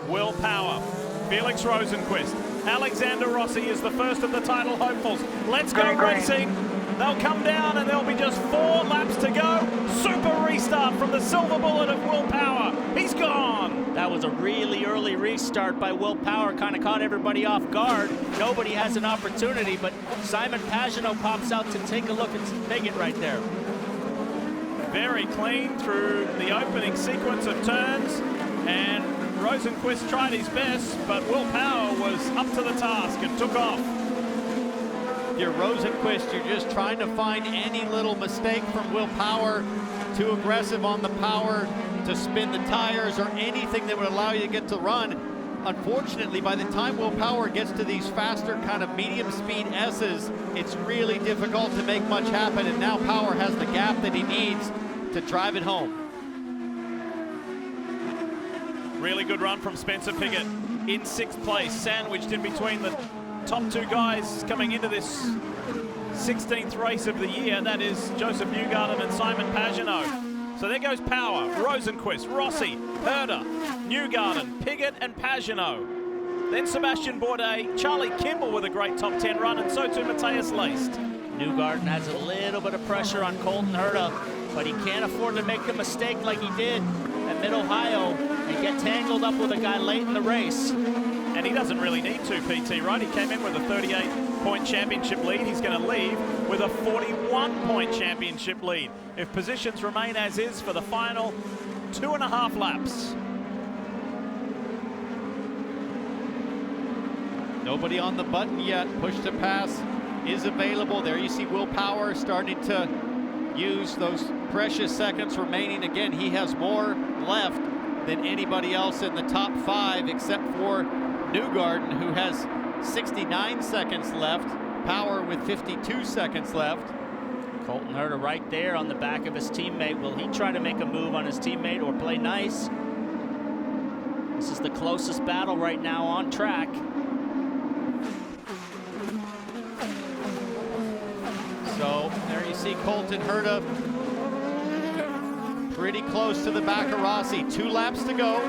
Will Power, Felix Rosenquist, Alexander Rossi is the first of the title hopefuls. Let's go racing. They'll come down and there'll be just 4 laps to go. Super restart from the silver bullet of Will Power. He's gone.
That was a really early restart by Will Power, kind of caught everybody off guard. Nobody has an opportunity, but Simon Pagenaud pops out to take a look and take it right there.
Very clean through the opening sequence of turns, and Rosenquist tried his best, but Will Power was up to the task and took off.
If you're Rosenquist, you're just trying to find any little mistake from Will Power, too aggressive on the power to spin the tires or anything that would allow you to get to run. Unfortunately, by the time Will Power gets to these faster kind of medium speed S's, it's really difficult to make much happen, and now Power has the gap that he needs to drive it home.
Really good run from Spencer Pigot in 6th place, sandwiched in between the top 2 guys coming into this 16th race of the year. That is Joseph Newgarden and Simon Pagenaud. So there goes Power, Rosenquist, Rossi, Herder, Newgarden, Pigot, and Pagenaud. Then Sebastian Vorde, Charlie Kimball with a great top 10 run, and so too Mateus Laced.
Newgarden has a little bit of pressure on Colton Herder, but he can't afford to make a mistake like he did at Mid-Ohio and get tangled up with a guy late in the race.
And he doesn't really need to, PT, right? He came in with a 38-point championship lead. He's going to leave with a 41-point championship lead if positions remain as is for the final 2.5 laps.
Nobody on the button yet. Push to pass is available. There you see Will Power starting to use those precious seconds remaining. Again, he has more left than anybody else in the top 5 except for Newgarden, who has 69 seconds left. Power with 52 seconds left.
Colton Herder right there on the back of his teammate. Will he try to make a move on his teammate or play nice? This is the closest battle right now on track.
So there you see Colton Herder pretty close to the back of Rossi. 2 laps to go.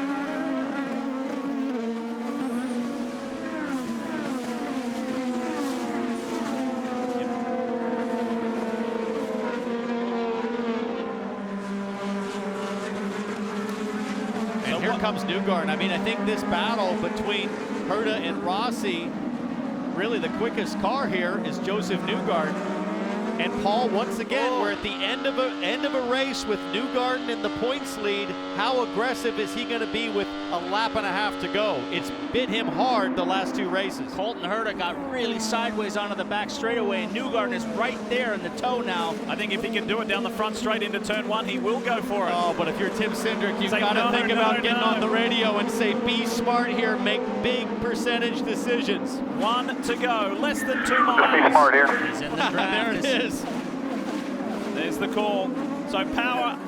And here comes Newgarden. I mean, I think this battle between Herder and Rossi, really the quickest car here is Joseph Newgarden. And Paul, once again, we're at the end of a race with Newgarden in the points lead. How aggressive is he going to be with a lap and a half to go? It's bit him hard the last 2 races.
Colton Herder got really sideways onto the back straightaway, and Newgarden is right there in the toe now.
I think if he can do it down the front straight into turn 1, he will go for it.
Oh, but if you're Tim Cindric, you've
Say,
got to
no,
think
no,
about getting
no.
on the radio and say, be smart here, make big percentage decisions.
1 to go, less than 2 miles.
Be smart here.
He's in the draft.
There it is.
There's the call. So Power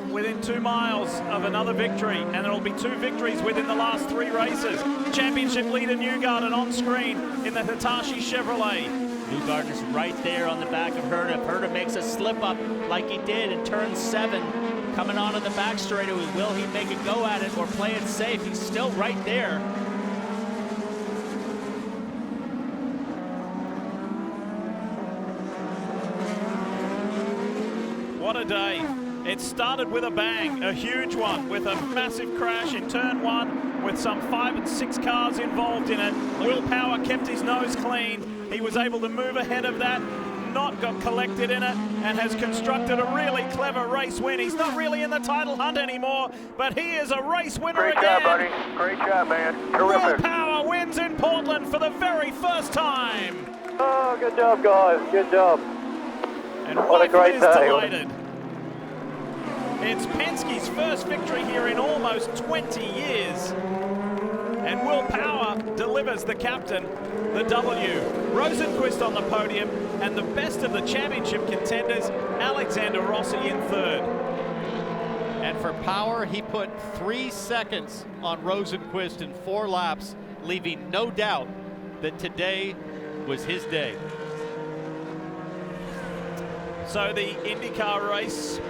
within 2 miles of another victory, and it'll be 2 victories within the last 3 races. Championship leader Newgarden on screen in the Hitachi Chevrolet.
Newgarden is right there on the back of Herder. If Herder makes a slip up like he did in turn 7, coming onto the back straightaway, will he make a go at it or play it safe? He's still right there.
What a day. It started with a bang, a huge one, with a massive crash in turn 1 with some 5 and 6 cars involved in it. Will Power kept his nose clean. He was able to move ahead of that, not got collected in it, and has constructed a really clever race win. He's not really in the title hunt anymore, but he is a race winner
Great
again.
job, buddy. Great job, man.
Will
Terrific.
Power wins in Portland for the very first time.
Oh, good job, guys. Good job.
And
What a great
is
day.
delighted. It's Penske's first victory here in almost 20 years. And Will Power delivers the captain the W. Rosenquist on the podium, and the best of the championship contenders, Alexander Rossi in 3rd.
And for Power, he put 3 seconds on Rosenquist in 4 laps, leaving no doubt that today was his day.
So the IndyCar race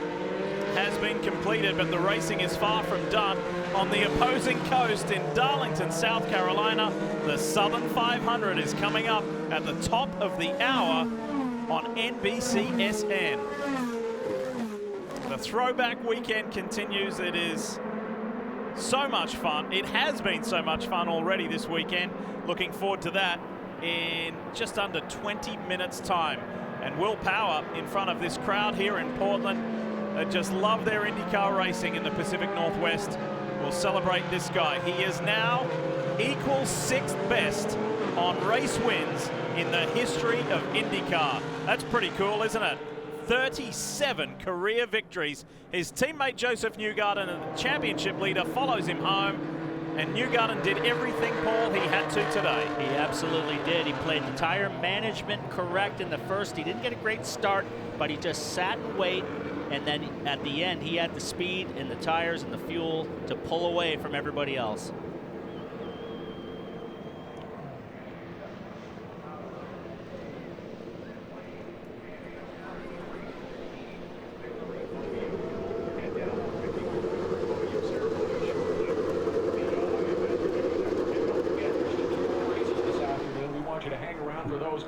has been completed, but the racing is far from done. On the opposing coast in Darlington, South Carolina, the Southern 500 is coming up at the top of the hour on NBCSN. The throwback weekend continues. It is so much fun. It has been so much fun already this weekend. Looking forward to that in just under 20 minutes time. And Will Power in front of this crowd here in Portland that just love their IndyCar racing in the Pacific Northwest will celebrate this guy. He is now equals 6th best on race wins in the history of IndyCar. That's pretty cool, isn't it? 37 career victories. His teammate Joseph Newgarden, the championship leader, follows him home. And Newgarden did everything, Paul, he had to today.
He absolutely did. He played the tire management correct in the first. He didn't get a great start, but he just sat and waited. And then at the end, he had the speed and the tires and the fuel to pull away from everybody else.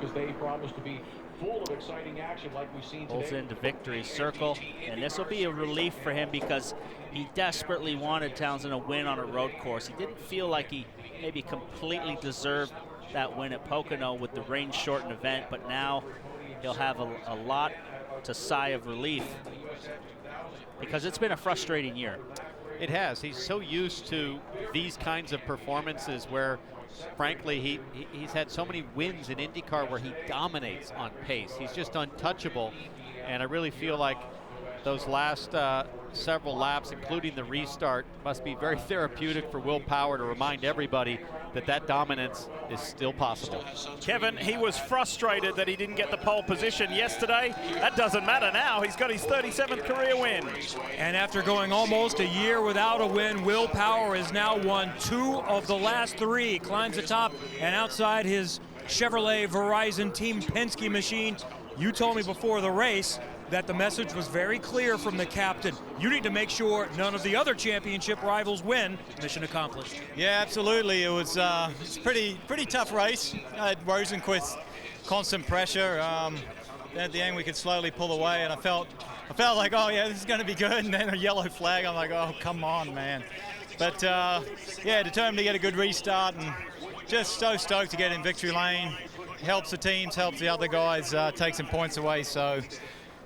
because they promise to be full of exciting action like we've seen today.
Pulls into victory circle, and this will be a relief for him because he desperately wanted Townsend to win on a road course. He didn't feel like he maybe completely deserved that win at Pocono with the rain-shortened event, but now he'll have a lot to sigh of relief because it's been a frustrating year.
It has. He's so used to these kinds of performances where, frankly, he's had so many wins in IndyCar where he dominates on pace. He's just untouchable, and I really feel like those last several laps, including the restart, must be very therapeutic for Will Power to remind everybody that that dominance is still possible.
Kevin, he was frustrated that he didn't get the pole position yesterday. That doesn't matter now. He's got his 37th career win.
And after going almost a year without a win, Will Power has now won 2 of the last 3. Climbs the top and outside his Chevrolet Verizon Team Penske machine. You told me before the race that the message was very clear from the captain. You need to make sure none of the other championship rivals win. Mission accomplished.
Yeah, absolutely. It was it's pretty tough race. Rosenquist, constant pressure. At the end, we could slowly pull away, and I felt like, oh yeah, this is going to be good. And then a yellow flag. I'm like, oh come on, man. But yeah, determined to get a good restart, and just so stoked to get in victory lane. Helps the teams, helps the other guys, take some points away. So.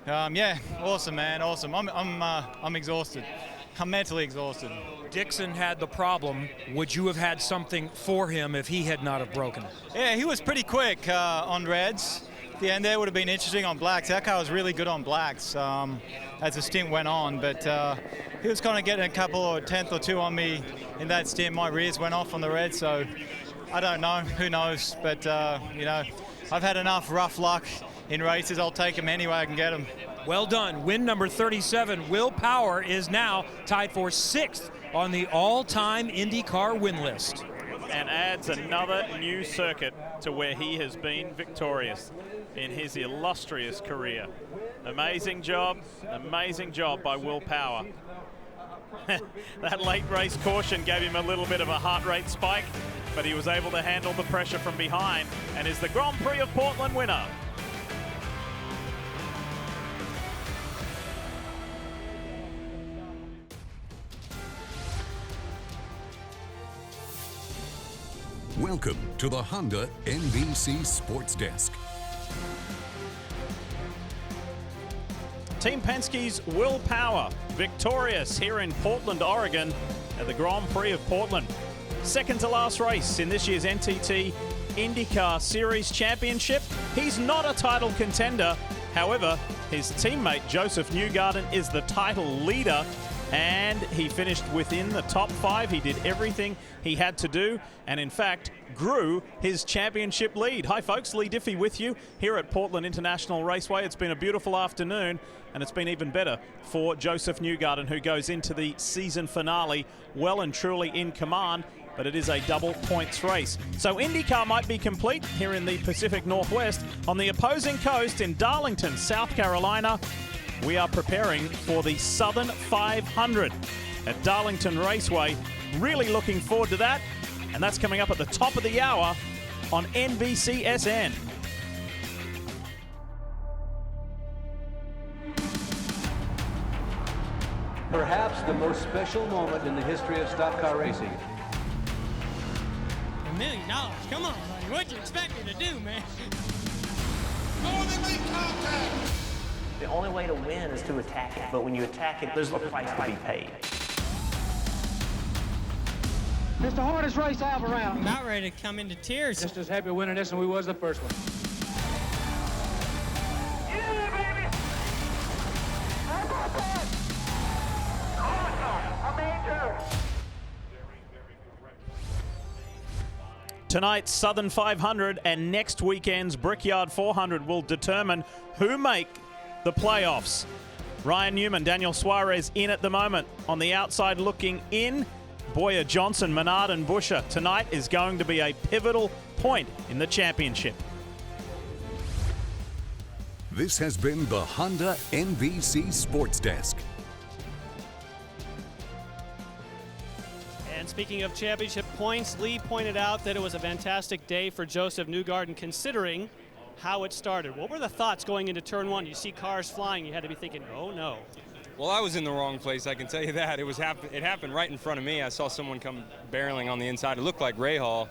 Yeah, awesome, man, awesome. I'm exhausted. I'm mentally exhausted.
Dixon had the problem. Would you have had something for him if he had not have broken?
Yeah, he was pretty quick on reds. The end there would have been interesting on blacks. That car was really good on blacks as the stint went on, but he was kind of getting a couple or 10th or 2 on me in that stint. My rears went off on the red, so I don't know. Who knows? But, you know, I've had enough rough luck in races. I'll take them any way I can get them.
Well done. Win number 37. Will Power is now tied for 6th on the all-time IndyCar win list.
And adds another new circuit to where he has been victorious in his illustrious career. Amazing job by Will Power. That late race caution gave him a little bit of a heart rate spike, but he was able to handle the pressure from behind and is the Grand Prix of Portland winner.
Welcome to the Honda NBC Sports Desk.
Team Penske's Will Power victorious here in Portland, Oregon at the Grand Prix of Portland. Second to last race in this year's NTT INDYCAR Series Championship. He's not a title contender. However, his teammate Joseph Newgarden is the title leader, and he finished within the top 5. He did everything he had to do, and in fact grew his championship lead. Hi folks, Lee Diffie with you here at Portland International Raceway. It's been a beautiful afternoon, and it's been even better for Joseph Newgarden, who goes into the season finale well and truly in command, but it is a double points race. So IndyCar might be complete here in the Pacific Northwest. On the opposing coast in Darlington, South Carolina, we are preparing for the Southern 500 at Darlington Raceway. Really looking forward to that. And that's coming up at the top of the hour on NBCSN.
Perhaps the most special moment in the history of stock car racing.
$1 million, come on, buddy. What'd you expect me to do, man?
Oh, they make contact!
The only way to win is to attack it, but when you attack it, there's a price to be paid.
It's the hardest race I have around. I'm about ready to come into tears.
Just as happy winning this than we was the first one.
Yeah, baby!
How about that? Awesome! Amazing!
Tonight's Southern 500 and next weekend's Brickyard 400 will determine who make the playoffs. Ryan Newman, Daniel Suarez in at the moment. On the outside looking in, Boyer, Johnson, Menard and Buscher. Tonight is going to be a pivotal point in the championship.
This has been the Honda NBC Sports Desk.
And speaking of championship points, Lee pointed out that it was a fantastic day for Joseph Newgarden considering how it started. What were the thoughts going into turn 1? You see cars flying, you had to be thinking, oh no.
Well, I was in the wrong place, I can tell you that. It happened right in front of me. I saw someone come barreling on the inside. It looked like Ray Hall,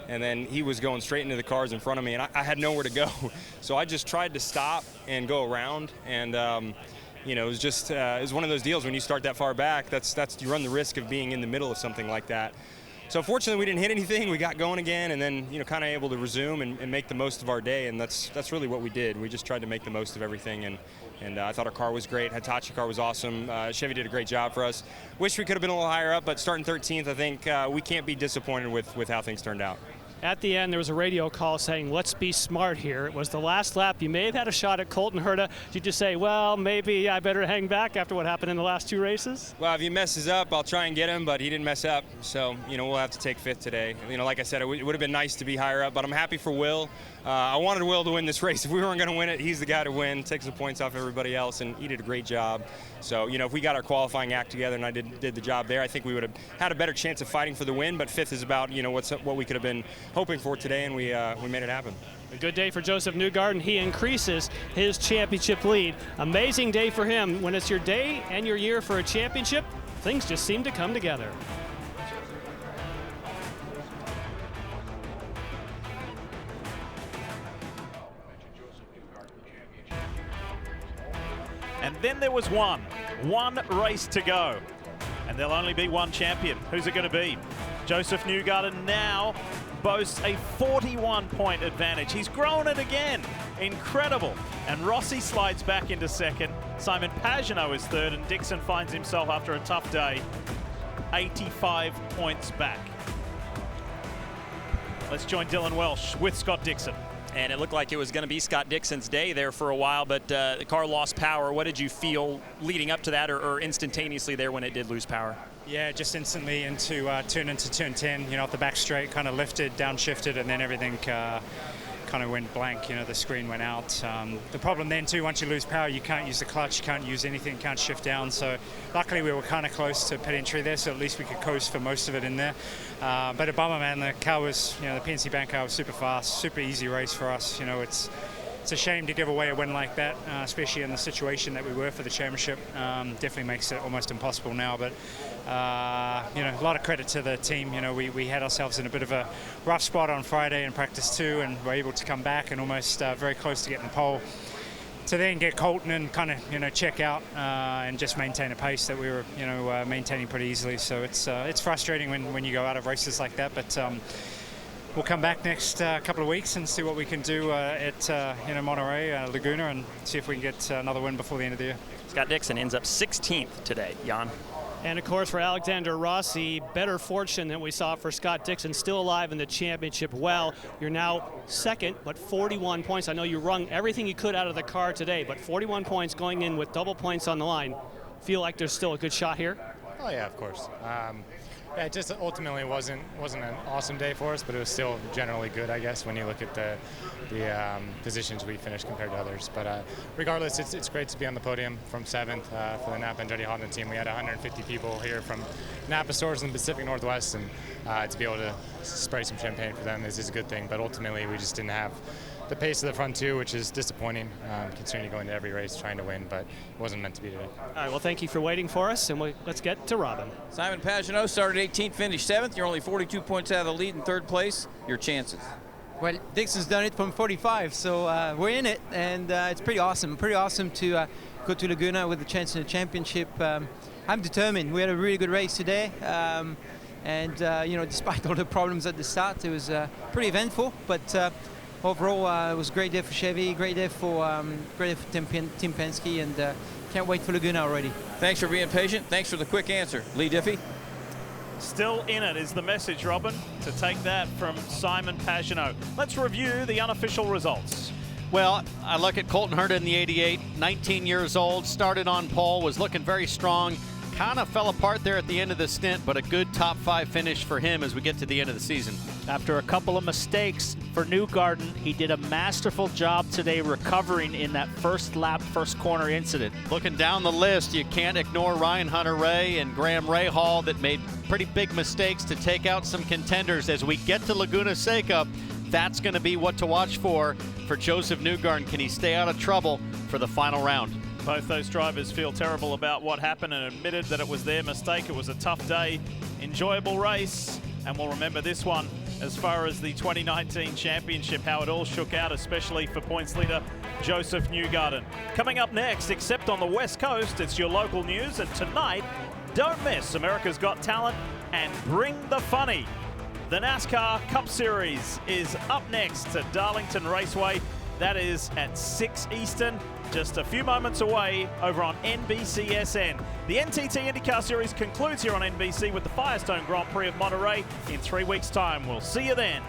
and then he was going straight into the cars in front of me, and I had nowhere to go. So I just tried to stop and go around, and you know, it was one of those deals when you start that far back, you run the risk of being in the middle of something like that. So fortunately, we didn't hit anything. We got going again, and then kind of able to resume and make the most of our day. And that's really what we did. We just tried to make the most of everything. And I thought our car was great. Hitachi car was awesome. Chevy did a great job for us. Wish we could have been a little higher up, but starting 13th, I think we can't be disappointed with how things turned out.
At the end, there was a radio call saying, let's be smart here. It was the last lap. You may have had a shot at Colton Herder. Did you just say, well, maybe I better hang back after what happened in the last 2 races?
Well, if he messes up, I'll try and get him, but he didn't mess up. So, we'll have to take 5th today. Like I said, it would have been nice to be higher up, but I'm happy for Will. I wanted Will to win this race. If we weren't going to win it, he's the guy to win, takes the points off everybody else, and he did a great job. So, if we got our qualifying act together and I did the job there, I think we would have had a better chance of fighting for the win, but 5th is about, what we could have been hoping for today, and we made it happen.
A good day for Joseph Newgarden. He increases his championship lead. Amazing day for him. When it's your day and your year for a championship, things just seem to come together.
And then there was one race to go. And there'll only be one champion. Who's it going to be? Joseph Newgarden now boasts a 41-point advantage. He's grown it again. Incredible. And Rossi slides back into second. Simon Pagenaud is third, and Dixon finds himself, after a tough day, 85 points back. Let's join Dylan Welsh with Scott Dixon.
And it looked like it was going to be Scott Dixon's day there for a while, but the car lost power. What did you feel leading up to that, or instantaneously there when it did lose power?
Yeah, just instantly into turn 10, off the back straight, kind of lifted, downshifted, and then everything kind of went blank. The screen went out. The problem then too, once you lose power, you can't use the clutch, you can't use anything, can't shift down. So luckily we were kind of close to pit entry there, so at least we could coast for most of it in there. But a bummer, man. The car was, the PNC Bank car was super fast, super easy race for us. It's a shame to give away a win like that, especially in the situation that we were for the championship. Definitely makes it almost impossible now, but a lot of credit to the team. We had ourselves in a bit of a rough spot on Friday in practice 2, and were able to come back and almost very close to getting the pole. To then get Colton and kind of check out and just maintain a pace that we were maintaining pretty easily. So it's frustrating when you go out of races like that, but. We'll come back next couple of weeks and see what we can do at Monterey, Laguna, and see if we can get another win before the end of the year.
Scott Dixon ends up 16th today, Jan.
And of course for Alexander Rossi, better fortune than we saw for Scott Dixon, still alive in the championship. Well, you're now second, but 41 points. I know you wrung everything you could out of the car today, but 41 points going in with double points on the line. Feel like there's still a good shot here?
Oh yeah, of course. Yeah, it just ultimately wasn't an awesome day for us, but it was still generally good, I guess, when you look at the positions we finished compared to others. But regardless, it's great to be on the podium from 7th for the Napa Andretti Honda team. We had 150 people here from Napa stores in the Pacific Northwest, and to be able to spray some champagne for them is a good thing. But ultimately, we just didn't have the pace of the front 2, which is disappointing, considering you go into every race trying to win, but it wasn't meant to be today.
All right, well, thank you for waiting for us, and let's get to Robin.
Simon Pagenaud started 18th, finished 7th. You're only 42 points out of the lead in 3rd place. Your chances?
Well, Dixon's done it from 45, so we're in it, and it's pretty awesome. Pretty awesome to go to Laguna with a chance in the championship. I'm determined. We had a really good race today, and despite all the problems at the start, it was pretty eventful, but overall, it was a great day for Chevy, great day for Tim Penske, and can't wait for Laguna already.
Thanks for being patient. Thanks for the quick answer. Lee Diffie?
Still in it is the message, Robin, to take that from Simon Pagenaud. Let's review the unofficial results.
Well, I look at Colton Herder in the 88, 19 years old, started on pole, was looking very strong. Kind of fell apart there at the end of the stint, but a good top 5 finish for him as we get to the end of the season.
After a couple of mistakes for Newgarden, he did a masterful job today recovering in that first lap, first corner incident.
Looking down the list, you can't ignore Ryan Hunter-Reay and Graham Rahal that made pretty big mistakes to take out some contenders. As we get to Laguna Seca, that's going to be what to watch for Joseph Newgarden. Can he stay out of trouble for the final round?
Both those drivers feel terrible about what happened and admitted that it was their mistake. It was a tough day, enjoyable race, and we'll remember this one as far as the 2019 championship, how it all shook out, especially for points leader Joseph Newgarden. Coming up next, except on the West Coast, it's your local news, and tonight, don't miss America's Got Talent and bring the funny. The NASCAR Cup Series is up next to Darlington Raceway. That is at 6 Eastern, just a few moments away over on NBCSN. The NTT INDYCAR Series concludes here on NBC with the Firestone Grand Prix of Monterey in 3 weeks' time. We'll see you then.